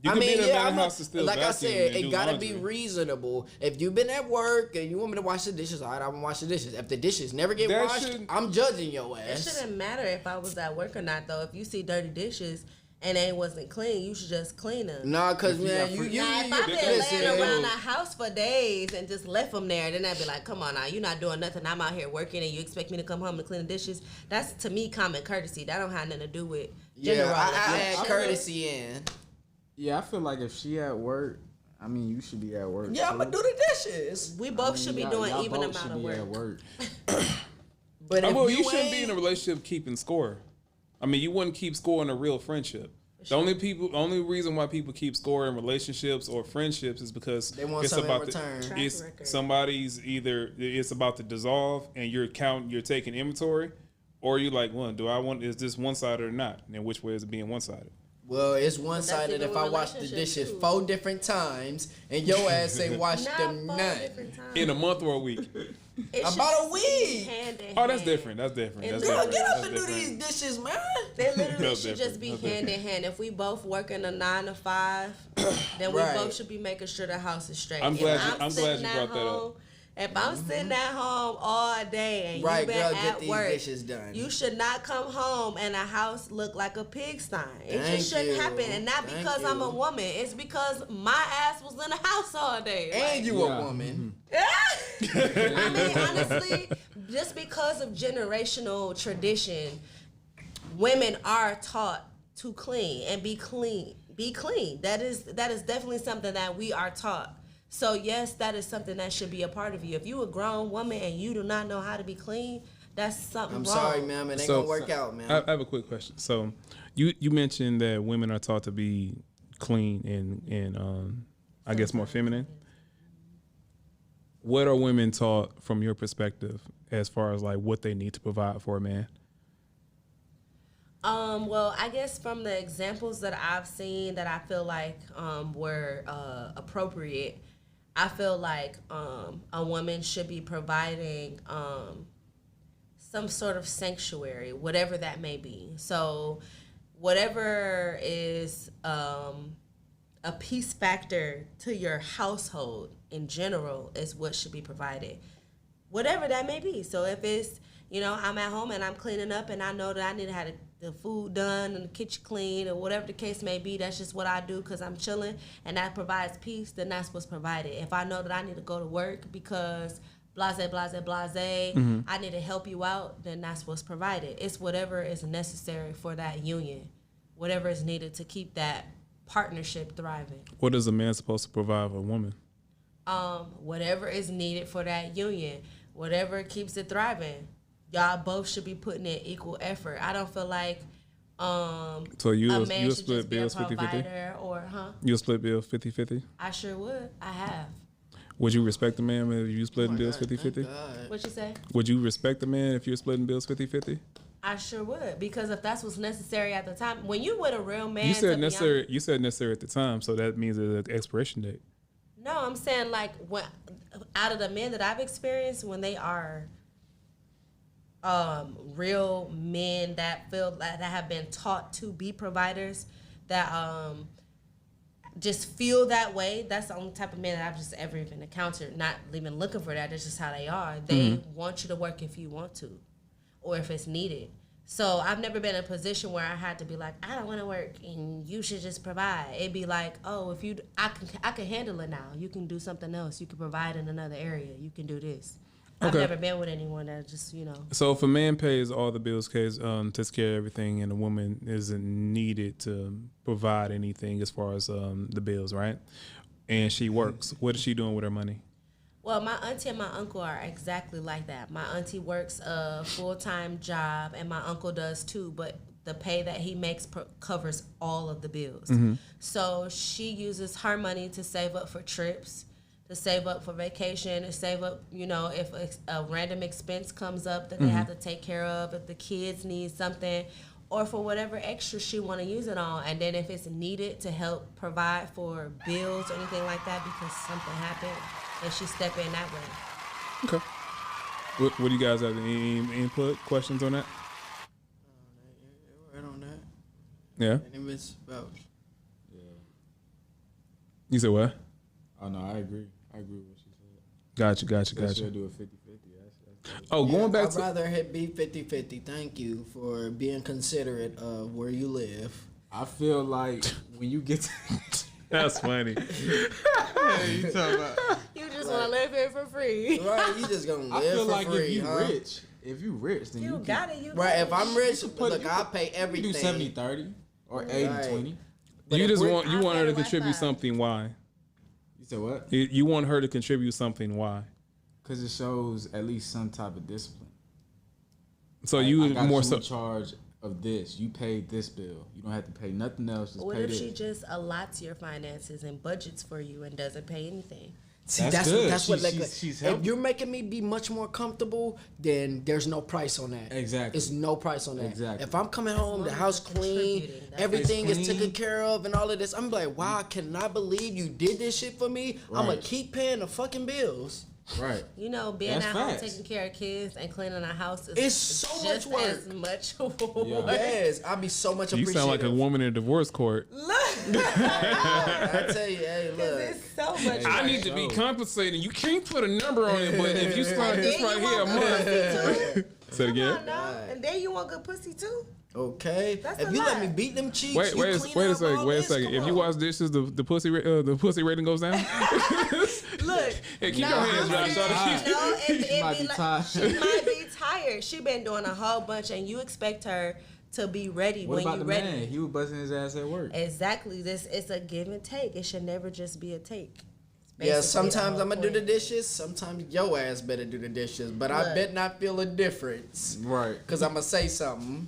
You can be the man of the house and still like I vacuum said, and it do gotta be laundry. reasonable. If you've been at work and you want me to wash the dishes, all right, I'm gonna wash the dishes. If the dishes never get That washed, shouldn't- I'm judging your It ass. shouldn't matter if I was at work or not, though. If you see dirty dishes and they wasn't clean, you should just clean them. Nah, cause man, got you free- Now, if I've been listen. laying around the house for days and just left them there, then I'd be like, come on now, you're not doing nothing. I'm out here working and you expect me to come home and clean the dishes? That's, to me, common courtesy. That don't have nothing to do with gender Yeah, roles. I Like, add courtesy in. Yeah, I feel like if she at work, I mean, you should be at work. Yeah, I'm too. gonna do the dishes. We both should be doing y'all even both amount should of be at work. But if Well, you you shouldn't be ain't- in a relationship keeping score. I mean, you wouldn't keep score in a real friendship. The only reason why people keep score in relationships or friendships is because They want it's something in about return. Track it's record. somebody's either it's about to dissolve and you're taking inventory, or you're like, well, is this one sided or not? And which way is it being one sided? Well, it's one that's sided even if I with wash the relationships, dishes too. 4 different times and your ass ain't washed Not them 4 none. different times. In a month or a week? It should About a be week. hand in Oh, that's hand. different. That's different. That's Girl, different. get up That's and do different. these dishes, man. They literally That's should different. just be That's hand in hand. If we both working a 9 to 5, then we Right. both should be making sure the house is straight. I'm If glad you I'm brought sitting that at up. home, If I'm sitting at home all day and Right, you been girl, get at these work, dishes done. you should not come home and the house look like a pigsty. It Thank just shouldn't you. happen. And not Thank because I'm a you. woman. It's because my ass was in the house all day. And you Yeah. a woman. I mean, honestly, just because of generational tradition, women are taught to clean and be clean. Be clean. That is definitely something that we are taught. So yes, that is something that should be a part of you. If you a grown woman and you do not know how to be clean, that's something I'm wrong. sorry, ma'am. It ain't gonna work out, man. I have a quick question. So, you mentioned that women are taught to be clean and I guess more feminine. What are women taught from your perspective as far as like what they need to provide for a man? Well, I guess from the examples that I've seen that I feel like were appropriate, I feel like a woman should be providing some sort of sanctuary, whatever that may be. So whatever is a peace factor to your household in general is what should be provided, whatever that may be. So if it's, I'm at home and I'm cleaning up and I know that I need to have the food done and the kitchen clean or whatever the case may be, that's just what I do because I'm chilling and that provides peace, then that's what's provided. If I know that I need to go to work because blase, I need to help you out, then that's what's provided. It's whatever is necessary for that union, whatever is needed to keep that partnership thriving. What is a man supposed to provide for a woman? Whatever is needed for that union, whatever keeps it thriving. Y'all both should be putting in equal effort. I don't feel like so you a man should split just be a bills 50-50? provider or You'll split bills 50-50? I sure would. I have. Would you respect a man if you splitting bills 50-50? What you say? Would you respect a man if you're splitting bills 50-50? I sure would, because if that's what's necessary at the time, when you with a real man, You said necessary. You said necessary at the time, so that means it's an expiration date. No, I'm saying like when out of the men that I've experienced, when they are real men that feel that have been taught to be providers, that just feel that way. That's the only type of man that I've just ever even encountered. Not even looking for that. That's just how they are. They want you to work if you want to, or if it's needed. So I've never been in a position where I had to be like, I don't want to work and you should just provide. It'd be like, oh, if you, I can handle it now. You can do something else. You can provide in another area. You can do this. I've never been with anyone that just, So if a man pays all the bills, takes care of everything, and a woman isn't needed to provide anything as far as the bills, right? And she works, what is she doing with her money? Well, my auntie and my uncle are exactly like that. My auntie works a full-time job, and my uncle does too, but the pay that he makes covers all of the bills. So she uses her money to save up for trips, to save up for vacation, to save up, if a random expense comes up that they have to take care of, if the kids need something, or for whatever extra she want to use it on. And then if it's needed to help provide for bills or anything like that because something happened, then she step in that way. Okay. What do you guys have? Any input, questions on that? Right on that. Yeah. And it's about. Yeah. You said what? Oh no, I agree. I agree with what she said. Gotcha. Should do a 50-50. Oh, going back I'd to. rather it be 50-50. Thank you for being considerate of where you live. I feel like when you get to That's funny. you talking about? You just want to live here for free. Right, you just gonna live I feel for like free, if you rich, then You got it. Right, if I'm rich, put- look, I'll pay everything. You do 70-30 or 80-20. But You if just we're- want her to better contribute Wi-Fi. something. Why? You said what? You want her to contribute something. Why? Because it shows at least some type of discipline. So Like, you I got more you so. in charge of this. You paid this bill. You don't have to pay nothing else. Just What pay if this. she just allots your finances and budgets for you and doesn't pay anything? See, That's good. that's what She's if helping. you're making me be much more comfortable, then there's no price on that. Exactly. It's no price on that. Exactly. If I'm coming home, the long house as you're clean, contributing, that's everything It's is clean. taken care of, and all of this, I'm like, wow, I cannot believe you did this shit for me. I'm gonna Right. keep paying the fucking bills. Right. Being That's at home facts. taking care of kids and cleaning our house is It's so just much work. as much work. Yes, I'd be so much You appreciative. sound like a woman in a divorce court. I tell you, hey, look. It's so much I work. need to be compensated. You can't put a number on it, but if you start this right here a month. Say it again. Come on, no. And then you want good pussy too? Okay, That's if a you let lot. me beat them cheeks, Wait you a clean up second. all Wait a this? second. Come If you on. wash dishes, the pussy rating goes down. Look, Hey, keep your hands I'm dry, saying, shawty. no, She might be tired. she might be tired. She been doing a whole bunch, and you expect her to be ready What when about you the ready. man? He was busting his ass at work. Exactly. It's a give and take. It should never just be a take. It's Yeah, basically sometimes the I'm whole gonna do the point. dishes. Sometimes your ass better do the dishes. But I Look. bet not feel a difference. Right. Cause I'm gonna say something.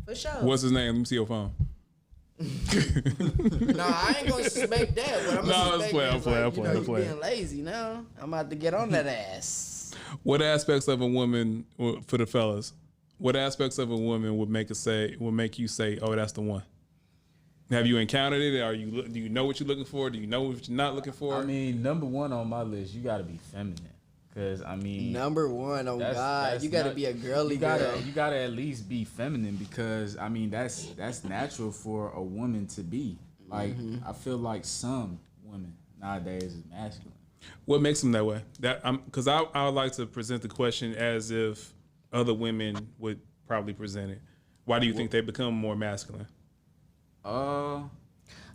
For sure. What's his name? Let me see your phone. No, I ain't gonna suspect that. What I'm No, gonna it's suspect play, is I'm play, I'm like, play, you I'm know, play. you being lazy now. I'm about to get on that ass. What aspects of a woman, for the fellas, what aspects of a woman would make you say, "Oh, that's the one"? Have you encountered it? Do you know what you're looking for? Do you know what you're not looking for? I mean, number one on my list, you got to be feminine. Cause I mean, Number one, oh God, you gotta be a girly girl. You gotta at least be feminine because I mean that's natural for a woman to be. Like I feel like some women nowadays is masculine. What makes them that way? Because I would like to present the question as if other women would probably present it. Why do you think they become more masculine?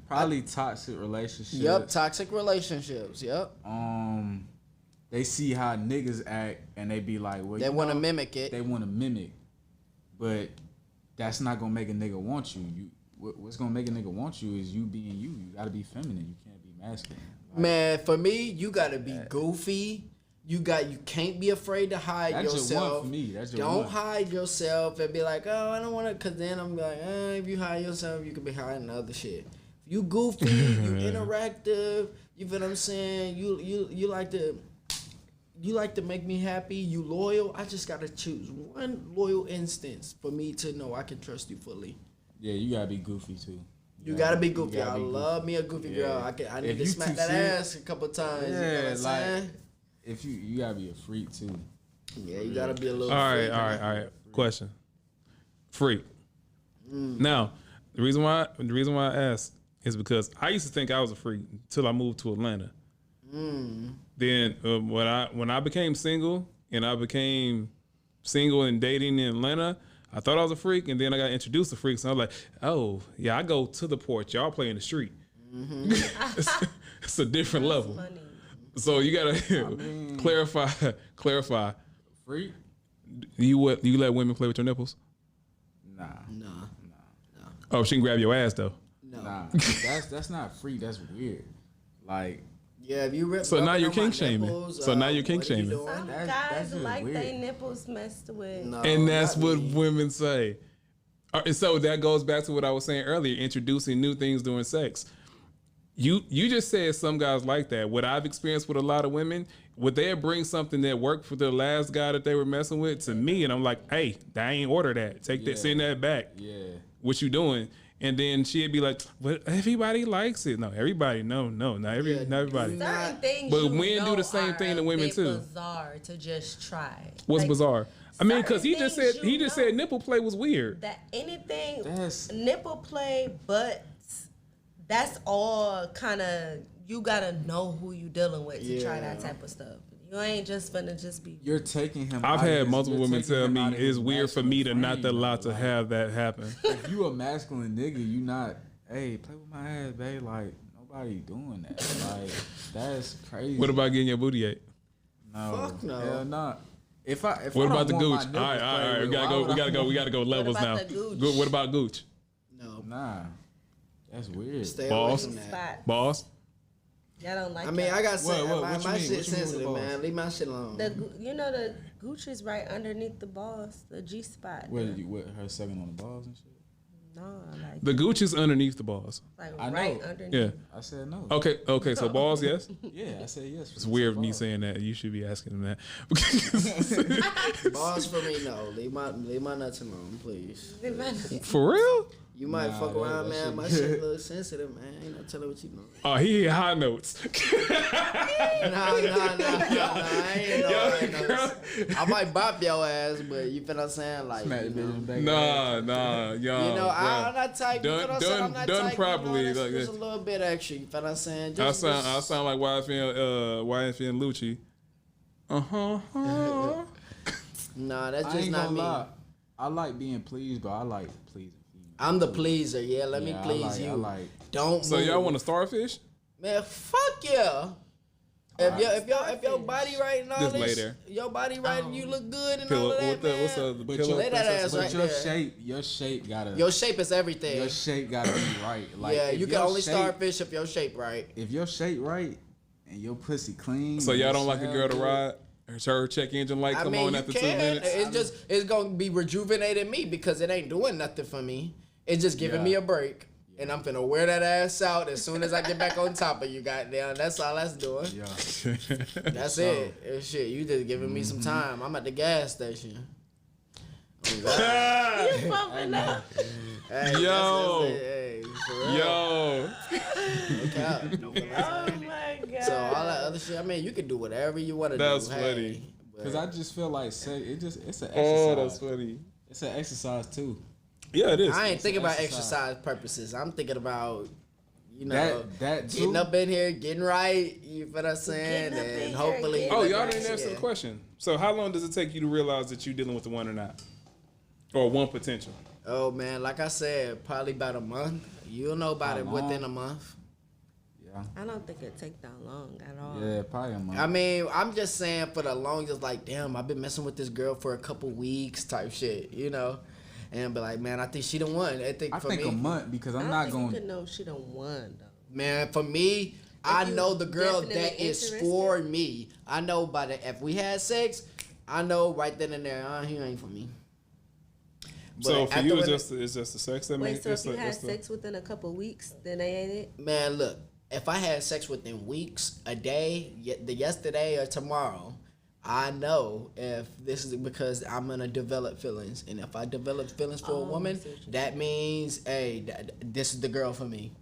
Probably toxic relationships. Yep, toxic relationships. Yep. They see how niggas act and they be like, well, They want to mimic it. They want to mimic, but that's not gonna make a nigga want you. What's gonna make a nigga want you is you being you. You gotta be feminine. You can't be masculine. Like, Man, for me, you gotta be goofy. You can't be afraid to hide that's yourself. your one for me. That's your Don't one. hide yourself and be like, oh, I don't want to. Cause then I'm like, if you hide yourself, you could be hiding other shit. You goofy, you interactive. You feel what I'm saying? You like to make me happy. You loyal. I just gotta choose one loyal instance for me to know I can trust you fully. Yeah, you gotta be goofy too. You gotta be goofy. Gotta I be love me a goofy girl. I need If to you smack too that serious- ass a couple times. Yeah, you know what I'm like saying? if you gotta be a freak too. Yeah, you gotta be a little. All freak. right. Question. Freak. Now, the reason why I asked is because I used to think I was a freak until I moved to Atlanta. Then when I became single and dating in Atlanta, I thought I was a freak, and then I got introduced to freaks, and I was like, oh yeah, I go to the porch, y'all play in the street. It's a different level. Funny. So you gotta clarify. Freak? You let women play with your nipples? Nah. Oh, she can grab your ass though. No. Nah. That's not freak. That's weird. Like. Yeah, if you rip. So now rubbing you're on my kink shaming. nipples, So now you're kink what are you shaming. doing? Some That's guys just like weird. their nipples messed with. No, And that's not what me. women say. And so that goes back to what I was saying earlier, introducing new things during sex. You just said some guys like that. What I've experienced with a lot of women, would they bring something that worked for the last guy that they were messing with to me, and I'm like, hey, I ain't order that. Take that, send that back. Yeah. What you doing? And then she'd be like, but everybody likes it. No, everybody, no, not everybody. Certain things But you men do know the same are thing to a women bit too. Bizarre to just try. What's Like, bizarre? I mean, because he certain just things said you know. nipple play was weird. That anything That's- nipple play, but that's all kind of you gotta know who you dealing with to try that type of stuff. You ain't just finna just be. You're taking him. I've out of had his- multiple you're women taking tell him me out of his it's weird for me to masculine not frame, allow to like, have that happen. If you a masculine nigga, you not. Hey, play with my ass, babe. Like nobody doing that. Like that's crazy. What about getting your booty ate? No, Fuck no. Hell not. If What I about the don't want gooch? my All right, nipples all right, played we with, gotta why go. would We I gotta go. want- We gotta go levels now. about the gooch? Good. What about gooch? No. Nah, that's weird. Stay Balls? away from that. Spot. Balls? Y'all don't like. I mean, that. I got What my you mean? shit What you mean with the sensitive, balls? man. Leave my shit alone. the gooch is right underneath the balls, the G spot. What her sucking on the balls and shit? No, like The gooch is underneath the balls. I right know. underneath. Yeah. I said no. Okay. So balls, yes. Yeah, I said yes. It's weird of me saying that. You should be asking him that. Balls for me, no. Leave my nuts alone, please. For real? You might Nah, fuck that- around, that man. shit- My shit a little sensitive, man. Ain't no telling what you know. Oh, he hit high notes. Nah. I ain't know. I might bop your ass, but you feel what I'm saying? Like, Smack you the bitch in the know. back. Nah, y'all. You know, I'm not type. You Done- feel what I'm saying? I'm not done type. properly, You know, like just a that. little bit extra. You feel what I'm saying? I Just, sound like YFN Lucci. Nah, that's I just ain't not gonna me. lie. I like being pleased, but I like pleasing females. I'm the pleaser. Yeah, let me Yeah, please you. I like. Don't. So move. y'all want a starfish? Man, fuck yeah. If your body right and all Just this, lay there. your body right and you look good and Pillow. all of that, What's the man. But pillow? Lay that ass But right your there. your shape gotta. Your shape is everything. Your shape gotta be right. Like yeah, if you can your only shape- starfish if your shape right. If your shape right and your pussy clean. So and y'all you don't like a smell girl to good, ride? Her check engine light I come mean, on you after 2 can. minutes? It's gonna be rejuvenating me because it ain't doing nothing for me. It's just giving me a break. And I'm finna wear that ass out as soon as I get back on top of you, goddamn. That's all that's doing. Yeah. That's it. Shit, you just giving me some time. I'm at the gas station. Oh, God. You bumping up. Hey, Yo. that's it. Hey, for real. Yo. Look out. Oh my god. So all that other other shit. I mean, you can do whatever you want to do. That's funny. Because I just feel like it's an exercise. Oh, that's funny. It's an exercise too. Yeah, it is. I ain't thinking about exercise purposes. I'm thinking about, that too. getting up in here, getting right. You feel what I'm saying? Getting up in And here, hopefully. getting Oh, up y'all in didn't answer the Yeah. question. So how long does it take you to realize that you're dealing with the one or not? Or one potential? Oh, man, like I said, probably about a month. You'll know about How it long? within a month. Yeah. I don't think it take that long at all. Yeah, probably a month. I mean, I'm just saying for the longest, like, damn, I've been messing with this girl for a couple weeks type shit, And be like, man, I think she the one. I think I think me, a month because I I'm don't not think going. you can know she done won though. man, for me, I you know the girl definitely that is interested? for me. I know by the if we had sex, I know right then and there, he ain't for me. So But for you, after it's just the sex that Wait, makes so if you had sex within a couple weeks, then they ain't it? man, look, if I had sex within weeks, a day, the yesterday or tomorrow, I know if this is because I'm gonna develop feelings, and if I develop feelings for a woman, that means, hey, this is the girl for me.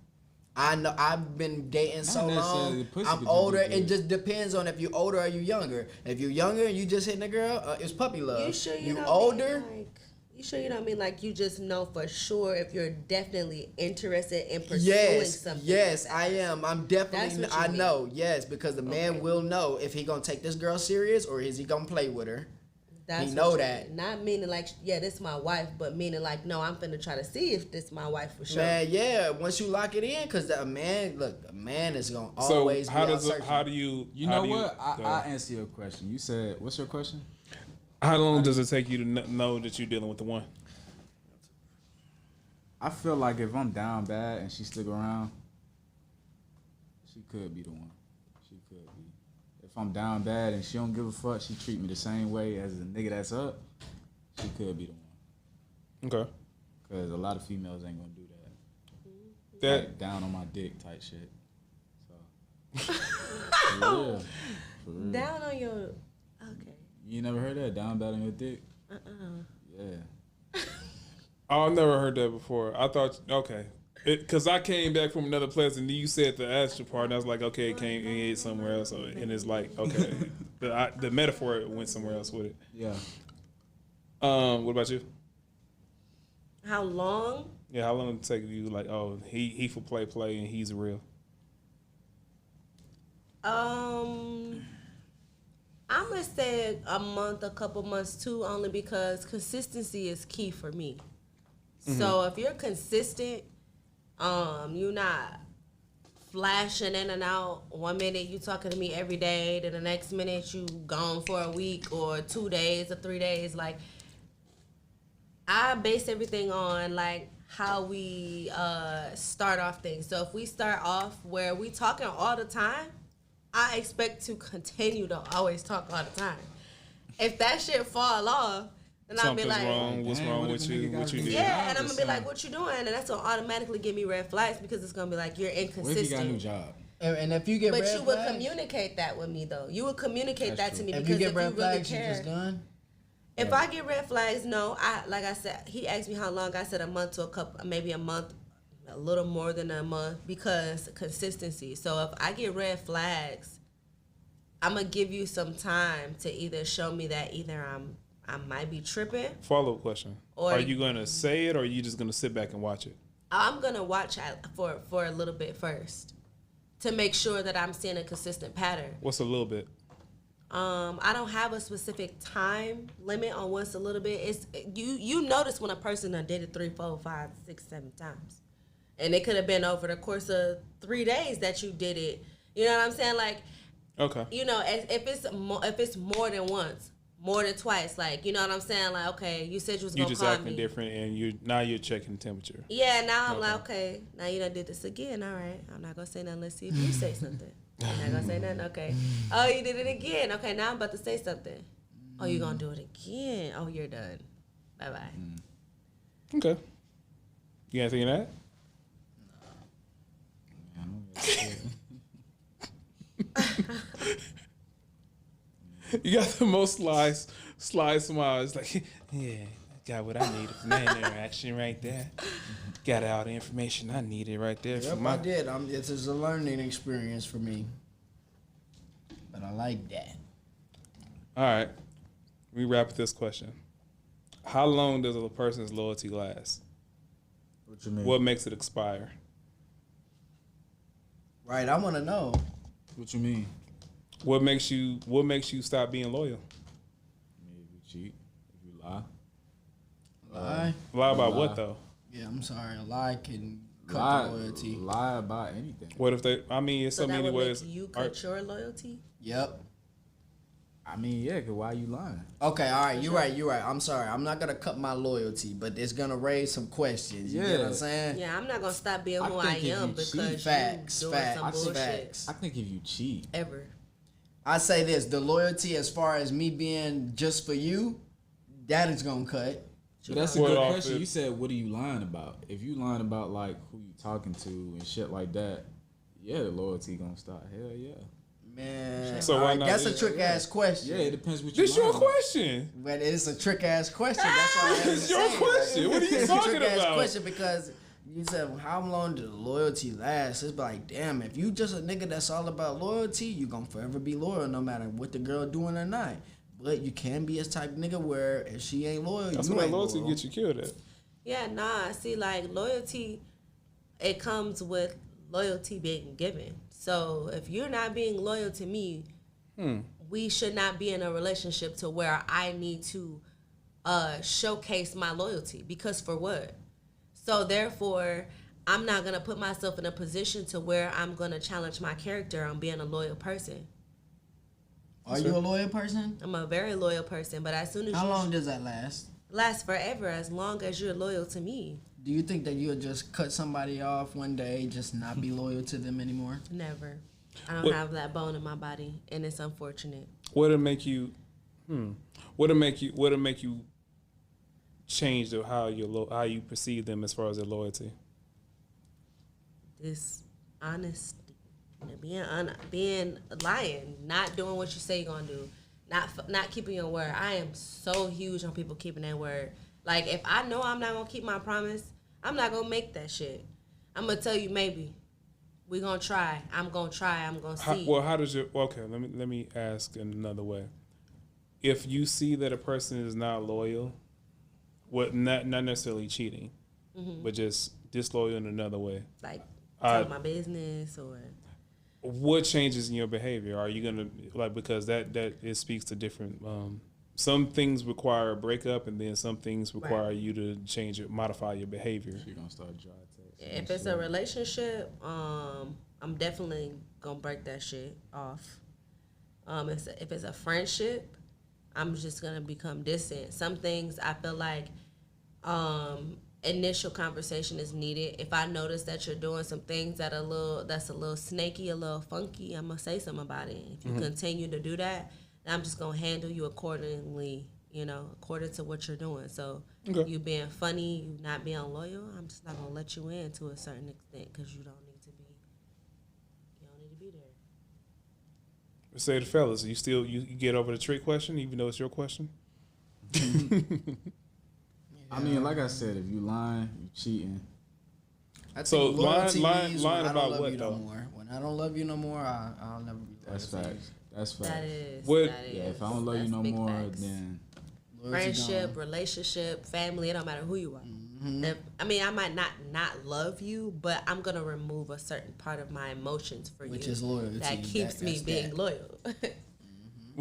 I know I've been dating so necessarily long. the pussy I'm could older. just be It good. just depends on if you older or you younger. If you younger and you just hitting a girl, it's puppy love. You sure you don't older? mean like, you sure you don't mean like you just know for sure if you're definitely interested in pursuing Yes, something? yes, I am. I'm definitely. That's what you I mean. know. Yes, because the man Okay. will know if he gonna take this girl serious or is he gonna play with her. That's He what know you that. mean. Not meaning like, yeah, this is my wife, but meaning like, no, I'm finna try to see if this my wife for sure. Man, yeah. Once you lock it in, because a man is gonna So always how be does out how searching. do you? You how know do what? go I ahead. answer your question. You said, what's your question? How long does it take you to know that you're dealing with the one? I feel like if I'm down bad and she stick around, she could be the one. She could be. If I'm down bad and she don't give a fuck, she treat me the same way as the nigga that's up, she could be the one. Okay. Because a lot of females ain't gonna do that. That Like down on my dick type shit. So. For real. For real. Down on your, okay. You never heard that? Down bad on your dick? Yeah. Oh, I've never heard that before. I thought okay, because I came back from another place and you said the extra part, and I was like, okay, it came and ate somewhere else, and it's like okay, the metaphor went somewhere else with it. Yeah. What about you? How long? Yeah, how long did it take you? Like, oh, he for play, and he's real. I'm gonna say a month, a couple months too, only because consistency is key for me. So if you're consistent, you're not flashing in and out. 1 minute you talking to me every day, then the next minute you gone for a week or 2 days or 3 days. Like, I base everything on like how we start off things. So if we start off where we talking all the time, I expect to continue to always talk all the time. If that shit fall off, then I'll be Something's like, wrong. What's Damn, wrong what with if a you? nigga gotta What you be- did? yeah, and I'm just gonna be like, saying. what you doing? And that's gonna automatically give me red flags because it's gonna be like, you're What if you got a new inconsistent. job? And if you get But red you would flags, communicate that with me though. You would communicate That's that to true. me if because you if get you red really flags, you care. just done. If I get red flags, no. Like I said, he asked me how long. I said a month to a couple, maybe a month, a little more than a month, because consistency. So if I get red flags, I'm gonna give you some time to either show me that either I might be tripping. Follow up question: Or- are you gonna say it, or are you just gonna sit back and watch it? I'm gonna watch for a little bit first to make sure that I'm seeing a consistent pattern. What's a little bit? I don't have a specific time limit on what's a little bit. It's you notice when a person done did it 3, 4, 5, 6, 7 times, and it could have been over the course of 3 days that you did it. You know what I'm saying? Like, Okay. you know, if it's more than once, more than twice, like, you know what I'm saying? Like, okay, you said you was You gonna just call acting me. different, and you're checking temperature. Yeah, now I'm like, okay, now you done did this again. All right, I'm not gonna say nothing. Let's see if you say something. You're not gonna say nothing. Okay. Oh, you did it again. Okay, now I'm about to say something. Oh, you gonna do it again? Oh, you're done. Bye bye. Okay. You got anything in that? You got the most sly smile. It's like, yeah, got what I needed from that interaction right there. Got all the information I needed right there. Yep, from my I did. This is a learning experience for me. But I like that. All right. We wrap with this question. How long does a person's loyalty last? What you mean? What makes it expire? Right, I want to know. What you mean? What makes you stop being loyal? I mean, if you cheat, if you lie. Lie? Lie about Lie. what though? Yeah, I'm sorry. A lie can cut Lie, the loyalty. lie about anything. What if they? I mean, it's So so that many would ways. make you cut your loyalty? Yep. I mean, yeah, cause why you lying? Okay, all right, you're right. I'm sorry. I'm not gonna cut my loyalty, but it's gonna raise some questions. You get what I'm saying? Yeah, I'm not gonna stop being I who I think if am you because cheat- Facts, you doing facts, some bullshit. facts. I think if you cheat, Ever. I say this: the loyalty, as far as me being just for you, that is gonna cut. but that's a What good off question. it- You said, what are you lying about? If you lying about like who you talking to and shit like that, yeah, the loyalty gonna stop. Hell yeah. Man, So all why right, not? that's a Yeah, trick ass question. Yeah, it depends what you. This your lying about. question. But it's a trick ass question. That's why I It's your question. What are you it's talking a trick ass about? question because you said, well, how long does loyalty last? It's like, damn, if you just a nigga that's all about loyalty, you gonna forever be loyal no matter what the girl doing or not. But you can be a type of nigga where if she ain't loyal, That's you when ain't that loyalty loyal. gets you killed at. Yeah, nah. See, like loyalty, it comes with loyalty being given. So if you're not being loyal to me, we should not be in a relationship to where I need to showcase my loyalty. Because for what? So therefore, I'm not gonna put myself in a position to where I'm gonna challenge my character on being a loyal person. Are you a loyal person? I'm a very loyal person, but as soon as How you long does that last? last forever, as long as you're loyal to me. Do you think that you'll just cut somebody off one day, just not be loyal to them anymore? Never. I don't What- have that bone in my body, and it's unfortunate. What'll make you? What'll make you change how you perceive them as far as their loyalty? This honesty, being lying, not doing what you say you're gonna do, not keeping your word. I am so huge on people keeping their word. Like if I know I'm not gonna keep my promise, I'm not gonna make that shit. I'm gonna tell you maybe. We gonna try. I'm gonna try. I'm gonna see. How does your let me ask in another way. If you see that a person is not loyal, not necessarily cheating, but just disloyal in another way, Like tell my business or what changes in your behavior? Are you gonna because that it speaks to different. Some things require a breakup, and then some things require you to change it, modify your behavior. You're gonna start dry text. if it's a relationship, I'm definitely gonna break that shit off. If it's a friendship, I'm just gonna become distant. Some things I feel like initial conversation is needed. If I notice that you're doing some things that's a little snaky, a little funky, I'm gonna say something about it. If you continue to do that, then I'm just gonna handle you accordingly. According to what you're doing. So you being funny, you not being loyal, I'm just not gonna let you in to a certain extent because you don't need to be there. Say to fellas, you get over the trick question, even though it's your question. I mean, like I said, if you lying, you cheating. I think So loyalty lying means when I don't about love what, you though? no more. When I don't love you no more, I'll never be loyal That's to you. facts. That's facts. That is. What- that Yeah, is. if I don't love you That's no big more, facts. then Loyalty Friendship, gone. relationship, family, it don't matter who you are. Mm-hmm. I might not love you, but I'm gonna remove a certain part of my emotions for Which you. is loyalty. That keeps me That's being that. loyal.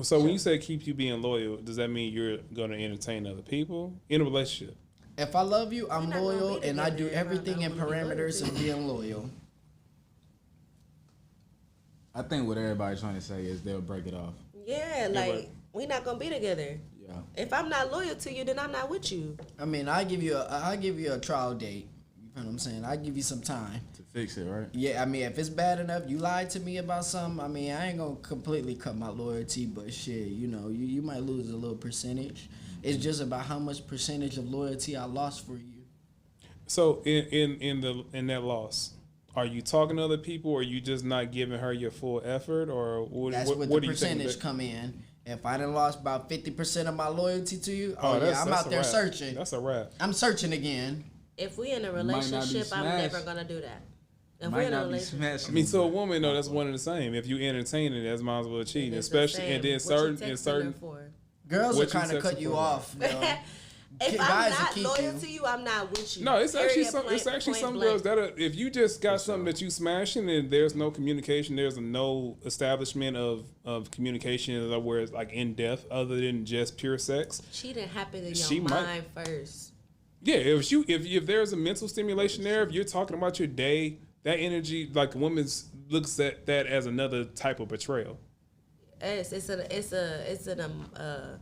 So when you say keep you being loyal, does that mean you're going to entertain other people in a relationship? If I love you, I'm We're not gonna loyal, be and I do together. everything in I don't wanna be loyal parameters to of being loyal. I think what everybody's trying to say is they'll break it off. Yeah, like we not gonna be together. Yeah. If I'm not loyal to you, then I'm not with you. I mean, I give you a trial date. You know what I'm saying? I give you some time. To fix it, right? Yeah, I mean, if it's bad enough, you lied to me about something. I mean, I ain't gonna completely cut my loyalty, but shit, you might lose a little percentage. It's just about how much percentage of loyalty I lost for you. So in that loss, are you talking to other people, or are you just not giving her your full effort, or That's what where do the you think? percentage come in. If I done lost about 50% of my loyalty to you, that's I'm out a there wrap. searching. That's a wrap. I'm searching again. If we in a might not be relationship, I'm smashed. never gonna do that. If we're Might in a not be relationship, smashing. I mean, so a them, woman, though, that's one and the same. If you entertain it, that's might as well cheating, it's the especially same. and then What certain you and texting certain. her for? Girls What are you kind of texting cut you for? off. You know? If Guys I'm will not keep loyal you. to you, I'm not with you. No, it's actually Period, it's point- actually point some blank. girls that are, if you just got something that you smashing and there's no communication, there's no establishment of communication where it's like in depth other than just pure sex. Cheating happened in She your might- mind first. Yeah, if there's a mental stimulation there, if you're talking about your day, that energy, like a woman looks at that as another type of betrayal. It's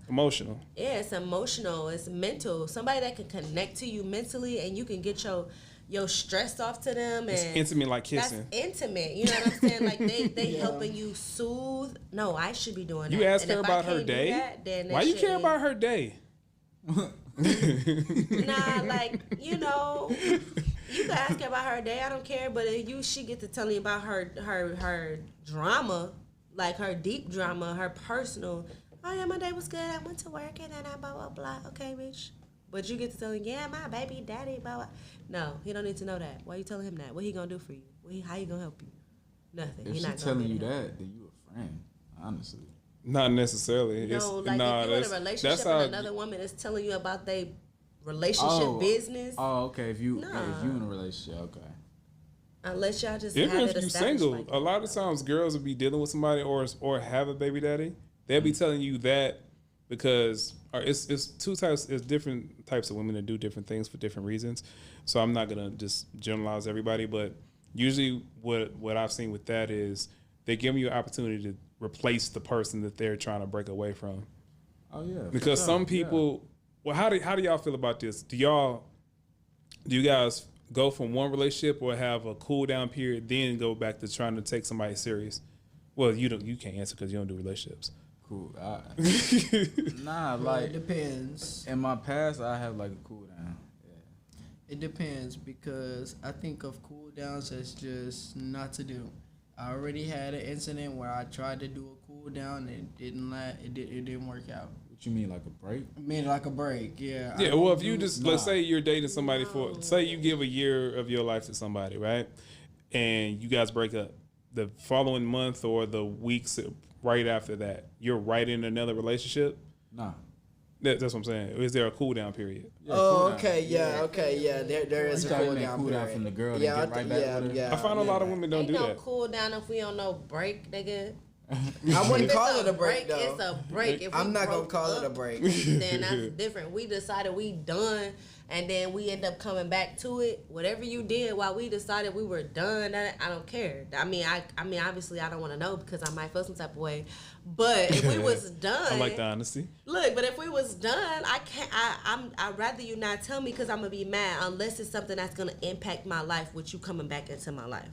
Emotional. yeah, it's emotional, it's mental. Somebody that can connect to you mentally and you can get your stress off to them, and It's intimate like kissing. That's intimate. You know what I'm saying? Like they helping you soothe. No, I should be doing that. You ask And her if I about her can't do day. that, then that Why you shit care is- about her day? Nah, like, you know, you can ask her about her day. I don't care. But if she get to telling you about her drama, like her deep drama, her personal. Oh yeah, my day was good. I went to work and then I blah blah blah. Okay, bitch. But you get to tell him, yeah, my baby daddy, blah blah. No, he don't need to know that. Why you telling him that? What he gonna do for you? How he gonna help you? Nothing. If He she's not telling gonna you help. that, then you a friend. Honestly. Not necessarily. No, like if you're in a relationship and another woman is telling you about their relationship business, Oh, okay. If you Nah. in a relationship, okay. unless y'all just Even have if it you established single, like a lot of times girls will be dealing with somebody or have a baby daddy. They'll be telling you that because it's two types. It's different types of women that do different things for different reasons. So I'm not gonna just generalize everybody, but usually what I've seen with that is they give you an opportunity to replace the person that they're trying to break away from. Oh yeah. Because for some sure, people, well, how do y'all feel about this? Do you guys go from one relationship or have a cool down period, then go back to trying to take somebody serious? Well, you can't answer because you don't do relationships. Cool. Nah, Well, like it depends. in my past, I have like a cool down. Yeah. It depends because I think of cool downs as just not to do. I already had an incident where I tried to do a cool down and it didn't work out. What you mean, like a break? I mean, like a break, yeah. Yeah, well, if you just let's Nah. say you're dating somebody say you give a year of your life to somebody, right? And you guys break up. The following month or the weeks right after that, you're right in another relationship. Nah. That's what I'm saying. Is there a cool down period? Yeah, Oh, cool down. okay, yeah. There is You a thought you cool meant down cool down period. from the girl to yeah, get right back with her? I find a lot of women don't ain't do no that. cool down if we on no break, nigga. I wouldn't If call it's it a break though. It's a break. If I'm we not gonna broke call it a up, break. Then that's different. We decided we done, and then we end up coming back to it. Whatever you did while we decided we were done, I don't care. I mean, obviously I don't want to know because I might feel some type of way. But if we was done, I like the honesty. Look, but if we was done, I can't. I'd rather you not tell me because I'm gonna be mad unless it's something that's gonna impact my life with you coming back into my life.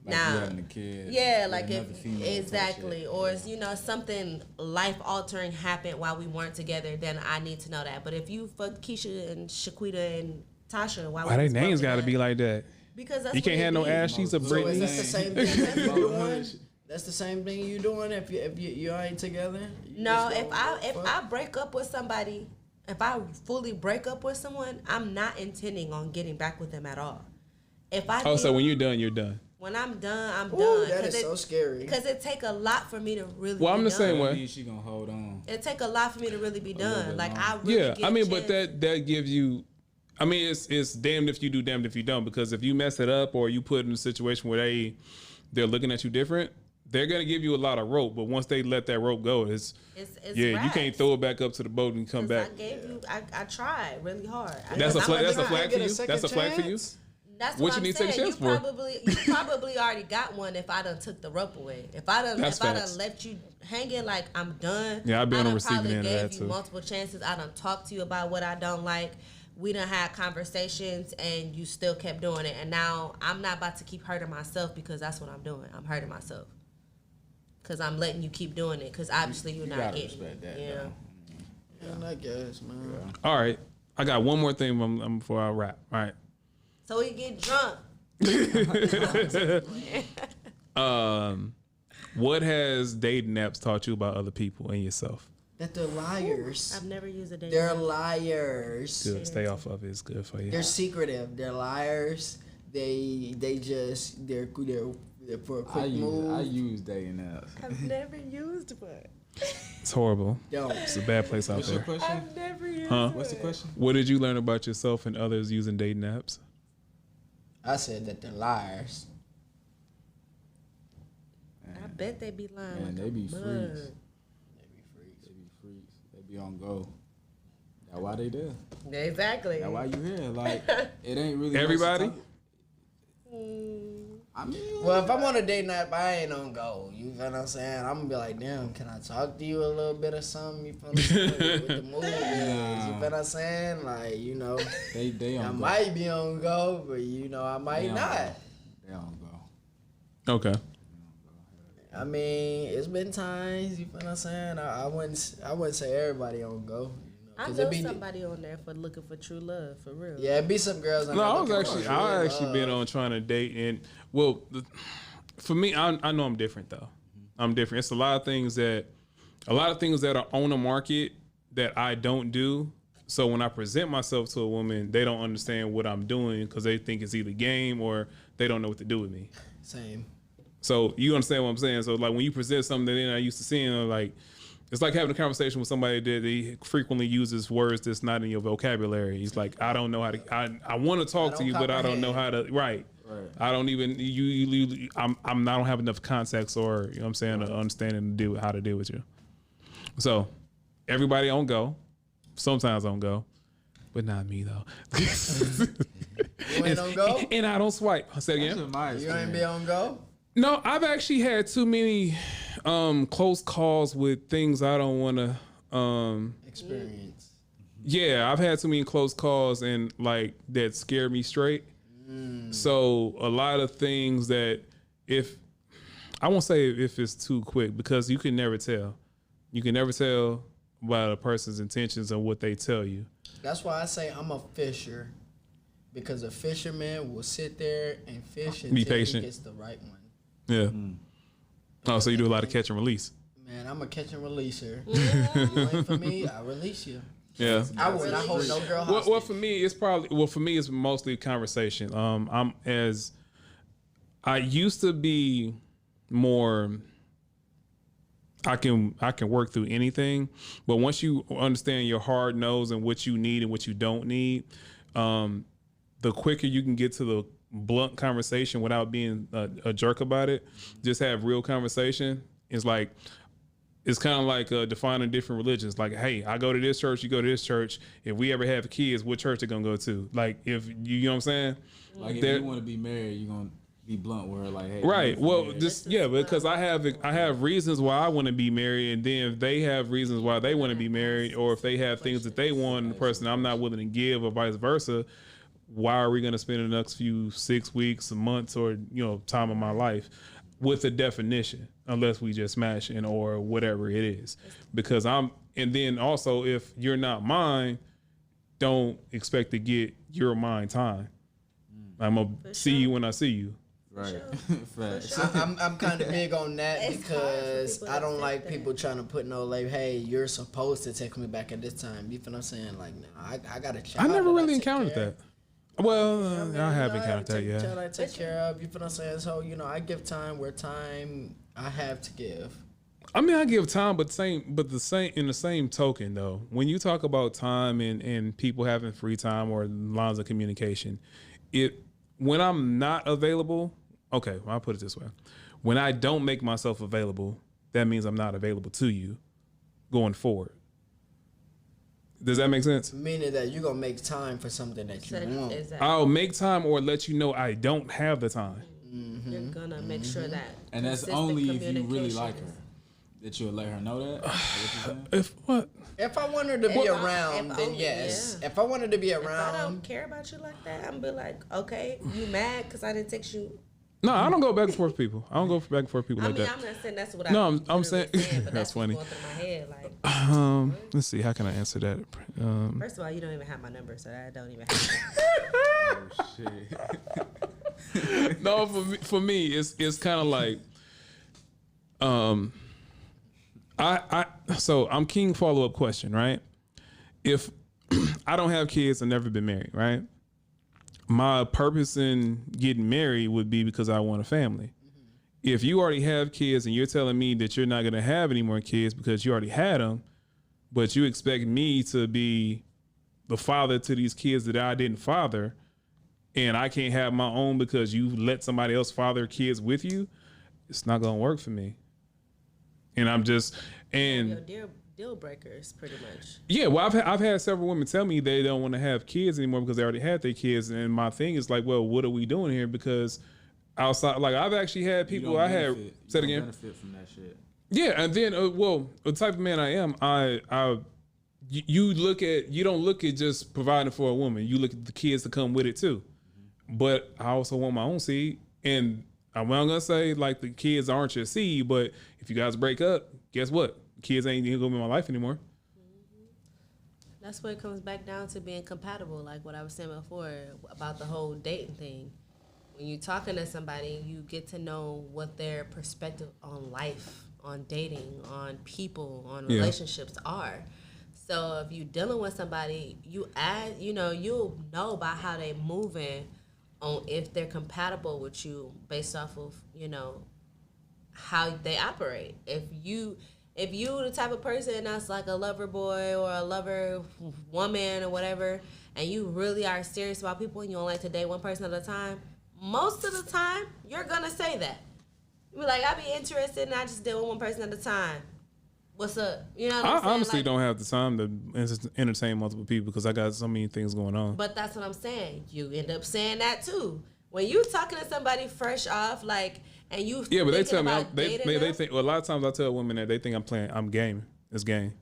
Like Nah. you having a kid. Yeah, with like another if female type exactly, shit. or it's something life altering happened while we weren't together, then I need to know that. But if you fuck Keisha and Shaquita and Tasha, Why they names got to be like that? Because that's You what can't it have no be. ass cheeks of So is Britney. that the same thing that you Motherhood doing? shit. That's the same thing you doing if you ain't together. You No, just if gonna I break up with somebody, if I fully break up with someone, I'm not intending on getting back with them at all. If I Oh, do- so when you're done, you're done. when I'm done, I'm Ooh, done. that is so scary. Because it take a lot for me to really. Well, I'm be the same done. way. That means she gonna hold on. It take a lot for me to really be little done. bit Like longer. I really Yeah, get I mean, a but chance. that gives you. I mean, it's damned if you do, damned if you don't. Because if you mess it up or you put in a situation where they're looking at you different, they're gonna give you a lot of rope. But once they let that rope go, it's yeah, you raps. can't throw it back up to the boat and come 'Cause back. I gave you. I tried really hard. That's a I'm flag. That's a try. flag Get for a you. second That's a flag for you. chance? That's What what you I'm need to take a saying. chance for? You probably already got one if I done took the rope away. If I done That's facts. left you hanging like I'm done. Yeah, I've been I on done receiving probably end of gave that, you too. multiple chances. I done talked to you about what I don't like. We done had conversations and you still kept doing it. And now I'm not about to keep hurting myself because that's what I'm doing. I'm hurting myself. Because I'm letting you keep doing it. Because obviously you're You not gotta getting respect that, yeah. though. Yeah, I guess, man. All right, I got one more thing before I wrap. All right. So we get drunk. What has dating apps taught you about other people and yourself? That they're liars. I've never used a dating They're app. liars. Good. Stay off of it. It's good for you. They're secretive. They're liars. they're for a quick move. I use dating apps. I've never used one. It's horrible. Don't. It's a bad place out What's your there. question? I've never used Huh? What's the question? What did you learn about yourself and others using dating apps? I said that they're liars. I bet they be lying. Man, like they a be mug. freaks. They be on go. That's why they there. Exactly. That's why you here. Like, it ain't really Everybody? much to talk- I mean, Well, if I'm on a date night, I ain't on go. You feel what I'm saying? I'm gonna be like, damn, can I talk to you a little bit or something? You feel what I'm saying? With the mood is, you feel what I'm saying? Like, you know, they I on go. might be on go, but you know, I might They on not. go. They on go. Okay. I mean, it's been times, you feel what I'm saying? I wouldn't say everybody on go. I 'Cause know it be- somebody on there for looking for true love, for real. Yeah, it be some girls on No, there I was looking actually, for I real actually been love. on trying to date, and well, for me, I know I'm different though. I'm different. It's a lot of things that are on the market that I don't do. So when I present myself to a woman, they don't understand what I'm doing because they think it's either game or they don't know what to do with me. Same. So you understand what I'm saying? So like when you present something that they're not used to seeing, like it's like having a conversation with somebody that they frequently uses words that's not in your vocabulary. He's like, I don't know how to. I want to talk to you, but I don't know how to. Right. I don't even. I don't have enough context or you know what I'm saying, understanding to deal with how to deal with you. So everybody on go. Sometimes on go, but not me though. You ain't on go? And I don't swipe. Say it That's again. my You ain't experience. be on go? No, I've actually had too many close calls with things I don't want to. Experience. Yeah, I've had too many close calls and like that scare me straight. So a lot of things that if I won't say if it's too quick because you can never tell. You can never tell about a person's intentions and what they tell you. That's why I say I'm a fisher. Because a fisherman will sit there and fish until Be he patient. gets the right one. Yeah. Oh, so you do a lot of catch and release. Man, I'm a catch and releaser. You ain't for me, I release you. Yeah. I will not hold no girl hostage. Well, for me, it's mostly conversation. I used to be more. I can work through anything, but once you understand your hard nose and what you need and what you don't need, the quicker you can get to the blunt conversation without being a jerk about it. Just have real conversation. It's kind of like defining different religions. Like, hey, I go to this church, you go to this church. If we ever have kids, what church they gonna go to? Like, if you know what I'm saying? Like if you want to be married, you're gonna be blunt with her. Like, hey, Right. you Well, married. just because I have reasons why I want to be married, and then if they have reasons why they want to be married, or if they have things that they want in the person I'm not willing to give, or vice versa, why are we going to spend the next few 6 weeks, months, or time of my life with a definition, unless we just smashing or whatever it is? Because and then also if you're not mine, don't expect to get your mine time. I'm gonna see you when I see you. Right. Facts. I'm kind of big on that It's hard for because people to I don't accept like that. people trying to put no label. Hey, you're supposed to text me back at this time. You feel what I'm saying? Like, no, I got a child. I never that really take encountered care that. of. Well, I have have encountered that, Child yeah. I take care of. You feel what I'm saying? So I give time where time I have to give. I mean, I give time, but in the same token though, when you talk about time and people having free time or lines of communication, when I'm not available, okay, I'll put it this way. When I don't make myself available, that means I'm not available to you going forward. Does that make sense? Meaning that you're gonna make time for something that you want. Exactly. I'll make time or let you know I don't have the time. You're gonna make sure that. And that's consistent only if you really communication like her. is- That you'll let her know that. Is that what you're saying? If what? If I want her to be If around, I- then if yes. yeah. If I want her to be If I don't around, care about you like that, I'm be like, okay, you mad because I didn't text you. No, I don't go back and forth with people. I don't go back and forth with people I like mean, that. I'm not saying that's what No, I'm I'm literally saying- but that's what's funny. going through my head. Like, Let's see. How can I answer that? first of all, you don't even have my number, so I don't even have. Oh shit. No, for me, it's kind of like, so I'm king follow up question, right? If I don't have kids, I've never been married, right? my purpose in getting married would be because I want a family. If you already have kids and you're telling me that you're not going to have any more kids because you already had them, but you expect me to be the father to these kids that I didn't father, and I can't have my own because you let somebody else father kids with you, it's not going to work for me. And I'm just, and Your deal breakers, pretty much. yeah, well, I've had several women tell me they don't want to have kids anymore because they already had their kids. And my thing is like, well, what are we doing here? Because outside, like I've actually had people I had said again. Benefit from that shit. Yeah, and then well, the type of man I am, you don't look at just providing for a woman. You look at the kids that come with it too. But I also want my own seed, and I'm not gonna say like the kids aren't your seed, but if you guys break up, guess what? Kids ain't gonna be in my life anymore. That's what it comes back down to, being compatible, like what I was saying before about the whole dating thing. When you're talking to somebody, you get to know what their perspective on life, on dating, on people, on relationships are. So if you're dealing with somebody, you'll know by how they moving on if they're compatible with you based off of, how they operate. If you the type of person that's like a lover boy or a lover woman or whatever, and you really are serious about people and you only like to date one person at a time, most of the time you're gonna say that. You be like, I be interested and I just deal with one person at a time. What's up? You know what I'm saying? I honestly don't have the time to entertain multiple people because I got so many things going on. But that's what I'm saying. You end up saying that too. When you talking to somebody fresh off, like, and you but they tell me they think. Well, a lot of times I tell women that they think I'm gaming. It's game.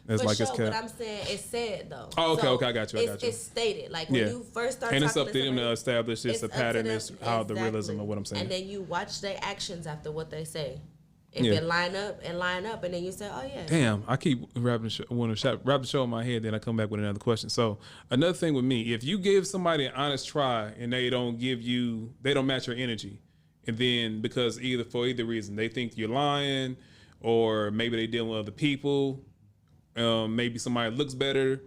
It's but like sure, it's cap. what I'm saying, it's said though. Oh, okay, so okay, I got you. It's stated. Like when you first start and talking it's up to to them somebody, to establish this a pattern is how the realism exactly. of what I'm saying. And then you watch their actions after what they say. If Yeah. it line up, and then you say, "Oh yeah." Damn, I keep wrapping wrap the show in my head, then I come back with another question. So another thing with me, if you give somebody an honest try and they don't match your energy, and then because for either reason they think you're lying, or maybe they dealing with other people, maybe somebody looks better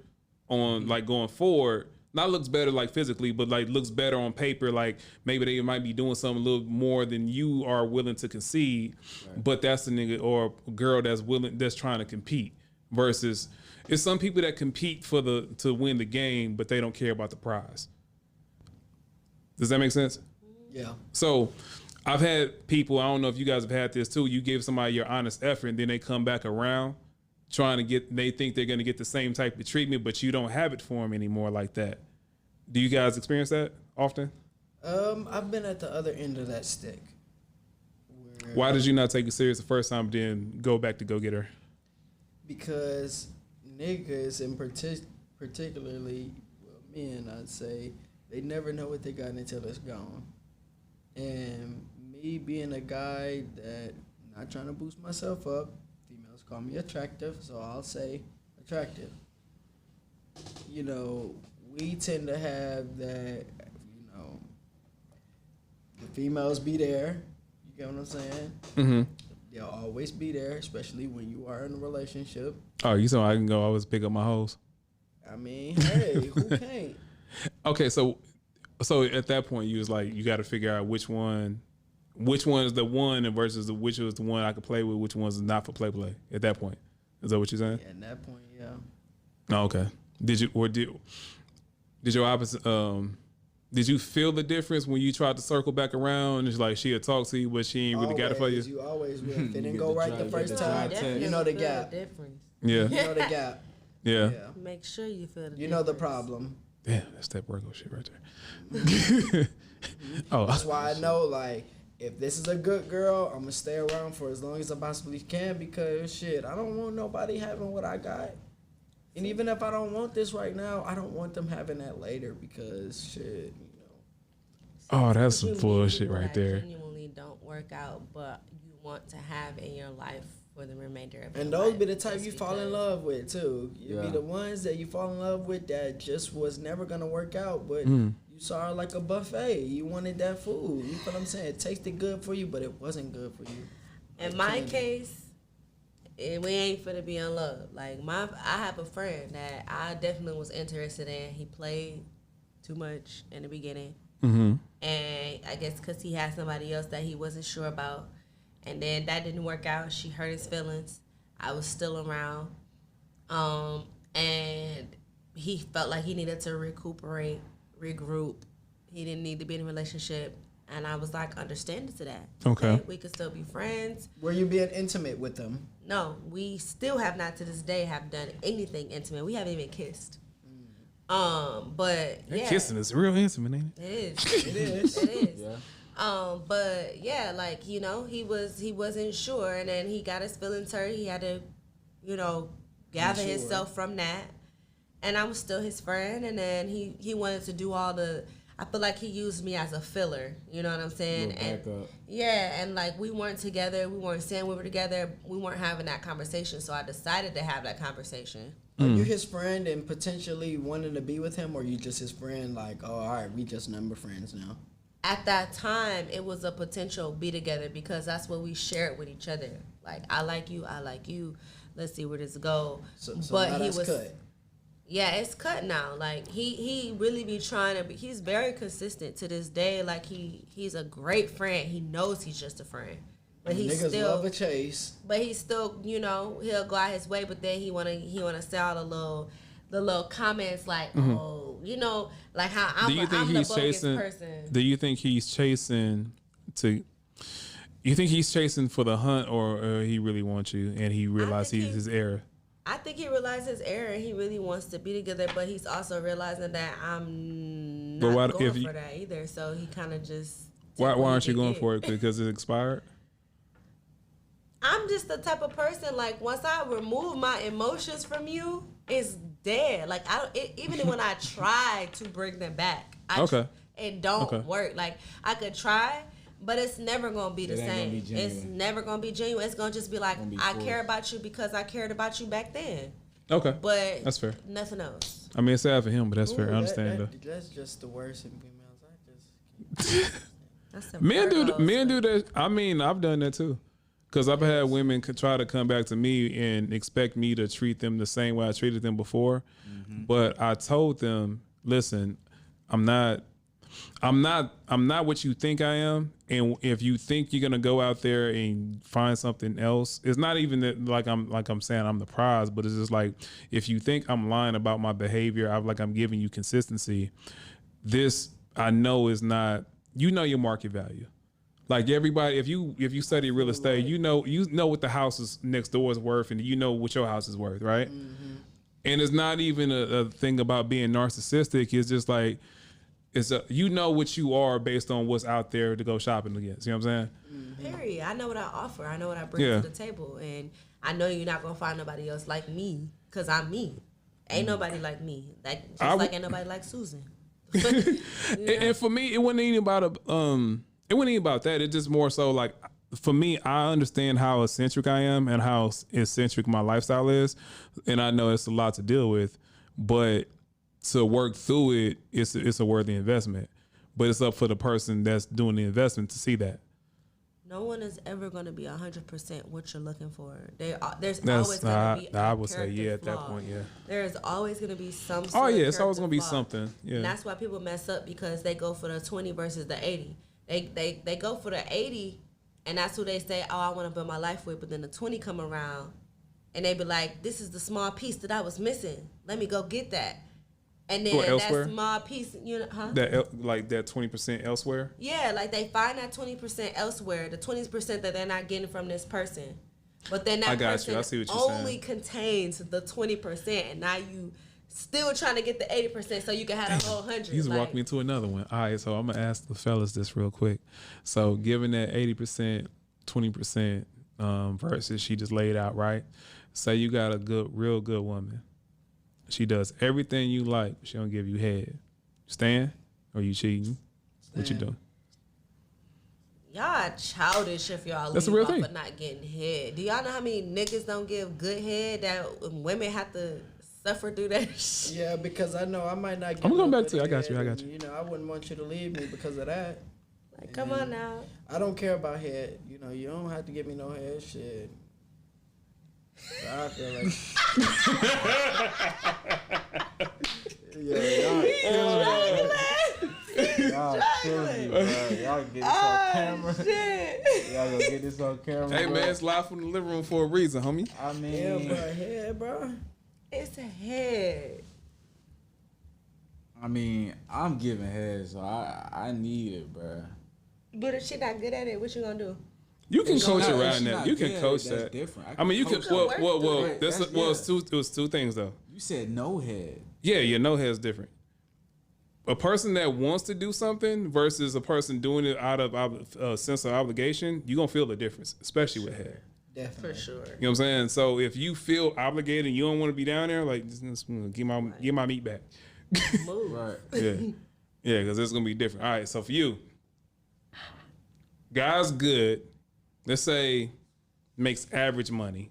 on like going forward. Not looks better like physically, but like looks better on paper. Like maybe they might be doing something a little more than you are willing to concede. Right. But that's the nigga or girl that's trying to compete. Versus, it's some people that compete to win the game, but they don't care about the prize. Does that make sense? Yeah. So I've had people, I don't know if you guys have had this too. You give somebody your honest effort, and then they come back around they think they're going to get the same type of treatment, but you don't have it for them anymore like that. Do you guys experience that often? I've been at the other end of that stick. Why did you not take it serious the first time, then go back to go get her? Because niggas, and particularly men, I'd say, they never know what they got until it's gone. And me being a guy that not trying to boost myself up, females call me attractive, so I'll say attractive. We tend to have that, the females be there. You get what I'm saying? Mm-hmm. They'll always be there, especially when you are in a relationship. Oh, you saw I can go always pick up my hoes? I mean, hey, who can't? Okay, so at that point, you was like, you got to figure out which one is the one versus which was the one I could play with, which one's not for play. At that point, is that what you're saying? Yeah, at that point, yeah. Oh, okay. Did your opposite? Did you feel the difference when you tried to circle back around? And it's like she'll talk to you, but she ain't really got it for you. You always will. If it didn't go right the first time, you know the gap. Yeah. You know the gap. Yeah. Make sure you feel the difference. You know the problem. Damn, that's that Virgo shit right there. Oh, that's why I know, like, if this is a good girl, I'm gonna stay around for as long as I possibly can, because shit, I don't want nobody having what I got. And even if I don't want this right now, I don't want them having that later, because shit, Oh, that's some bullshit right there. Genuinely don't work out, but you want to have in your life for the remainder of your life. And those be the type you fall in love with too. You be the ones that you fall in love with that just was never gonna work out, but you saw her like a buffet. You wanted that food. You know what I'm saying? It tasted good for you, but it wasn't good for you. In my case, we ain't finna be in love. Like I have a friend that I definitely was interested in. He played too much in the beginning. Mm-hmm. And I guess because he had somebody else that he wasn't sure about. And then that didn't work out. She hurt his feelings. I was still around. And he felt like he needed to recuperate, regroup. He didn't need to be in a relationship. And I was like, understanding to that. Okay. We could still be friends. Were you being intimate with them? No, we still have not to this day have done anything intimate. We haven't even kissed. But yeah. Kissing is real intimate, ain't it? It is. It is. It is. Yeah. But yeah, like, you know, he wasn't sure, and then he got his feelings hurt. He had to, you know, gather himself from that. And I was still his friend, and then he wanted to do all the. I feel like he used me as a filler. You know what I'm saying? And yeah, and like we weren't together. We weren't saying we were together. We weren't having that conversation. So I decided to have that conversation. Are you his friend and potentially wanting to be with him, or you just his friend? Like, oh, all right, we just number friends now. At that time, it was a potential be together because that's what we shared with each other. Like, I like you. Let's see where this go. So but now he that's was cut. Yeah, it's cut now. Like he really be trying to be. He's very consistent to this day. Like he's a great friend. He knows he's just a friend, but he's Niggas still love a chase. But he's still, you know, he'll go out his way. But then he wanna say all the little comments like, oh, you know, like how I'm the bogus person. Do you think he's chasing to? You think he's chasing for the hunt, or he really wants you, and he realized he's his error? I think he realized his error and he really wants to be together, but he's also realizing that I'm not going for that either. So he kind of just... Why aren't you going for it? Because it expired? I'm just the type of person, like, once I remove my emotions from you, it's dead. Like, even when I try to bring them back, it don't work. Like, I could try... But it's never going to be the same. It's never going to be genuine. It's going to just be like, I care about you because I cared about you back then. Okay. But that's fair. Nothing else. I mean, it's sad for him, but that's fair. I understand that's just the worst in females. Men do that. I mean, I've done that too. Because I've had women try to come back to me and expect me to treat them the same way I treated them before. Mm-hmm. But I told them, listen, I'm not what you think I am. And if you think you're gonna go out there and find something else, it's not even that like I'm saying I'm the prize, but it's just like if you think I'm lying about my behavior, I'm giving you consistency. This I know is not. You know your market value. Like everybody, if you study real estate, you know what the houses next door is worth, and you know what your house is worth, right? Mm-hmm. And it's not even a thing about being narcissistic. It's just like. You know what you are based on what's out there to go shopping against. You know what I'm saying? Period. I know what I offer. I know what I bring to the table. And I know you're not going to find nobody else like me because I'm me. Ain't nobody like me. Like ain't nobody like Susan. And for me, it wasn't even about that. It's just more so like, for me, I understand how eccentric I am and how eccentric my lifestyle is. And I know it's a lot to deal with. But... to work through it, it's a worthy investment, but it's up for the person that's doing the investment to see that. No one is ever going to be 100% what you're looking for. There's always going to be. I would say flaw. At that point, yeah. There's always going to be some. It's always going to be something. Yeah. And that's why people mess up because they go for the 20 versus the 80. They go for the 80, and that's who they say, oh, I want to build my life with. But then the 20 come around, and they be like, this is the small piece that I was missing. Let me go get that. And then that small piece, you know, huh? That 20% elsewhere? Yeah, like they find that 20% elsewhere, the 20% that they're not getting from this person. But then that person only contains the 20%, and now you still trying to get the 80% so you can have the whole 100. You just walked me to another one. All right, so I'm going to ask the fellas this real quick. So given that 80%, 20% versus she just laid out, right? Say you got a real good woman. She does everything you like, but she don't give you head. Stan? Or you cheating? What you doing? Y'all childish if y'all leave off for not getting head. Do y'all know how many niggas don't give good head that women have to suffer through that shit? Yeah, because I know I might not get I'm going back to you. I got you. You know, I wouldn't want you to leave me because of that. Like, come on now. I don't care about head. You know, you don't have to give me no head shit. So I feel like Yeah, y'all killing me, bro. Y'all get this on camera. Shit. Y'all gonna get this on camera. Hey, bro. man, it's live from the living room for a reason, homie. I mean, Yeah, bro. Head, bro. It's a head. I mean, I'm giving head, so I need it, bro. But if she not good at it, what you gonna do? You can coach not- around she that. not You can good, coach that's that. different. I mean, you can. coach Well, that. well, Right, This that's- well, yeah. it was two things though. You said no head. Yeah, your no head's different. A person that wants to do something versus a person doing it out of a sense of obligation, you're going to feel the difference, especially with head. Definitely. For sure. You know what I'm saying? So if you feel obligated and you don't want to be down there, like, just get my meat back. Move. Right. Yeah. Yeah, because it's going to be different. All right, so for you, guys good, let's say, makes average money.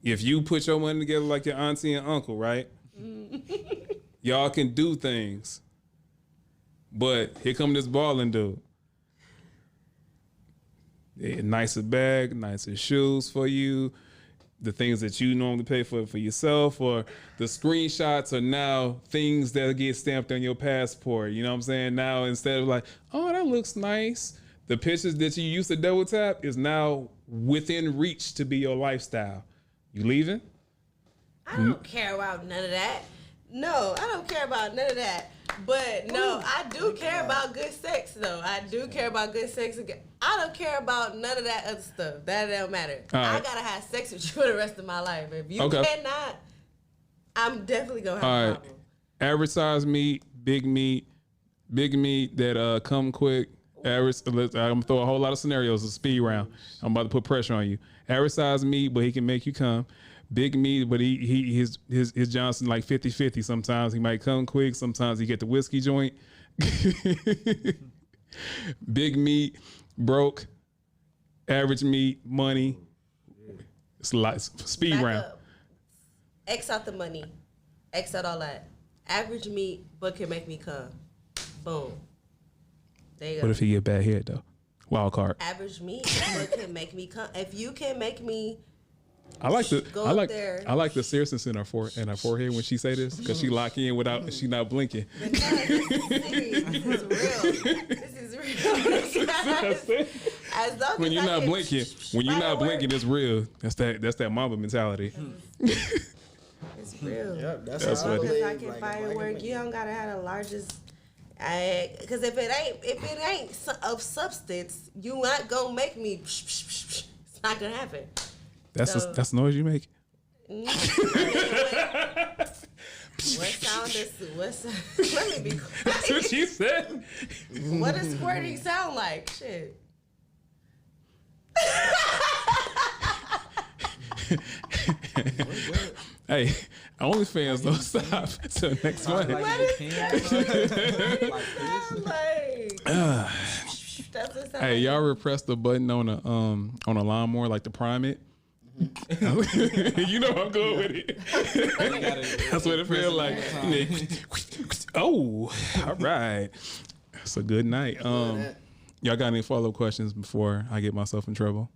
If you put your money together like your auntie and uncle, right? Y'all can do things. But here come this balling dude. Yeah, nicer bag, nicer shoes for you. The things that you normally pay for yourself, or the screenshots are now things that get stamped on your passport. You know what I'm saying? Now instead of like, oh, that looks nice, the pictures that you used to double tap is now within reach to be your lifestyle. You leaving? I don't care about none of that. No, I don't care about none of that. But no, I do care about good sex though. I do care about good sex. I don't care about none of that other stuff. That don't matter. All right. I gotta have sex with you for the rest of my life. If you Okay. cannot, I'm definitely gonna have All a right. problem. Average size meat that come quick. Average. I'm gonna throw a whole lot of scenarios. A speed round. I'm about to put pressure on you. Average size meat, but he can make you come. Big meat, but his Johnson like 50-50. Sometimes he might come quick. Sometimes he get the whiskey joint. Big meat, broke. Average meat, money. It's a lot. Speed Back round. up. X out the money. X out all that. Average meat, but can make me come. Boom. There you go. What if he get bad head though? Wild card. Average meat, but can make me come. If you can make me I like the Go I up like there. I like the seriousness in her forehead when she say this because she lock in without she not blinking. But no, this is real. This is real. As long When as you're I not can blinking, when you're not firework, blinking, it's real. That's that mama mentality. It's real. Yep, That's that's what- what Because I can firework, you don't gotta have the largest. Because if it ain't of substance, you not gonna make me. It's not gonna happen. That's So- that's the noise you make. What sound is what's? Let me be That's what quiet. she said. What does squirting sound like? Shit. Hey, OnlyFans don't stop till next month. What does that sound like? That's what it sound Hey, like. y'all repress the button on a lawnmower like to prime it. You know I'm going with it. That's what it feels like. Oh, all right. It's a good night. Y'all got any follow-up questions before I get myself in trouble?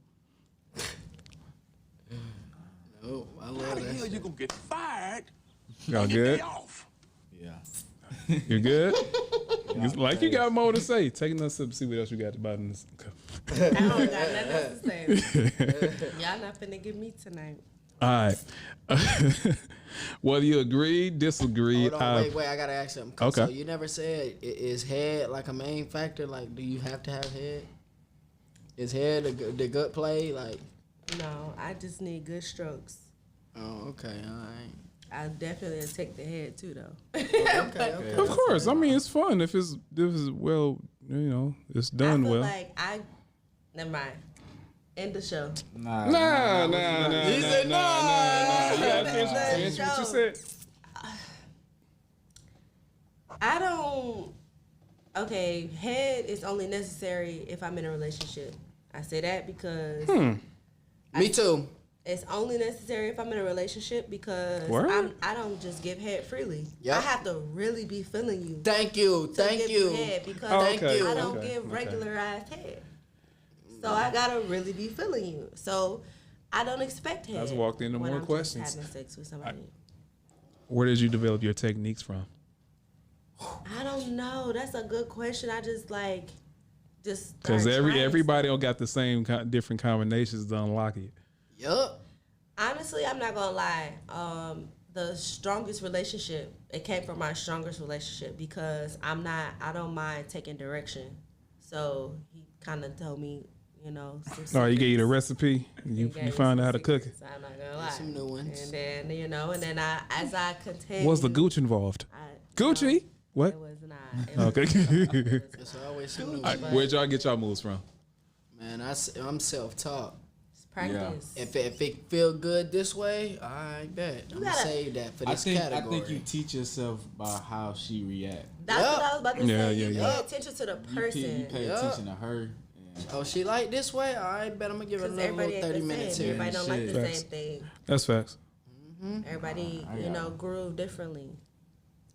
Oh, I love that. Hell, you gonna get fired? Y'all good? Off. Yeah. You good? Like you got more to say. Take another sip to see what else you got about in this. I don't got nothing else to say. Y'all not finna get me tonight. All right. Whether you agree, disagree. Hold on, wait, I gotta ask something. Okay. So you never said is head like a main factor? Like, do you have to have head? Is head the gut play? Like, No, I just need good strokes. oh, okay, all right. I'll definitely take the head too, though. Okay. Of course. I mean, it's fun if it's well, it's I done feel well. like never mind. End the show. Nah. You gotta finish what you said. I don't. Okay, head is only necessary if I'm in a relationship. I say that because Me too. it's only necessary if I'm in a relationship because Word? I don't just give head freely. Yep. I have to really be feeling you. Thank you. to Thank give you. Head because Thank you. I don't Okay, give okay. regular ass head. So I gotta really be feeling you. So I don't expect head. just walked into when more I'm questions. Just having sex with somebody. Where did you develop your techniques from? I don't know. That's a good question. I just Because start trying everybody don't got the same different combinations to unlock it. Yup. Honestly, I'm not gonna lie. The strongest relationship, it came from my strongest relationship because I don't mind taking direction. So he kind of told me, some He gave you the secrets. recipe. You He gave me found out how some to cook it. secrets, I'm not gonna lie. Some new ones. And then, as I continued. Was the gooch involved? No, Gucci? What? it was not. Okay. It's always some new All right, ones. where'd y'all get y'all moves from? Man, I'm self-taught. It's practice. If it feel good this way, I bet. I'm gonna gotta- save that for I this think category. you teach yourself by how she react. That's what I was about to say. You Yeah. pay attention to the You person. pay Yup. attention to her. And Oh, she like this way? I bet I'm gonna give her Because another everybody little ain't 30 the minutes same. here. Everybody don't like the Facts. same thing. That's facts. Everybody, grew differently.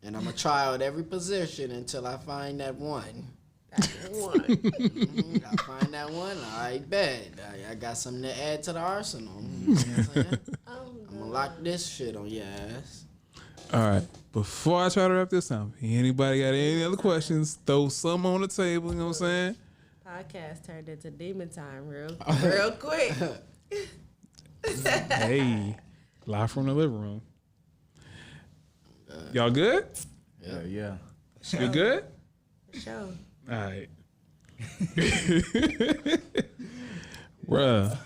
And I'm gonna try out every position until I find that one. That's one. I find that one, I bet. I got something to add to the arsenal. You know what I'm saying? I'm gonna lock this shit on your ass. All right. Before I try to wrap this up, anybody got any other questions? Throw some on the table. You know what I'm saying? Podcast turned into demon time real quick. Hey, live from the living room. Y'all good? yeah. You good? Show. All right. Bruh,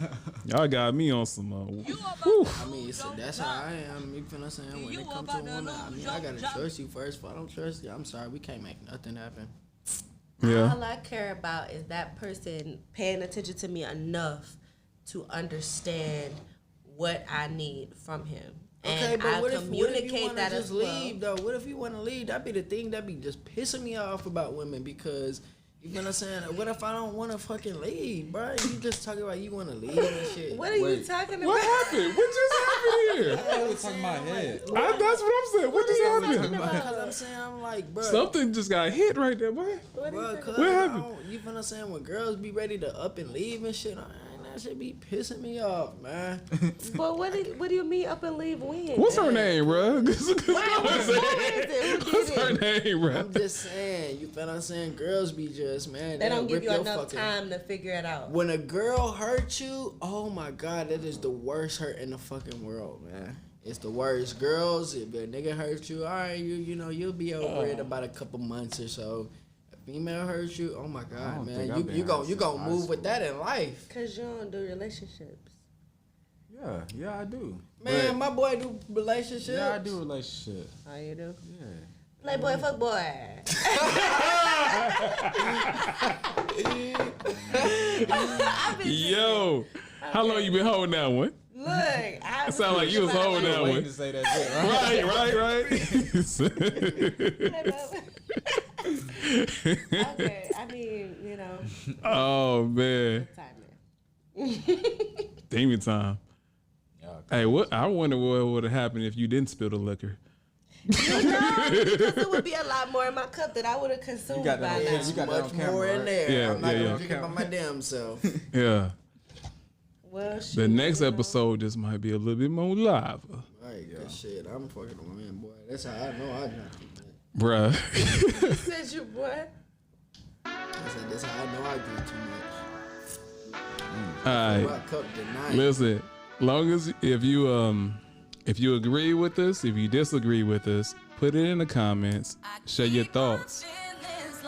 y'all got me on some. Whew. I mean, so that's how I am. You feel what I'm saying? When it comes to a woman, I mean, I gotta trust you first. If I don't trust you, I'm sorry, we can't make nothing happen. Yeah. All I care about is that person paying attention to me enough to understand what I need from him. Okay, And but I what if you communicate want to that just as well. leave though? What if you want to leave? That'd be the thing that be just pissing me off about women because you know what I'm saying. What if I don't want to fucking leave, bro? You just talking about you want to leave and shit. What are you talking about? What happened? What just happened here? I was talking about head. That's what I'm saying. What just happened? Because I'm saying I'm like, bro. Something just got hit right there, boy. Bro, cause What I happened? don't- you feel what I'm saying? When girls be ready to up and leave and shit, that shit be pissing me off, man. But what do you mean up and leave when? What's her name, bro? What's What's her name, bro? I'm just saying, you feel what I'm saying? Girls be just, man, They don't give rip you your enough fucking- time to figure it out. When a girl hurts you, oh my God, that is the worst hurt in the fucking world, man. It's the worst. Girls, if a nigga hurts you, all right, you'll be over it about a couple months or so. A female hurts you, oh my God, don't man, think I've you been you hurt gon' you since gonna high move with school. that in life, Cause you don't do relationships. Yeah, I do. man. But- My boy do relationships. Yeah, I do relationship. Oh, you do? Yeah. Playboy, fuck boy. Yo, how long you been holding that one? Look, I It sound like you was holding that Waiting one. to say that shit, Right. okay. I mean, Oh man, time. demon time. Hey, what? I wonder what would have happened if you didn't spill the liquor. Because it would be a lot more in my cup that I would have consumed You got by that now. on- you got that on Much camera, more in right? there. Yeah, I'm not yeah, gonna yeah. drink it by my damn self. Yeah. Well, shit, The next episode just might be a little bit more live, Right, good shit. I'm fucking a man, boy. That's how I know I drink too much. bruh. said you boy. I said that's how I know I drink too much. All right. My cup tonight. Listen, long as if you agree with us, if you disagree with us, put it in the comments. Share your thoughts.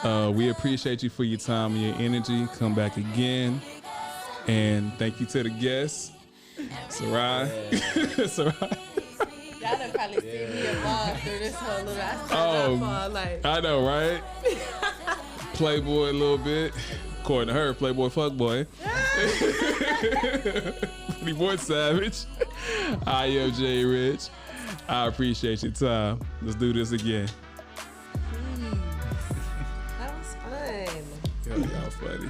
We appreciate you for your time and your energy. Come back again. And thank you to the guests. Sarai. Sarai. Y'all done probably see me evolve through this whole little. I started Oh, off all like. I know, right? Playboy a little bit. According to her, Playboy fuckboy. Pretty boy Savage. I am Jay Rich. I appreciate your time. Let's do this again. That was fun. Y'all funny.